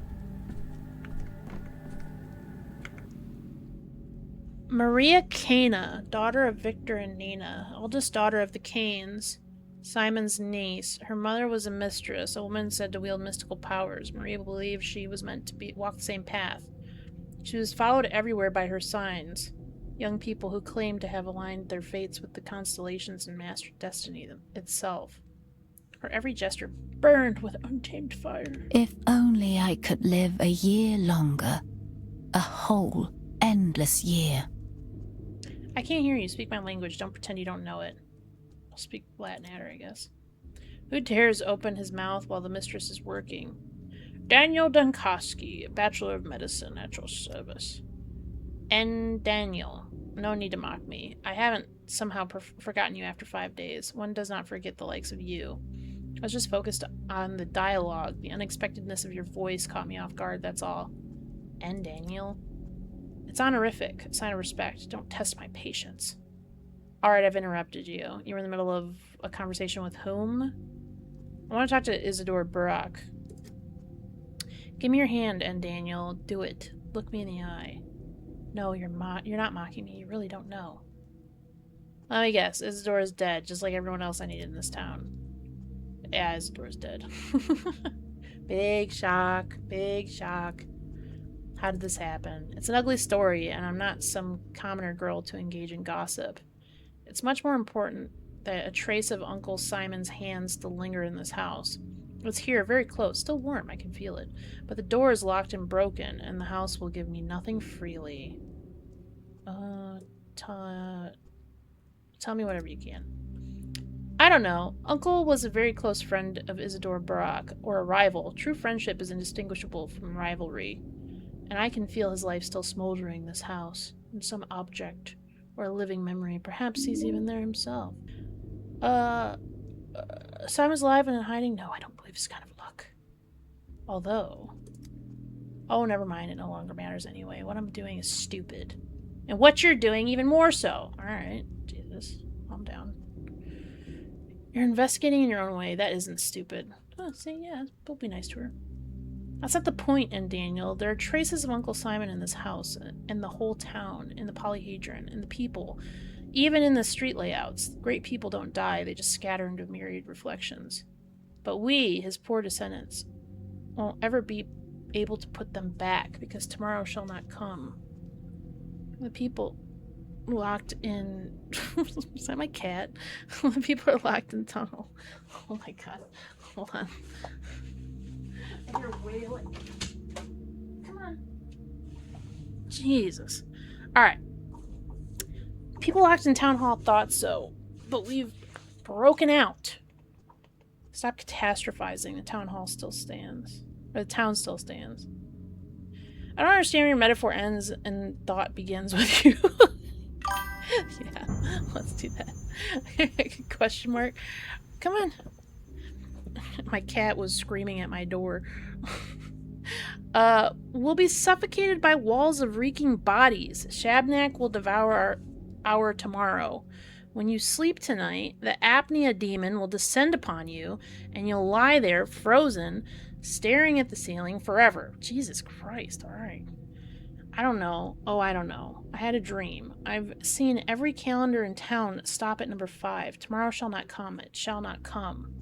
Maria Cana, daughter of Victor and Nina, eldest daughter of the Canes, Simon's niece. Her mother was a mistress, a woman said to wield mystical powers. Maria believed she was meant to walk the same path. She was followed everywhere by her signs, young people who claimed to have aligned their fates with the constellations and mastered destiny itself. Her every gesture burned with untamed fire. If only I could live a year longer. A whole, endless year. I can't hear you. Speak my language. Don't pretend you don't know it. I'll speak Latin at her, I guess. Who dares open his mouth while the mistress is working? Daniel Dunkoski, Bachelor of Medicine, at your service. And Daniel. No need to mock me. I haven't somehow forgotten you after 5 days. One does not forget the likes of you. I was just focused on the dialogue. The unexpectedness of your voice caught me off guard, that's all. And Daniel? It's honorific. A sign of respect. Don't test my patience. Alright, I've interrupted you. You were in the middle of a conversation with whom? I want to talk to Isidore Burak. Give me your hand, and Daniel. Do it. Look me in the eye. No, you're not mocking me. You really don't know. Let me guess. Isidore is dead, just like everyone else I needed in this town. Yeah, Isidore's dead. Big shock. Big shock. How did this happen? It's an ugly story, and I'm not some commoner girl to engage in gossip. It's much more important that a trace of Uncle Simon's hands still linger in this house. It's here, very close, still warm, I can feel it. But the door is locked and broken, and the house will give me nothing freely. Tell me whatever you can. I don't know. Uncle was a very close friend of Isidore Burak, or a rival. True friendship is indistinguishable from rivalry. And I can feel his life still smoldering in this house, in some object, or a living memory. Perhaps he's even there himself. Simon's alive and in hiding? No, I don't believe it's kind of luck. Although... Oh, never mind. It no longer matters anyway. What I'm doing is stupid. And what you're doing even more so. Alright. Jesus. Calm down. You're investigating in your own way. That isn't stupid. Oh, see, yeah. We'll be nice to her. That's not the point, and Daniel. There are traces of Uncle Simon in this house, in the whole town, in the polyhedron, in the people. Even in the street layouts. Great people don't die. They just scatter into myriad reflections. But we, his poor descendants, won't ever be able to put them back, because tomorrow shall not come. The people locked in... Is that my cat? The people are locked in tunnel. Oh my god. Hold on. You're wailing. Come on. Jesus. Alright. People locked in town hall thought so, but we've broken out. Stop catastrophizing. The town hall still stands. Or the town still stands. I don't understand where your metaphor ends and thought begins with you. Yeah, let's do that. Question mark. Come on. My cat was screaming at my door. We'll be suffocated by walls of reeking bodies. Shabnak will devour our tomorrow. When you sleep tonight, the apnea demon will descend upon you, and you'll lie there, frozen, staring at the ceiling forever. Jesus Christ, alright. I don't know. Oh, I don't know. I had a dream. I've seen every calendar in town stop at number 5. Tomorrow shall not come. It shall not come.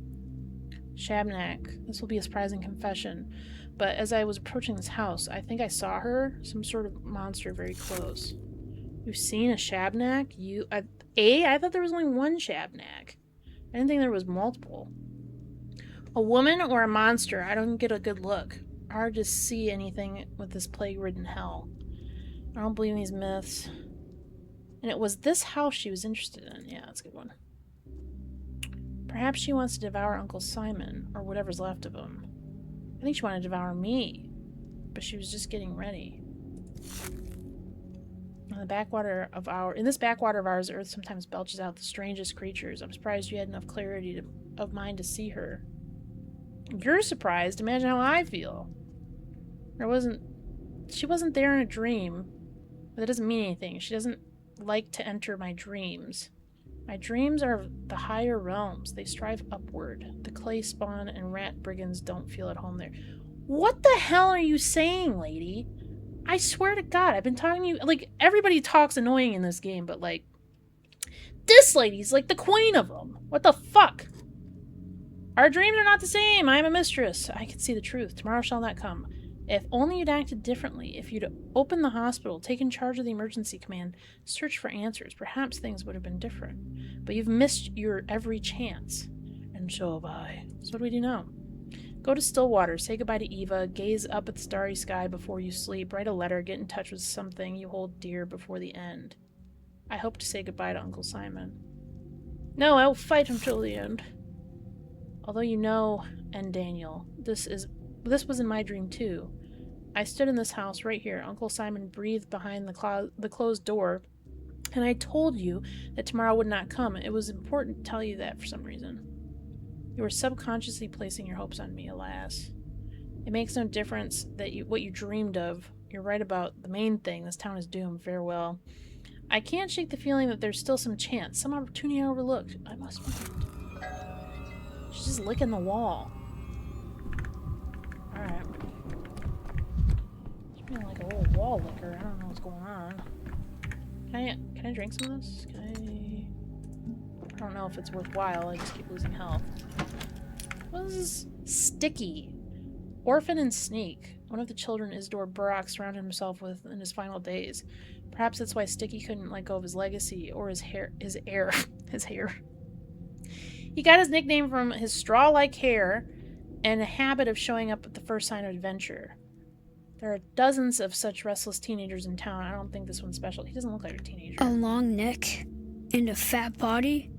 Shabnak. This will be a surprising confession. But as I was approaching this house, I think I saw her, some sort of monster very close. You've seen a Shabnak? I thought there was only one Shabnak. I didn't think there was multiple. A woman or a monster? I don't get a good look. Hard to see anything with this plague-ridden hell. I don't believe in these myths. And it was this house she was interested in. Yeah, that's a good one. Perhaps she wants to devour Uncle Simon, or whatever's left of him. I think she wanted to devour me, but she was just getting ready. In this backwater of ours, Earth sometimes belches out the strangest creatures. I'm surprised you had enough clarity of mind to see her. You're surprised. Imagine how I feel. She wasn't there in a dream. But that doesn't mean anything. She doesn't like to enter my dreams. My dreams are of the higher realms. They strive upward. The clay spawn and rat brigands don't feel at home there. What the hell are you saying, lady? I swear to God, I've been talking to you... Like, everybody talks annoying in this game, but, like... This lady's like the queen of them. What the fuck? Our dreams are not the same. I am a mistress. I can see the truth. Tomorrow shall not come. If only you'd acted differently. If you'd opened the hospital, taken charge of the emergency command, searched for answers, perhaps things would have been different. But you've missed your every chance. And so have I. So what do we do now? Go to Stillwater, say goodbye to Eva, gaze up at the starry sky before you sleep, write a letter, get in touch with something you hold dear before the end. I hope to say goodbye to Uncle Simon. No, I will fight him till the end. Although you know, and Daniel, this was in my dream too. I stood in this house right here. Uncle Simon breathed behind the closed door, and I told you that tomorrow would not come. It was important to tell you that for some reason. You were subconsciously placing your hopes on me, alas. It makes no difference that what you dreamed of. You're right about the main thing. This town is doomed. Farewell. I can't shake the feeling that there's still some chance, some opportunity I overlooked. I must find. She's just licking the wall. Alright. She's being like a little wall licker. I don't know what's going on. Can I drink some of this? I don't know if it's worthwhile. I just keep losing health. What is this? Sticky. Orphan and Sneak. One of the children Isidore Burrock surrounded himself with in his final days. Perhaps that's why Sticky couldn't let go of his legacy or his hair. He got his nickname from his straw-like hair and a habit of showing up at the first sign of adventure. There are dozens of such restless teenagers in town. I don't think this one's special. He doesn't look like a teenager. A long neck and a fat body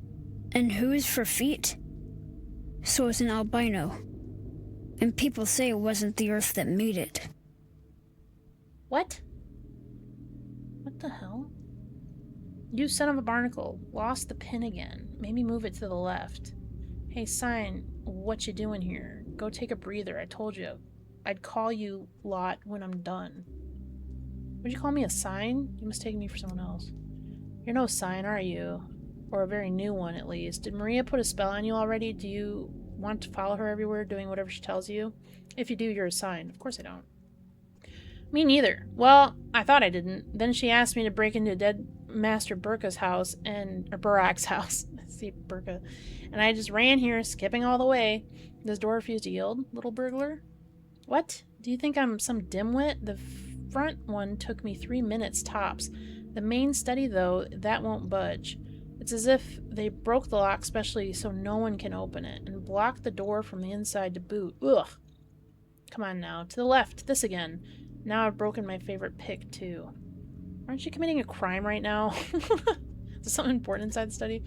and hooves for feet. So it's an albino. And people say it wasn't the Earth that made it. What? What the hell? You son of a barnacle. Lost the pin again. Maybe move it to the left. Hey, Sign, what you doing here? Go take a breather. I told you. I'd call you lot when I'm done. Would you call me a sign? You must take me for someone else. You're no sign, are you? Or a very new one, at least. Did Maria put a spell on you already? Do you want to follow her everywhere, doing whatever she tells you? If you do, you're a sign. Of course I don't. Me neither. Well, I thought I didn't. Then she asked me to break into dead Master Burka's house or Burrock's house. See Burka. And I just ran here, skipping all the way. This door refused to yield, little burglar. What? Do you think I'm some dimwit? The front one took me 3 minutes tops. The main study, though, that won't budge. It's as if they broke the lock specially so no one can open it, and blocked the door from the inside to boot. Ugh. Come on now. To the left. This again. Now I've broken my favorite pick, too. Aren't you committing a crime right now? Is there something important inside the study?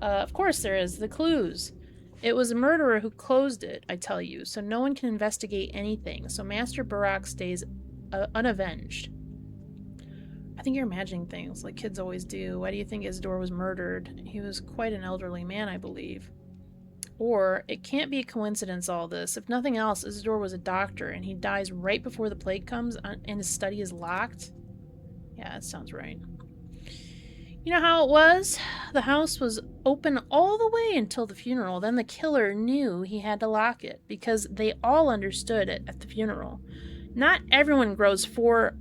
Of course there is. The clues. It was a murderer who closed it, I tell you, so no one can investigate anything, so Master Barak stays unavenged. I think you're imagining things, like kids always do. Why do you think Isidore was murdered? He was quite an elderly man, I believe. Or, it can't be a coincidence, all this. If nothing else, Isidore was a doctor, and he dies right before the plague comes, and his study is locked? Yeah, that sounds right. You know how it was? The house was open all the way until the funeral. Then the killer knew he had to lock it, because they all understood it at the funeral. Not everyone grows 4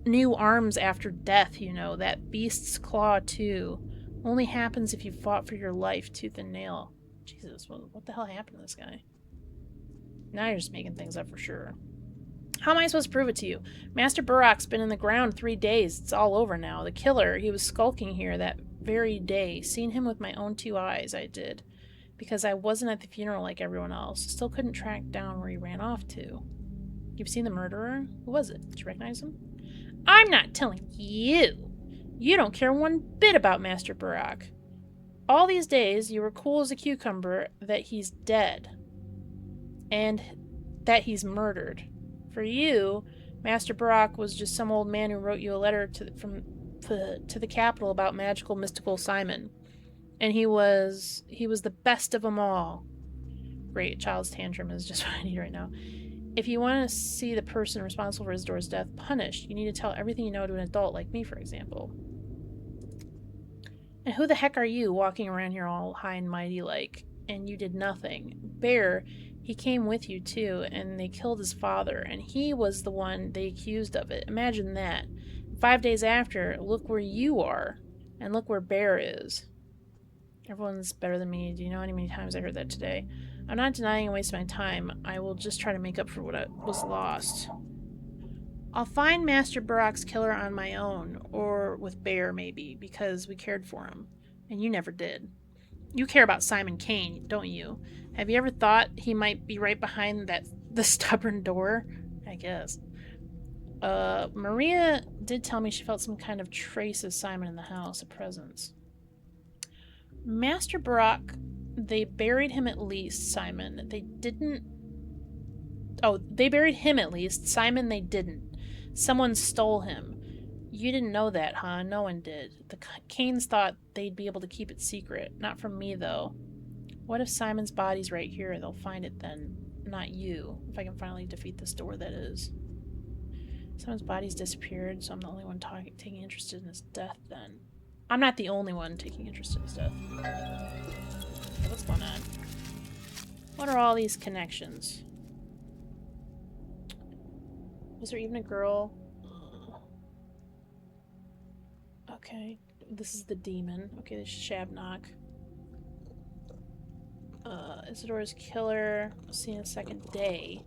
new arms after death, you know. That beast's claw, too. Only happens if you fought for your life, tooth and nail. Jesus, what the hell happened to this guy? Now you're just making things up for sure. How am I supposed to prove it to you? Master Barak's been in the ground 3 days. It's all over now. The killer, he was skulking here that very day. Seen him with my own 2 eyes, I did. Because I wasn't at the funeral like everyone else. Still couldn't track down where he ran off to. You've seen the murderer? Who was it? Did you recognize him? I'm not telling you. You don't care one bit about Master Barak. All these days, you were cool as a cucumber that he's dead. And that he's murdered. For you, Master Barak was just some old man who wrote you a letter to the capital about magical, mystical Simon. And he was the best of them all. Great, child's tantrum is just what I need right now. If you want to see the person responsible for Isidore's death punished, you need to tell everything you know to an adult like me, for example. And who the heck are you walking around here all high and mighty like? And you did nothing. Bear, he came with you too, and they killed his father, and he was the one they accused of it. Imagine that. 5 days after, look where you are, and look where Bear is. Everyone's better than me. Do you know how many times I heard that today? I'm not denying and wasting my time. I will just try to make up for what was lost. I'll find Master Barak's killer on my own, or with Bear maybe, because we cared for him, and you never did. You care about Simon Kane, don't you? Have you ever thought he might be right behind the stubborn door? I guess. Maria did tell me she felt some kind of trace of Simon in the house, a presence. Master Barak, they buried him at least, Simon. They didn't... Oh, they buried him at least. Simon, they didn't. Someone stole him. You didn't know that, huh? No one did. The Kanes thought they'd be able to keep it secret. Not from me, though. What if Simon's body's right here? They'll find it then. Not you. If I can finally defeat this door, that is. Simon's body's disappeared, so I'm the only one taking interest in his death, then. I'm not the only one taking interest in his death. Okay, what's going on? What are all these connections? Was there even a girl? Okay, this is the demon. Okay, this is Shabnock. Isidore's killer was seen the 2nd day,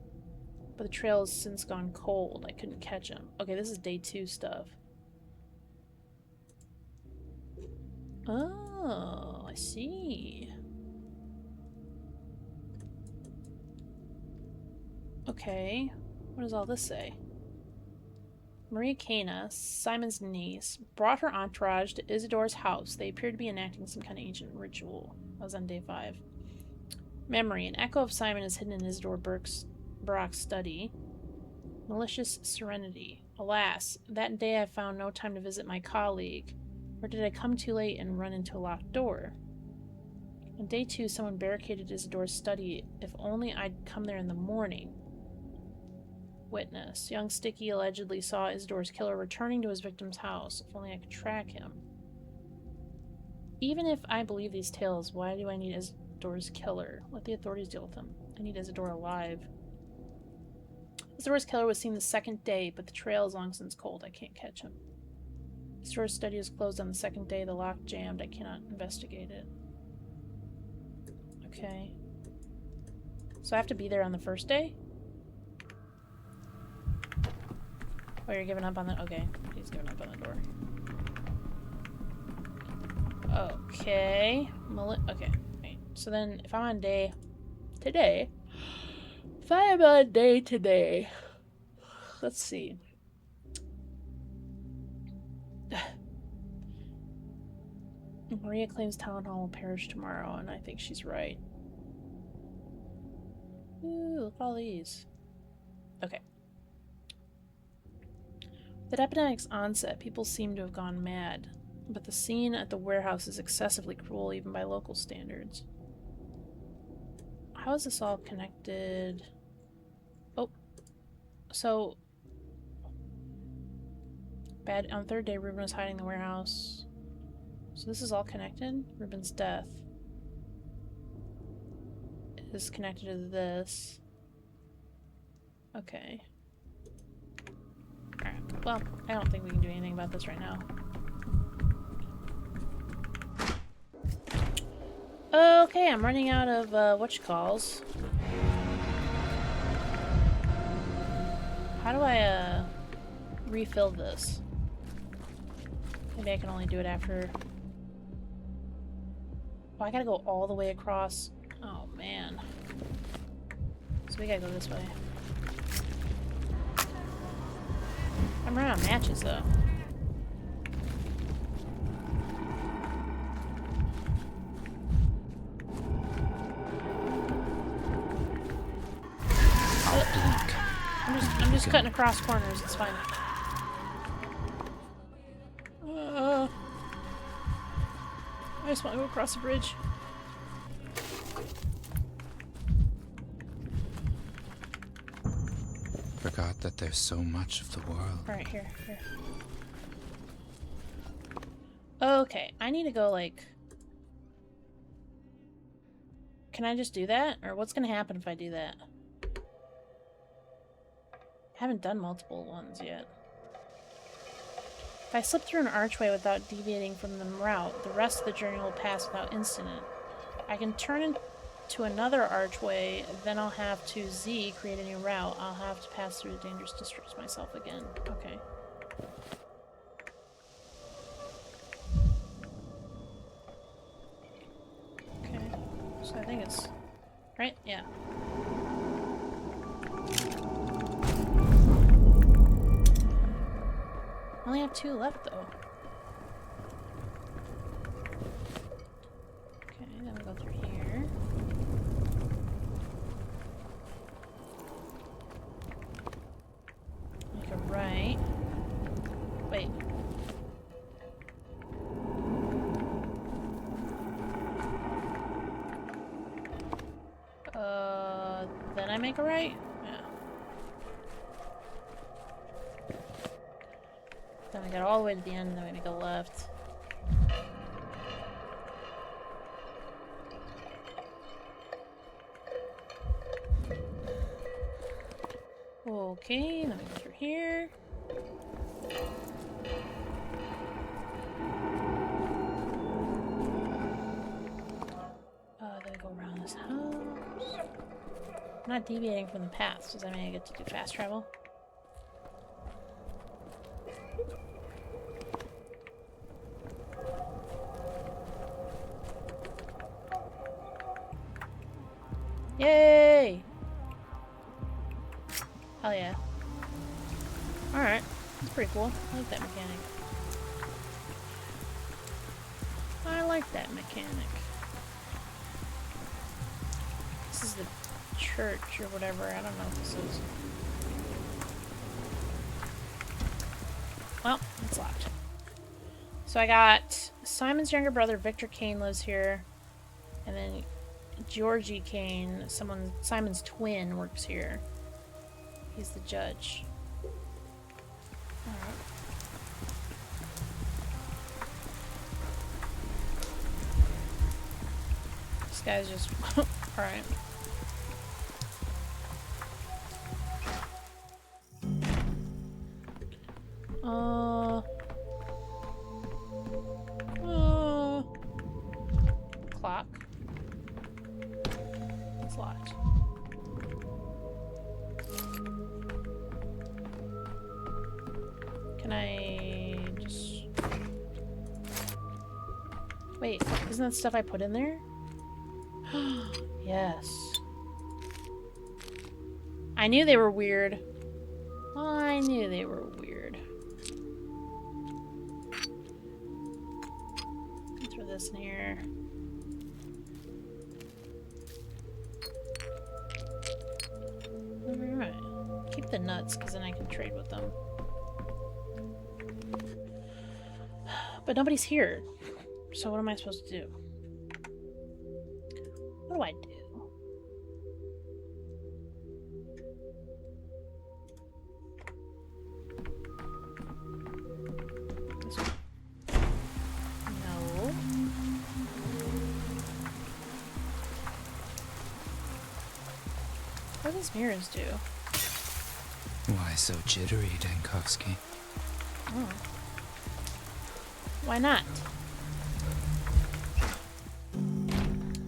but the trail has since gone cold. I couldn't catch him. Okay, this is day 2 stuff. Oh, I see. Okay, what does all this say? Maria Cana, Simon's niece, brought her entourage to Isidore's house. They appeared to be enacting some kind of ancient ritual. That was on day 5. Memory. An echo of Simon is hidden in Isidore Barak's study. Malicious serenity. Alas, that day I found no time to visit my colleague. Or did I come too late and run into a locked door? On day 2, someone barricaded Isidore's study. If only I'd come there in the morning. Witness. Young Sticky allegedly saw Isidore's killer returning to his victim's house. If only I could track him. Even if I believe these tales, why do I need Isidore's killer? Let the authorities deal with him. I need Isidore alive. Isidore's killer was seen the 2nd day, but the trail is long since cold. I can't catch him. The store study is closed on the second day. The lock jammed. I cannot investigate it. Okay. So I have to be there on the first day? Oh, you're giving up on the... Okay. He's giving up on the door. Okay. Okay. Wait. So then, if I'm on day... Today... If I am on day today... Let's see. Maria claims Town Hall will perish tomorrow, and I think she's right. Ooh, look at all these. Okay. At the epidemic's onset, people seem to have gone mad, but the scene at the warehouse is excessively cruel even by local standards. How is this all connected? Oh. So... On third day, Ruben was hiding in the warehouse. So this is all connected? Ruben's death is connected to this. Okay. Alright, well, I don't think we can do anything about this right now. Okay, I'm running out of, whatchamacalls. How do I, refill this? Maybe I can only do it after... Oh, I gotta go all the way across. Oh, man. So we gotta go this way. I'm running out of matches, though. I'm just cutting across corners. It's fine. I just want to go across the bridge. Forgot that there's so much of the world. Alright, here. Okay, I need to go, like... Can I just do that? Or what's gonna happen if I do that? I haven't done multiple ones yet. If I slip through an archway without deviating from the route, the rest of the journey will pass without incident. I can turn into another archway, then I'll have to create a new route. I'll have to pass through the dangerous districts myself again. Okay. Okay. So I think it's... Right? Yeah. I only have 2 left, though. Okay, then we go through here. Make a right. Wait. Then I make a right? Yeah. Then we get all the way to the end, and then we make a left. Okay, then we go through here. Then we go around this house. I'm not deviating from the path. Does that mean I get to do fast travel? Yay! Hell yeah. Alright. That's pretty cool. I like that mechanic. I like that mechanic. This is the church or whatever. I don't know what this is. Well, it's locked. So I got Simon's younger brother, Victor Kane, lives here. And then Georgie Kane, Simon's twin, works here. He's the judge. Alright. This guy's just... Alright. It's locked. Can I just... Wait, isn't that stuff I put in there? Yes. I knew they were weird. I knew they were weird. Throw this in here. Alright. Keep the nuts, because then I can trade with them. But nobody's here. So what am I supposed to do? What do I do? No. What do these mirrors do? Why so jittery, Dankovsky? Oh. Why not?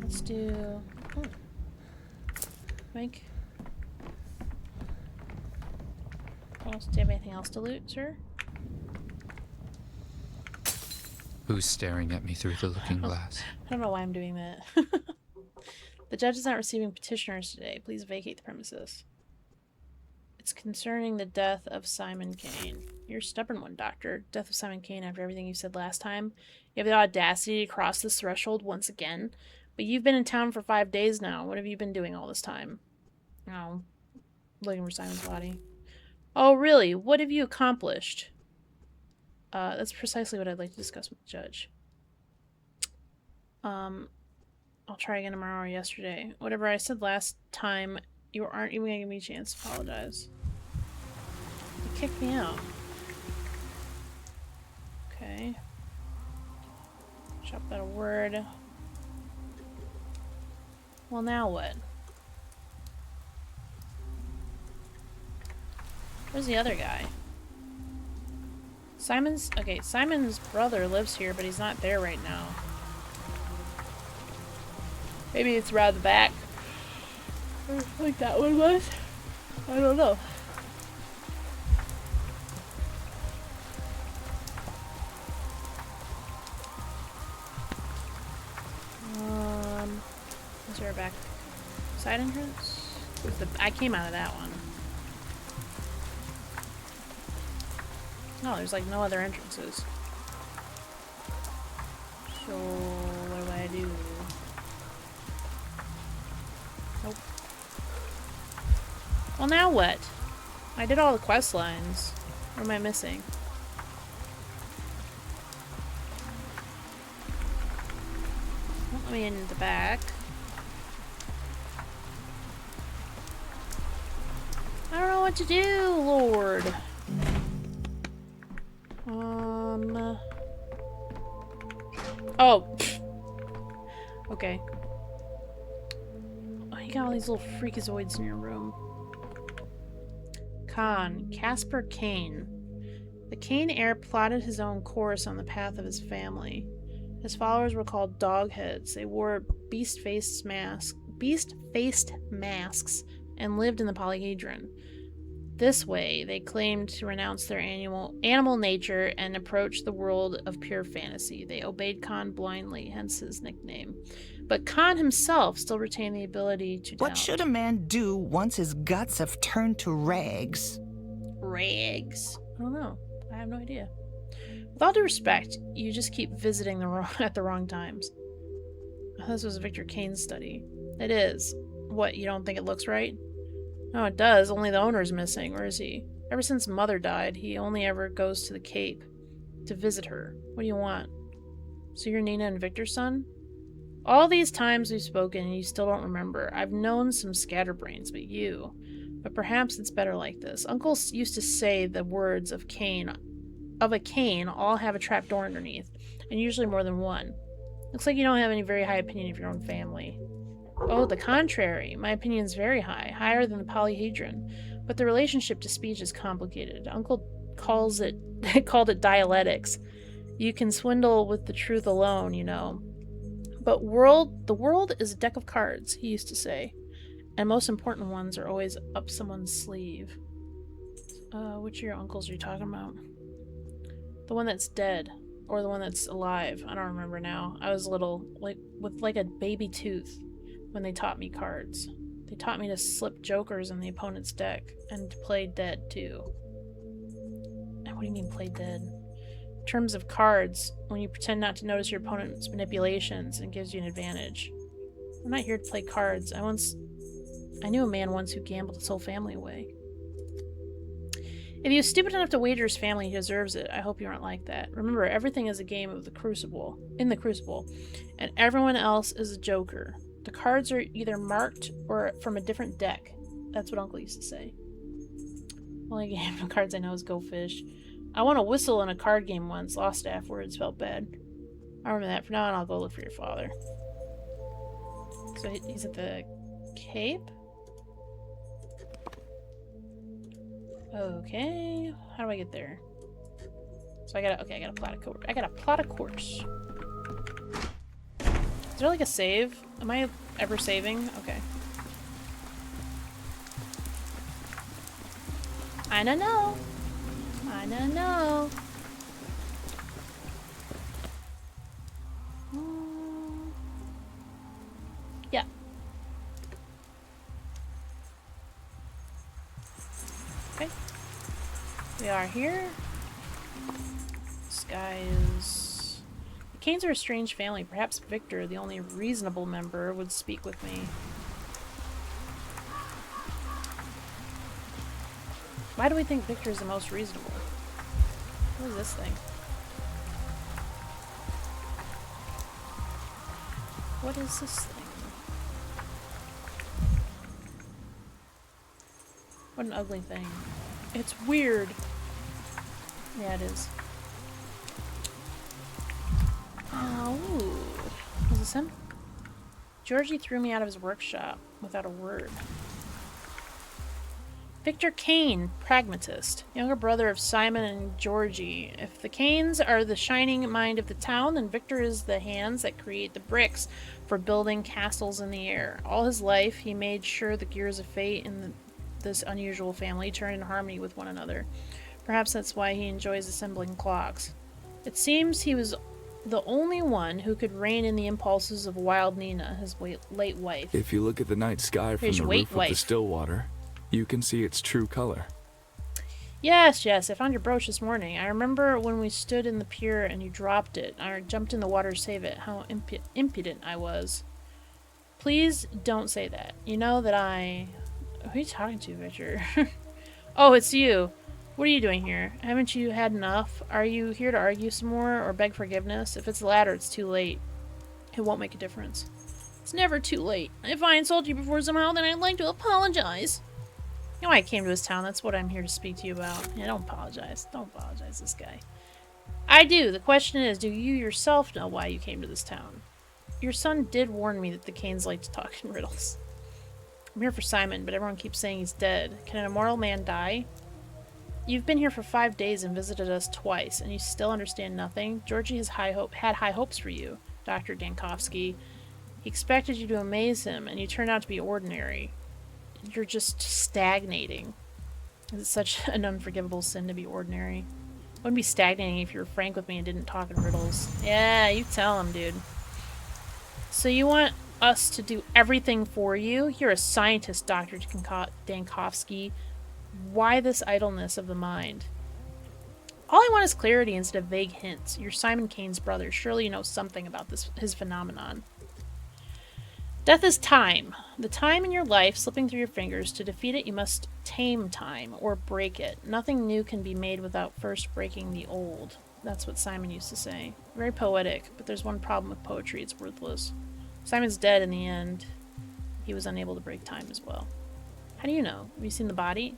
Let's do... Oh. Mike? Do you have anything else to loot, sir? Who's staring at me through the looking glass? I don't know why I'm doing that. The judge is not receiving petitioners today. Please vacate the premises. It's concerning the death of Simon Kane. You're a stubborn one, Doctor. Death of Simon Kane after everything you said last time. You have the audacity to cross this threshold once again. But you've been in town for 5 days now. What have you been doing all this time? Oh, looking for Simon's body. Oh, really? What have you accomplished? That's precisely what I'd like to discuss with the judge. I'll try again tomorrow or yesterday. Whatever I said last time, you aren't even gonna give me a chance to apologize. You kicked me out. Okay. Chop that a word. Well, now what? Where's the other guy? Simon's brother lives here, but he's not there right now. Maybe it's around the back. Like that one was. I don't know. Is there a back side entrance? I came out of that one. No, there's like no other entrances. So what do I do? Nope. Well, now what? I did all the quest lines. What am I missing? Let me in the back. I don't know what to do, Lord. Oh. Okay. Oh, you got all these little freakazoids in your room. Khan. Casper Kane. The Kane heir plotted his own course on the path of his family. His followers were called Dogheads. They wore beast-faced masks and lived in the polyhedron. This way, they claimed to renounce their animal nature and approach the world of pure fantasy. They obeyed Khan blindly, hence his nickname. But Khan himself still retained the ability to doubt. What should a man do once his guts have turned to rags? Rags? I don't know. I have no idea. With all due respect, you just keep visiting at the wrong times. This was Victor Kane's study. It is. What, you don't think it looks right? No, it does. Only the owner's missing. Where is he? Ever since Mother died, he only ever goes to the Cape to visit her. What do you want? So you're Nina and Victor's son? All these times we've spoken and you still don't remember. I've known some scatterbrains, but you. But perhaps it's better like this. Uncle used to say the words of a cane all have a trapdoor underneath, and usually more than one. Looks like you don't have any very high opinion of your own family. Oh, the contrary. My opinion's very high, higher than the polyhedron. But the relationship to speech is complicated. Uncle called it dialectics. You can swindle with the truth alone, you know. But the world is a deck of cards, he used to say. And most important ones are always up someone's sleeve. Which of your uncles are you talking about? The one that's dead. Or the one that's alive. I don't remember now. I was little, like with like a baby tooth when they taught me cards. They taught me to slip jokers in the opponent's deck and to play dead too. What do you mean play dead? In terms of cards, when you pretend not to notice your opponent's manipulations, it gives you an advantage. I'm not here to play cards. I knew a man once who gambled his whole family away. If he was stupid enough to wager his family, he deserves it. I hope you aren't like that. Remember, everything is a game of the Crucible, and everyone else is a joker. The cards are either marked or from a different deck. That's what Uncle used to say. Only game of cards I know is Go Fish. I won a whistle in a card game once. Lost afterwards. Felt bad. I remember that. For now on, I'll go look for your father. So he's at the Cape? Okay. How do I get there? So I gotta plot a course. Is there like a save? Am I ever saving? Okay. I don't know. Yeah. Okay. We are here. This guy is... The Canes are a strange family. Perhaps Victor, the only reasonable member, would speak with me. Why do we think Victor is the most reasonable? What is this thing? What is this thing? What an ugly thing. It's weird. Yeah, it is. Oh, ooh. Was this him? Georgie threw me out of his workshop without a word. Victor Kane, pragmatist, younger brother of Simon and Georgie. If the Canes are the shining mind of the town, then Victor is the hands that create the bricks for building castles in the air. All his life, he made sure the gears of fate in this unusual family turn in harmony with one another. Perhaps that's why he enjoys assembling clocks. It seems he was the only one who could rein in the impulses of Wild Nina, his late wife. If you look at the night sky from the roof of the Stillwater, you can see its true color. Yes, I found your brooch this morning. I remember when we stood in the pier and you dropped it. I jumped in the water to save it. How impudent I was. Please don't say that. You know that I... Who are you talking to, Victor? Oh, it's you. What are you doing here? Haven't you had enough? Are you here to argue some more or beg forgiveness? If it's the latter, it's too late. It won't make a difference. It's never too late. If I insult you before somehow, then I'd like to apologize. You know why I came to this town. That's what I'm here to speak to you about. Yeah, don't apologize. Don't apologize, this guy. I do. The question is, do you yourself know why you came to this town? Your son did warn me that the Canes like to talk in riddles. I'm here for Simon, but everyone keeps saying he's dead. Can an immortal man die? You've been here for 5 days and visited us twice, and you still understand nothing? Georgie has had high hopes for you, Dr. Dankovsky. He expected you to amaze him, and you turned out to be ordinary. You're just stagnating. Is it such an unforgivable sin to be ordinary? I wouldn't be stagnating if you were frank with me and didn't talk in riddles. Yeah, you tell him, dude. So you want us to do everything for you? You're a scientist, Dr. Dankovsky. Why this idleness of the mind? All I want is clarity instead of vague hints. You're Simon Kane's brother. Surely you know something about his phenomenon. Death is time. The time in your life slipping through your fingers. To defeat it, you must tame time, or break it. Nothing new can be made without first breaking the old. That's what Simon used to say. Very poetic, but there's one problem with poetry. It's worthless. Simon's dead in the end. He was unable to break time as well. How do you know? Have you seen the body?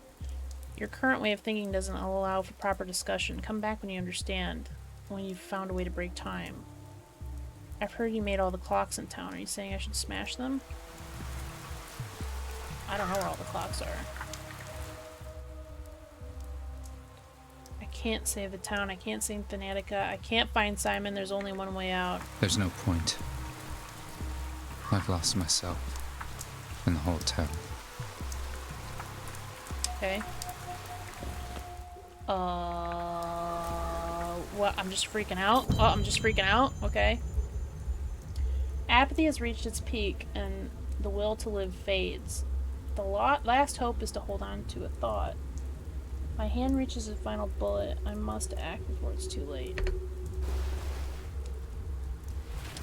Your current way of thinking doesn't allow for proper discussion. Come back when you understand. When you've found a way to break time. I've heard you made all the clocks in town. Are you saying I should smash them? I don't know where all the clocks are. I can't save the town. I can't save Thanatica. I can't find Simon. There's only one way out. There's no point. I've lost myself. in the whole town. Okay. What? I'm just freaking out? Oh, I'm just freaking out? Okay. Apathy has reached its peak, and the will to live fades. The last hope is to hold on to a thought. My hand reaches a final bullet. I must act before it's too late.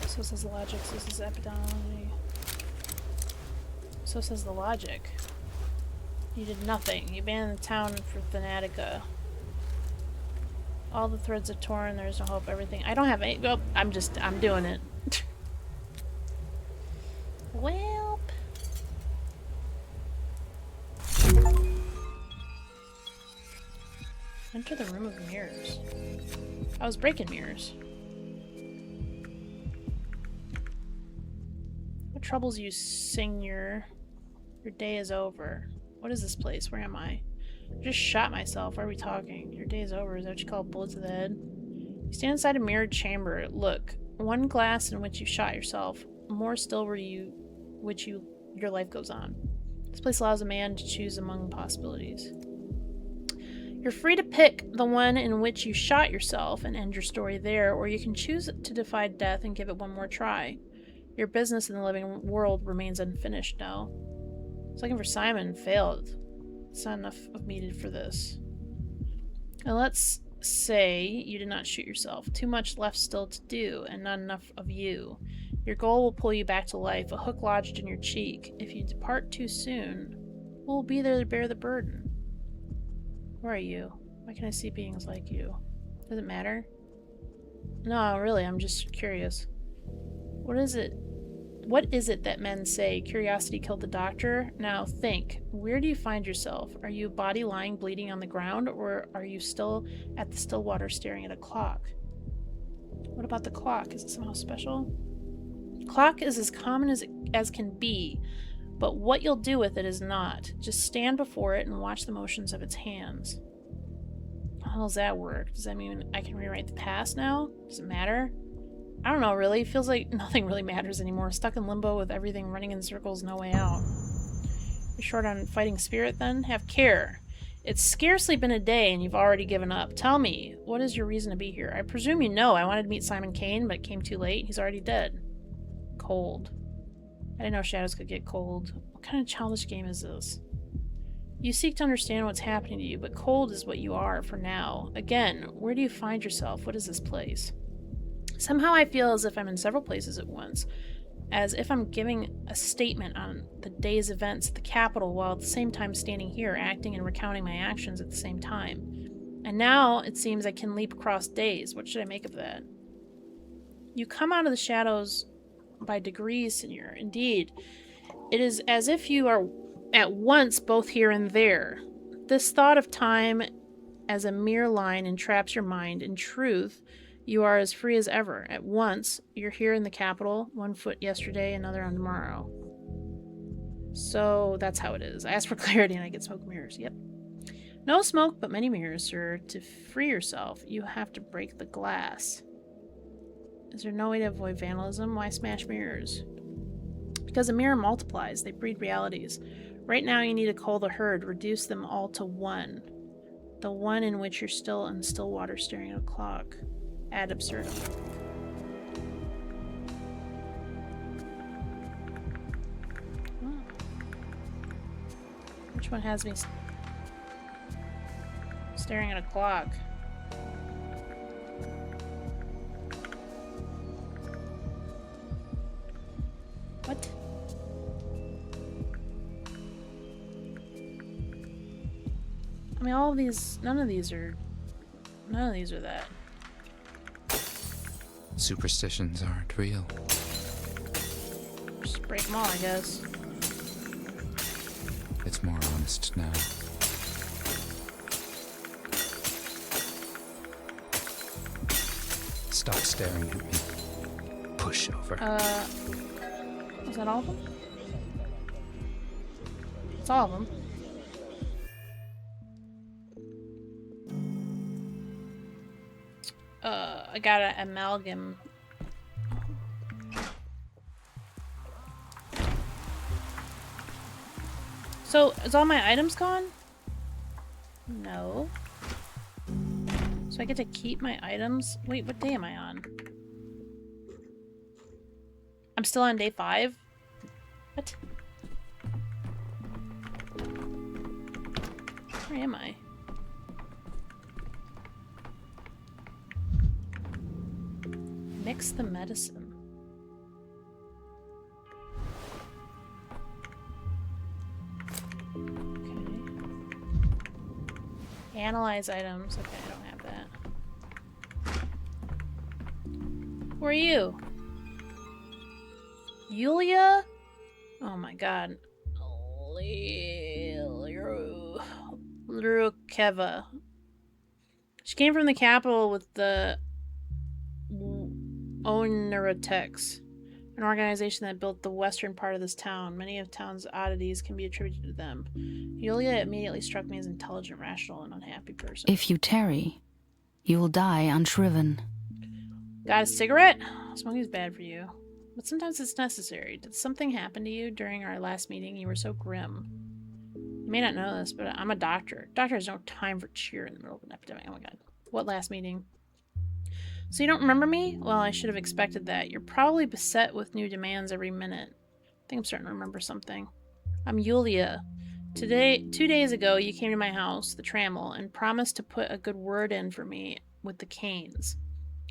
So says logic, so says epidemiology. So says the logic. You did nothing. You abandoned the town for Thanatica. All the threads are torn, there's no hope, everything. I don't have any. Well, I'm doing it. Welp. Enter the room of mirrors. I was breaking mirrors. What troubles you, Senior? Your day is over. What is this place? Where am I? I just shot myself. Why are we talking? Your day is over. Is that what you call a bullet to the head? You stand inside a mirrored chamber. Look. One glass in which you shot yourself. More still where your life goes on. This place allows a man to choose among possibilities. You're free to pick the one in which you shot yourself and end your story there, or you can choose to defy death and give it one more try. Your business in the living world remains unfinished now. I was looking for Simon. Failed. It's not enough of me for this. And let's say you did not shoot yourself. Too much left still to do, and not enough of you. Your goal will pull you back to life, a hook lodged in your cheek. If you depart too soon, who will be there to bear the burden? Where are you? Why can't I see beings like you? Does it matter? No, really, I'm just curious. What is it? What is it that men say? Curiosity killed the doctor? Now think, where do you find yourself? Are you a body lying bleeding on the ground, or are you still at the still water staring at a clock? What about the clock? Is it somehow special? Clock is as common as can be, but what you'll do with it is not. Just stand before it and watch the motions of its hands. How does that work? Does that mean I can rewrite the past now? Does it matter? I don't know, really. It feels like nothing really matters anymore. Stuck in limbo with everything running in circles, no way out. You're short on fighting spirit, then? Have care. It's scarcely been a day and you've already given up. Tell me, what is your reason to be here? I presume you know I wanted to meet Simon Kane, but it came too late. He's already dead. Cold. I didn't know shadows could get cold. What kind of childish game is this? You seek to understand what's happening to you, but cold is what you are for now. Again, where do you find yourself? What is this place? Somehow I feel as if I'm in several places at once, as if I'm giving a statement on the day's events at the Capitol while at the same time standing here, acting and recounting my actions at the same time. And now it seems I can leap across days. What should I make of that? You come out of the shadows by degrees, Senor. Indeed, it is as if you are at once both here and there. This thought of time as a mere line entraps your mind. In truth, you are as free as ever. At once, you're here in the capital, one foot yesterday, another on tomorrow. So that's how it is. I ask for clarity and I get smoke mirrors. Yep. No smoke, but many mirrors, sir. To free yourself, you have to break the glass. Is there no way to avoid vandalism? Why smash mirrors? Because a mirror multiplies. They breed realities. Right now, you need to cull the herd, reduce them all to one. The one in which you're still in still water staring at a clock. Ad absurdum. Oh. Which one has me staring at a clock? What? I mean, all of these, none of these are that. Superstitions aren't real. Just break them all, I guess. It's more honest now. Stop staring at me. Push over. Is that all of them? It's all of them. I got an amalgam. So, is all my items gone? No. So I get to keep my items? Wait, what day am I on? I'm still on day 5? What? Where am I? Mix the medicine. Analyze items. Okay, I don't have that. Who are you? Yulia? Oh my god. Lurukeva. She came from the capital with the Oneratex, an organization that built the western part of this town. Many of town's oddities can be attributed to them. Yulia immediately struck me as an intelligent, rational, and unhappy person. If you tarry, you will die unshriven. Got a cigarette? Smoking is bad for you. But sometimes it's necessary. Did something happen to you during our last meeting? You were so grim. You may not know this, but I'm a doctor. Doctor has no time for cheer in the middle of an epidemic. Oh my god. What last meeting? So you don't remember me? Well, I should have expected that. You're probably beset with new demands every minute. I think I'm starting to remember something. I'm Yulia. 2 days ago, you came to my house, the Trammel, and promised to put a good word in for me with the Canes,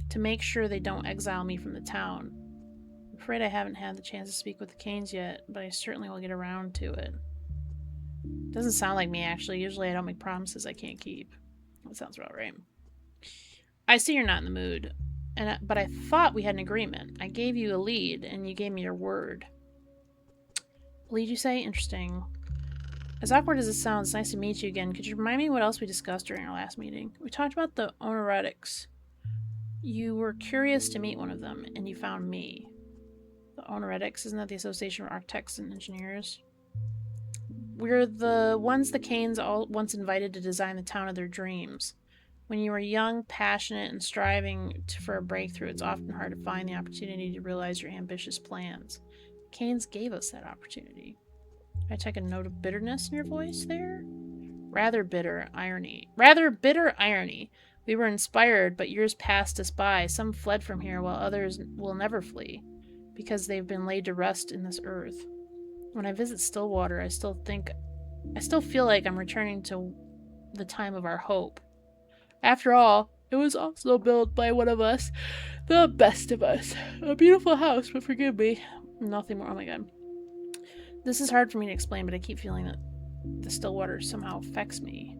to make sure they don't exile me from the town. I'm afraid I haven't had the chance to speak with the Canes yet, but I certainly will get around to it. Doesn't sound like me, actually. Usually I don't make promises I can't keep. That sounds about right. I see you're not in the mood, but I thought we had an agreement. I gave you a lead, and you gave me your word. Lead, you say? Interesting. As awkward as it sounds, it's nice to meet you again. Could you remind me what else we discussed during our last meeting? We talked about the Oneretics. You were curious to meet one of them, and you found me. The Oneretics, isn't that the Association of Architects and Engineers? We're the ones the Canes all once invited to design the town of their dreams. When you are young, passionate, and striving for a breakthrough, it's often hard to find the opportunity to realize your ambitious plans. Canes gave us that opportunity. I take a note of bitterness in your voice there? Rather bitter irony. We were inspired, but years passed us by. Some fled from here, while others will never flee, because they've been laid to rest in this earth. When I visit Stillwater, I still feel like I'm returning to the time of our hope. After all, it was also built by one of us, the best of us. A beautiful house, but forgive me. Nothing more. Oh my god. This is hard for me to explain, but I keep feeling that the Stillwater somehow affects me.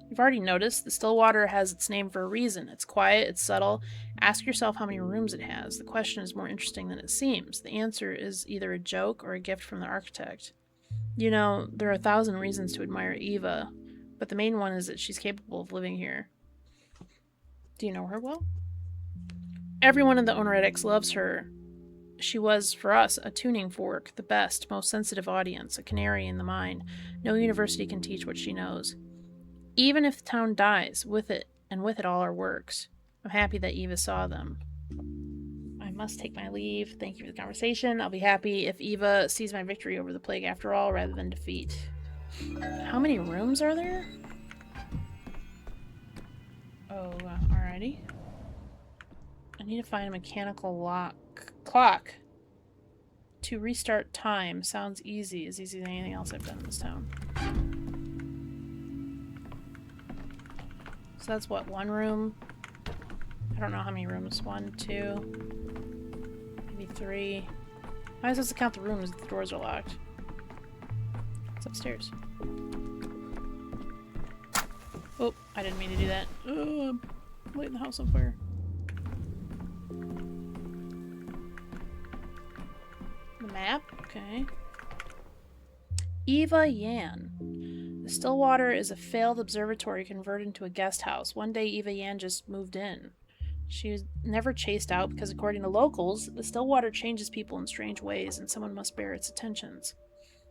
You've already noticed, the Stillwater has its name for a reason. It's quiet, it's subtle. Ask yourself how many rooms it has. The question is more interesting than it seems. The answer is either a joke or a gift from the architect. You know, there are 1,000 reasons to admire Eva, but the main one is that she's capable of living here. Do you know her well? Everyone in the Oneretics loves her. She was, for us, a tuning fork, the best, most sensitive audience, a canary in the mine. No university can teach what she knows. Even if the town dies, with it, and with it all our works. I'm happy that Eva saw them. I must take my leave. Thank you for the conversation. I'll be happy if Eva sees my victory over the plague after all, rather than defeat. How many rooms are there? Oh, alrighty. I need to find a mechanical clock. To restart time sounds easy, as easy as anything else I've done in this town. So that's what, one room? I don't know how many rooms. 1, 2, maybe 3. How am I supposed to count the rooms if the doors are locked? It's upstairs. Oh, I didn't mean to do that. Oh, I'm lighting the house on fire. The map? Okay. Eva Yan. The Stillwater is a failed observatory converted into a guest house. One day Eva Yan just moved in. She was never chased out because, according to locals, the Stillwater changes people in strange ways and someone must bear its attentions.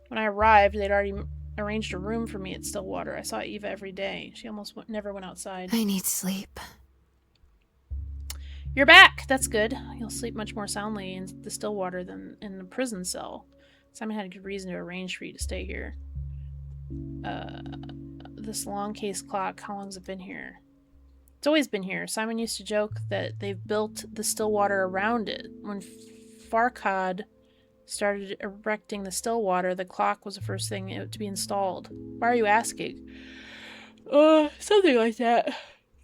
When I arrived, they'd already arranged a room for me at Stillwater. I saw Eva every day. She almost never went outside. I need sleep. You're back! That's good. You'll sleep much more soundly in the Stillwater than in the prison cell. Simon had a good reason to arrange for you to stay here. This long case clock, how long's it been here? It's always been here. Simon used to joke that they've built the Stillwater around it. When Farcod started erecting the Stillwater, the clock was the first thing to be installed. Why are you asking? Something like that.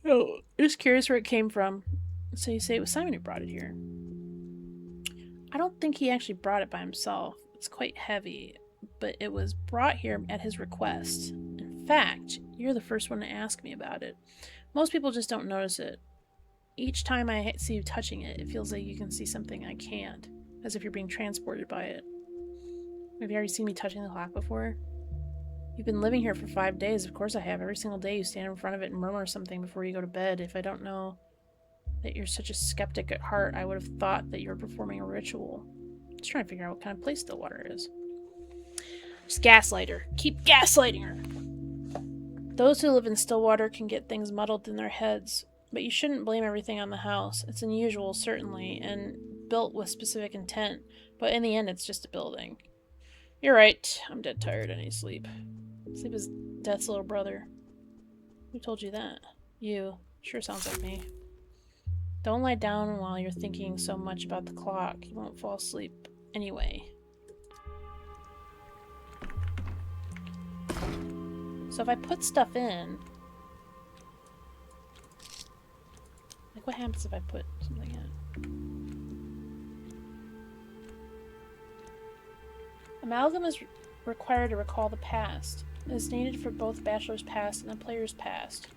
Oh, just curious where it came from. So you say it was Simon who brought it here. I don't think he actually brought it by himself. It's quite heavy, but it was brought here at his request. In fact, you're the first one to ask me about it. Most people just don't notice it. Each time I see you touching it, it feels like you can see something I can't, as if you're being transported by it. Have you already seen me touching the clock before? You've been living here for 5 days. Of course I have. Every single day you stand in front of it and murmur something before you go to bed. If I don't know that you're such a skeptic at heart, I would have thought that you were performing a ritual. Just trying to figure out what kind of place Stillwater is. Just gaslight her. Keep gaslighting her. Those who live in Stillwater can get things muddled in their heads, but you shouldn't blame everything on the house. It's unusual, certainly, and built with specific intent, but in the end it's just a building. You're right. I'm dead tired. I need sleep. Sleep is Death's little brother. Who told you that? You. Sure sounds like me. Don't lie down while you're thinking so much about the clock. You won't fall asleep anyway. So if I put stuff in... Like, what happens if I put something in? Amalgam is required to recall the past. It is needed for both Bachelor's past and the player's past.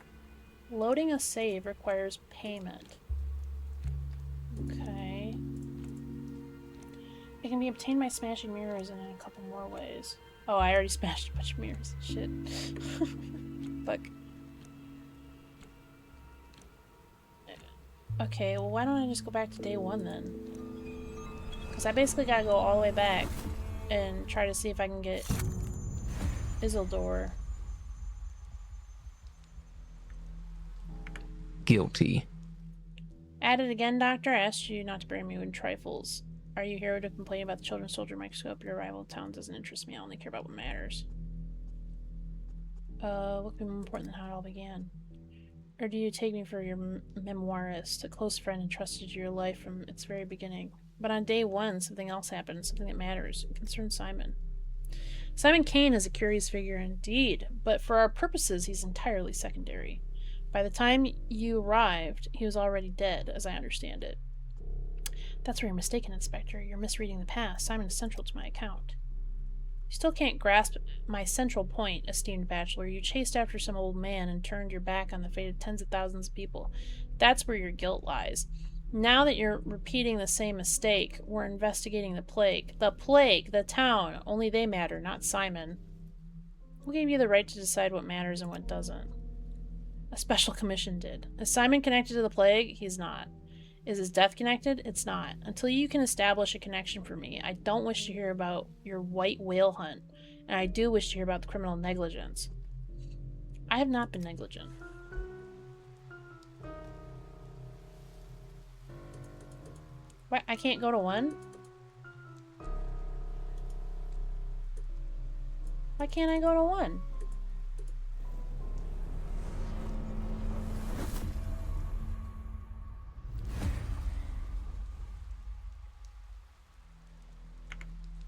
Loading a save requires payment. Okay. It can be obtained by smashing mirrors and in a couple more ways. Oh, I already smashed a bunch of mirrors. Shit. Fuck. Okay, well why don't I just go back to day 1 then? Because I basically gotta go all the way back and try to see if I can get Isildur. Guilty. At it again, Doctor. I asked you not to bury me in trifles. Are you here to complain about the children's soldier microscope? Your arrival to town doesn't interest me. I only care about what matters. What could be more important than how it all began? Or do you take me for your memoirist, a close friend entrusted to your life from its very beginning? But on day 1, something else happened, something that matters. It concerns Simon. Simon Kane is a curious figure indeed, but for our purposes, he's entirely secondary. By the time you arrived, he was already dead, as I understand it. That's where you're mistaken, Inspector. You're misreading the past. Simon is central to my account. You still can't grasp my central point, esteemed Bachelor. You chased after some old man and turned your back on the fate of tens of thousands of people. That's where your guilt lies. Now that you're repeating the same mistake, we're investigating the plague. The plague, the town. Only they matter, not Simon. Who gave you the right to decide what matters and what doesn't? A special commission did. Is Simon connected to the plague? He's not. Is his death connected? It's not. Until you can establish a connection for me, I don't wish to hear about your white whale hunt, and I do wish to hear about the criminal negligence. I have not been negligent. What? I can't go to 1? Why can't I go to 1?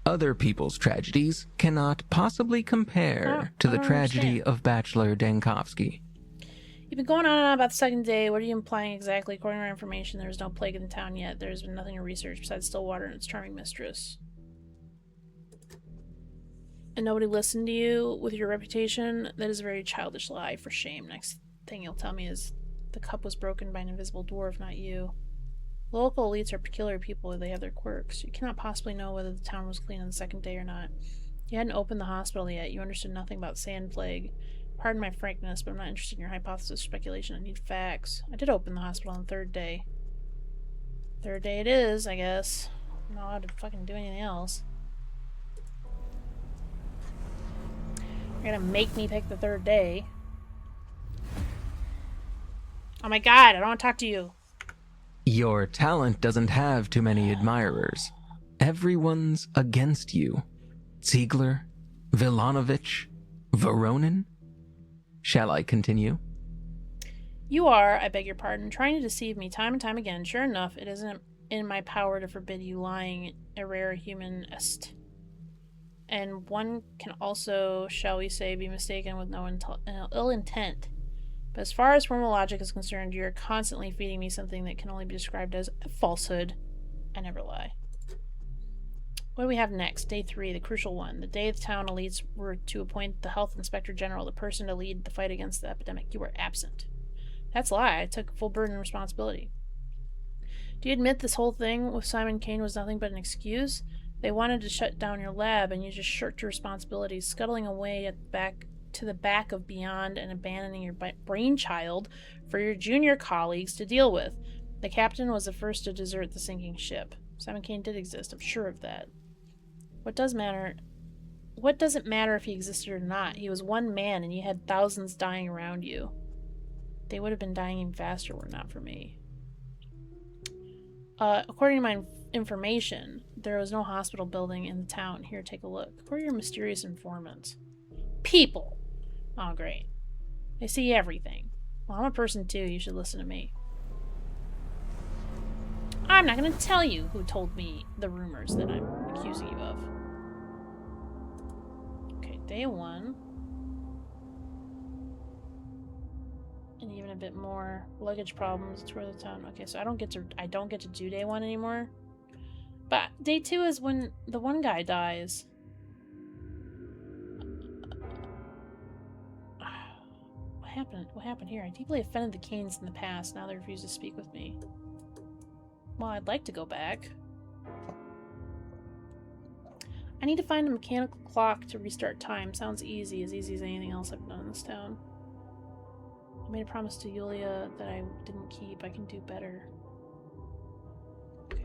Other people's tragedies cannot possibly compare to the tragedy of Bachelor Dankovsky. You've been going on and on about the second day. What are you implying exactly? According to our information, there is no plague in the town yet. There's been nothing to research besides Stillwater and its charming mistress. And nobody listened to you with your reputation? That is a very childish lie. For shame. Next thing you'll tell me is the cup was broken by an invisible dwarf, not you. Local elites are peculiar people. They have their quirks. You cannot possibly know whether the town was clean on the second day or not. You hadn't opened the hospital yet. You understood nothing about sand plague. Pardon my frankness, but I'm not interested in your hypothesis or speculation. I need facts. I did open the hospital on the 3rd day. 3rd day it is, I guess. I'm not allowed to fucking do anything else. You're gonna make me pick the 3rd day. Oh my god, I don't want to talk to you. Your talent doesn't have too many admirers. Everyone's against you. Ziegler, Vilanovich, Veronin? Shall I continue? You are, I beg your pardon, trying to deceive me time and time again. Sure enough, it isn't in my power to forbid you lying, a rare humanist. And one can also, shall we say, be mistaken with no ill intent. But as far as formal logic is concerned, you're constantly feeding me something that can only be described as a falsehood. I never lie. What do we have next? Day 3, the crucial one. The day the town elites were to appoint the health inspector general, the person to lead the fight against the epidemic. You were absent. That's a lie. I took full burden and responsibility. Do you admit this whole thing with Simon Kane was nothing but an excuse? They wanted to shut down your lab, and you just shirked your responsibilities, scuttling away to the back of Beyond and abandoning your brainchild for your junior colleagues to deal with. The captain was the first to desert the sinking ship. Simon Kane did exist, I'm sure of that. What does it matter if he existed or not? He was one man, and you had thousands dying around you. They would have been dying even faster were it not for me. According to my information, there was no hospital building in the town. Here, take a look. Who are your mysterious informants? People! Oh, great. They see everything. Well, I'm a person too. You should listen to me. I'm not going to tell you who told me the rumors that I'm accusing you of. Okay, day 1. And even a bit more luggage problems. Tour of the town. Okay, so I don't get to do day 1 anymore. But day 2 is when the one guy dies. What happened here? I deeply offended the Canes in the past. Now they refuse to speak with me. Well, I'd like to go back. I need to find a mechanical clock to restart time. Sounds easy as anything else I've done in this town. I made a promise to Yulia that I didn't keep. I can do better. Okay.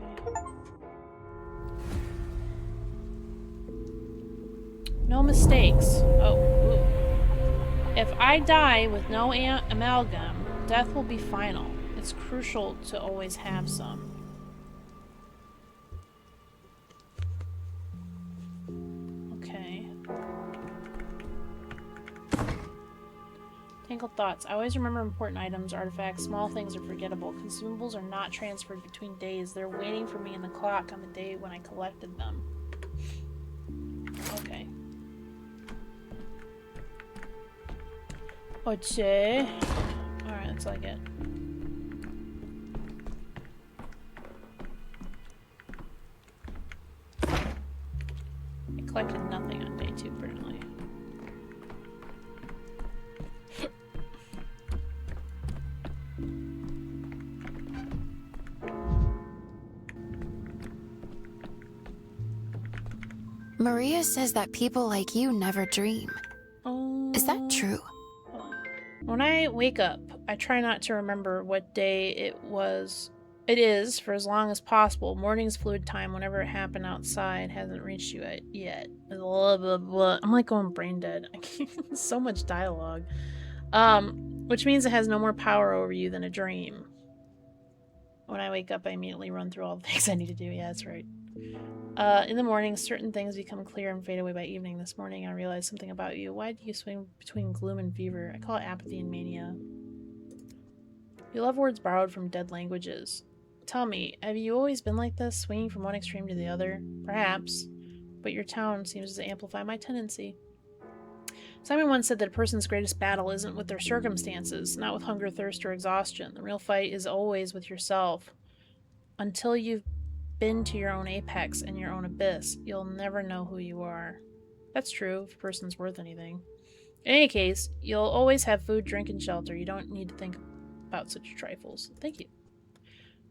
No mistakes. Oh, ooh. If I die with no amalgam, death will be final. It's crucial to always have some. Okay. Tangled thoughts. I always remember important items, artifacts. Small things are forgettable. Consumables are not transferred between days. They're waiting for me in the clock on the day when I collected them. Okay. Okay. Alright, that's all I get. I collected nothing on day 2, apparently. Maria says that people like you never dream. Is that true? When I wake up, I try not to remember what day it is for as long as possible. Morning's fluid time, whenever it happened outside, hasn't reached you yet. Blah, blah, blah. I'm like going brain dead. So much dialogue. Which means it has no more power over you than a dream. When I wake up, I immediately run through all the things I need to do. Yeah, that's right. In the morning, certain things become clear and fade away by evening. This morning, I realized something about you. Why do you swing between gloom and fever? I call it apathy and mania. You love words borrowed from dead languages. Tell me, have you always been like this, swinging from one extreme to the other? Perhaps, but your town seems to amplify my tendency. Simon once said that a person's greatest battle isn't with their circumstances, not with hunger, thirst, or exhaustion. The real fight is always with yourself. Until you've been to your own apex and your own abyss, you'll never know who you are. That's true if a person's worth anything. In any case, you'll always have food, drink, and shelter. You don't need to think about such trifles. Thank you.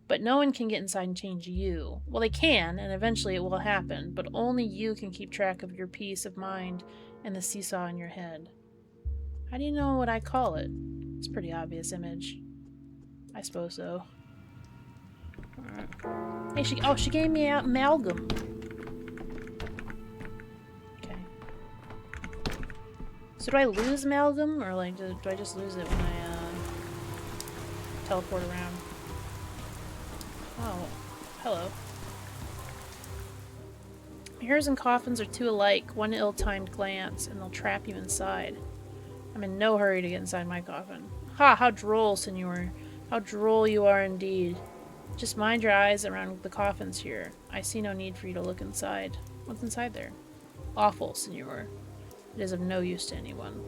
But no one can get inside and change you. Well, they can, and eventually it will happen, but only you can keep track of your peace of mind and the seesaw in your head. How do you know what I call it? It's a pretty obvious image. I suppose so. Hey, she gave me amalgam. Okay. So do I lose amalgam, or like do I just lose it when I teleport around? Oh, hello. Mirrors and coffins are two alike, one ill-timed glance, and they'll trap you inside. I'm in no hurry to get inside my coffin. Ha! How droll, senor. How droll you are indeed. Just mind your eyes around the coffins here. I see no need for you to look inside. What's inside there? Awful, senor. It is of no use to anyone.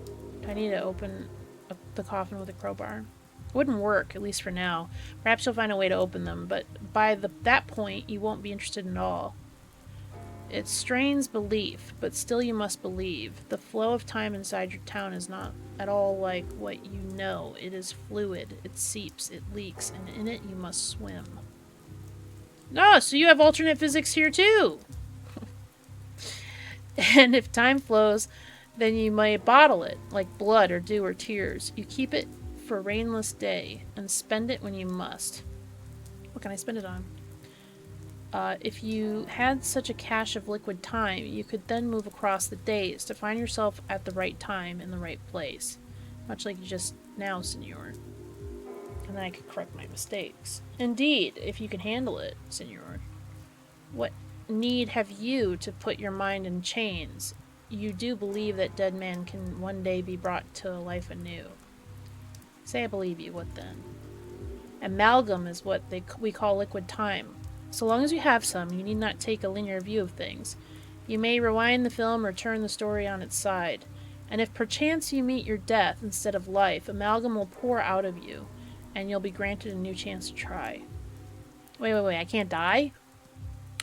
Do I need to open up the coffin with a crowbar? It wouldn't work, at least for now. Perhaps you'll find a way to open them, but by that point, you won't be interested at all. It strains belief, but still you must believe. The flow of time inside your town is not at all like what you know. It is fluid, it seeps, it leaks, and in it you must swim. No, so you have alternate physics here too! And if time flows, then you might bottle it, like blood or dew or tears. You keep it for a rainless day, and spend it when you must. What can I spend it on? If you had such a cache of liquid time, you could then move across the days to find yourself at the right time in the right place. Much like you just now, senor. And then I could correct my mistakes. Indeed, if you can handle it, senor. What need have you to put your mind in chains? You do believe that dead man can one day be brought to life anew. Say I believe you, what then? Amalgam is what we call liquid time. So long as you have some, you need not take a linear view of things. You may rewind the film or turn the story on its side. And if perchance you meet your death instead of life, amalgam will pour out of you, and you'll be granted a new chance to try. Wait, I can't die?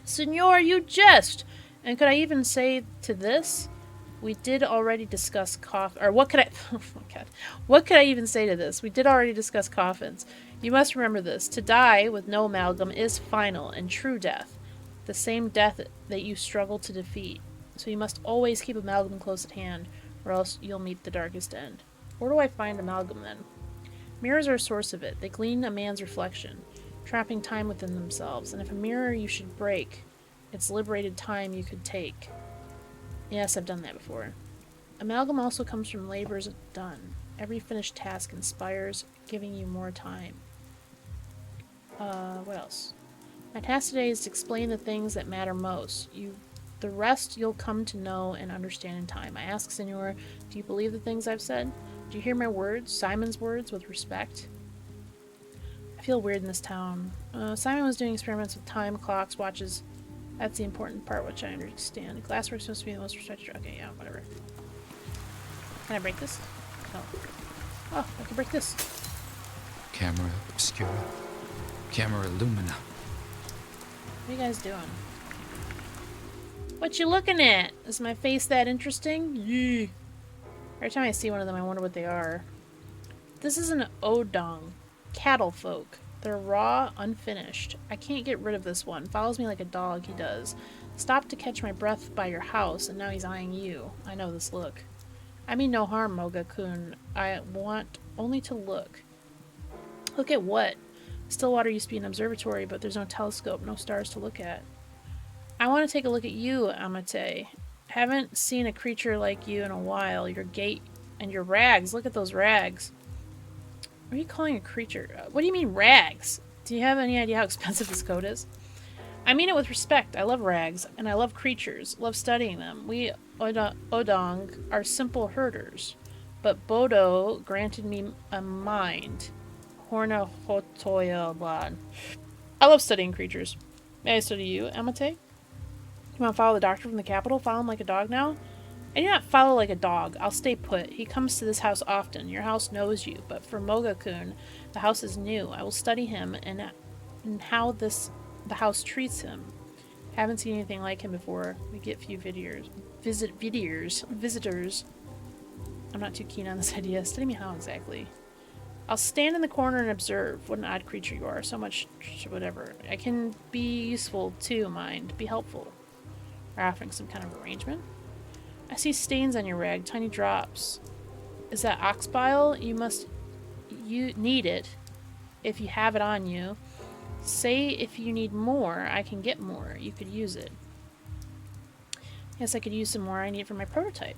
Senor, you jest! And could I even say to this? We did already discuss or what could I... Oh my god. What could I even say to this? We did already discuss coffins. You must remember this. To die with no amalgam is final and true death. The same death that you struggle to defeat. So you must always keep amalgam close at hand, or else you'll meet the darkest end. Where do I find amalgam, then? Mirrors are a source of it. They glean a man's reflection, trapping time within themselves. And if a mirror you should break, it's liberated time you could take. Yes, I've done that before. Amalgam also comes from labors done. Every finished task inspires, giving you more time. What else? My task today is to explain the things that matter most. The rest you'll come to know and understand in time. I ask, senor, do you believe the things I've said? Do you hear my words, Simon's words, with respect? I feel weird in this town. Simon was doing experiments with time, clocks, watches. That's the important part, which I understand. Glasswork's supposed to be the most respected. Okay, yeah, whatever. Can I break this? No. Oh, I can break this. Camera obscura. Camera lumina. What are you guys doing? What you looking at? Is my face that interesting? Yee. Every time I see one of them, I wonder what they are. This is an odong. Cattle folk. They're raw, unfinished. I can't get rid of this one. Follows me like a dog, he does. Stopped to catch my breath by your house, and now he's eyeing you. I know this look. I mean no harm, Moga-kun. I want only to look. Look at what? Stillwater used to be an observatory, but there's no telescope, no stars to look at. I want to take a look at you, Amate. Haven't seen a creature like you in a while. Your gait and your rags. Look at those rags. What are you calling a creature? What do you mean rags? Do you have any idea how expensive this coat is? I mean it with respect. I love rags, and I love creatures. Love studying them. We Odong are simple herders, but Bodo granted me a mind. Horna Hotoyalan. I love studying creatures. May I study you, Amate? You want to follow the doctor from the capital? Follow him like a dog now? I do not follow like a dog. I'll stay put. He comes to this house often. Your house knows you, but for Moga-kun, the house is new. I will study him and how the house treats him. Haven't seen anything like him before. We get few visitors. I'm not too keen on this idea. Study me how exactly? I'll stand in the corner and observe. What an odd creature you are. So much whatever. I can be useful too, mind. Be helpful. Or offering some kind of arrangement. I see stains on your rag, tiny drops. Is that ox bile? You need it. If you have it on you. Say if you need more, I can get more. You could use it. Yes, I could use some more. I need it for my prototype.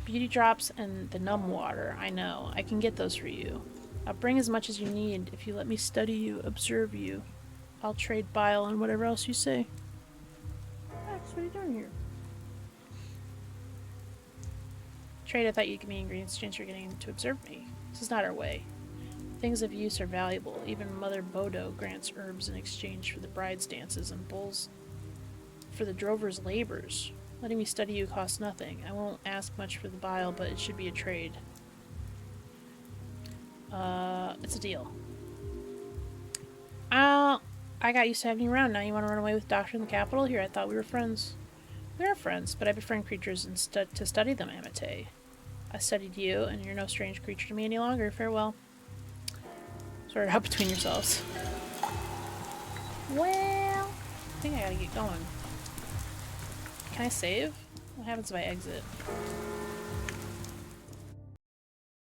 Beauty drops and the numb water. I know. I can get those for you. I'll bring as much as you need if you let me study you, observe you. I'll trade bile and whatever else you say. What are you doing here? Trade, I thought you'd give me ingredients in exchange for getting to observe me. This is not our way. Things of use are valuable. Even Mother Bodo grants herbs in exchange for the bride's dances and bulls for the drover's labors. Letting me study you costs nothing. I won't ask much for the bile, but it should be a trade. It's a deal. I got used to having you around. Now you want to run away with Doctor in the capital? Here, I thought we were friends. We are friends, but I befriend creatures to study them, Amate. I studied you, and you're no strange creature to me any longer. Farewell. Sort it out between yourselves. Well, I think I gotta get going. Can I save? What happens if I exit?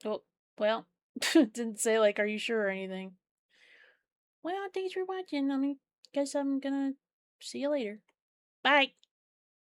Oh, well, didn't say like, are you sure or anything. Well, thanks for watching. Guess I'm gonna see you later. Bye!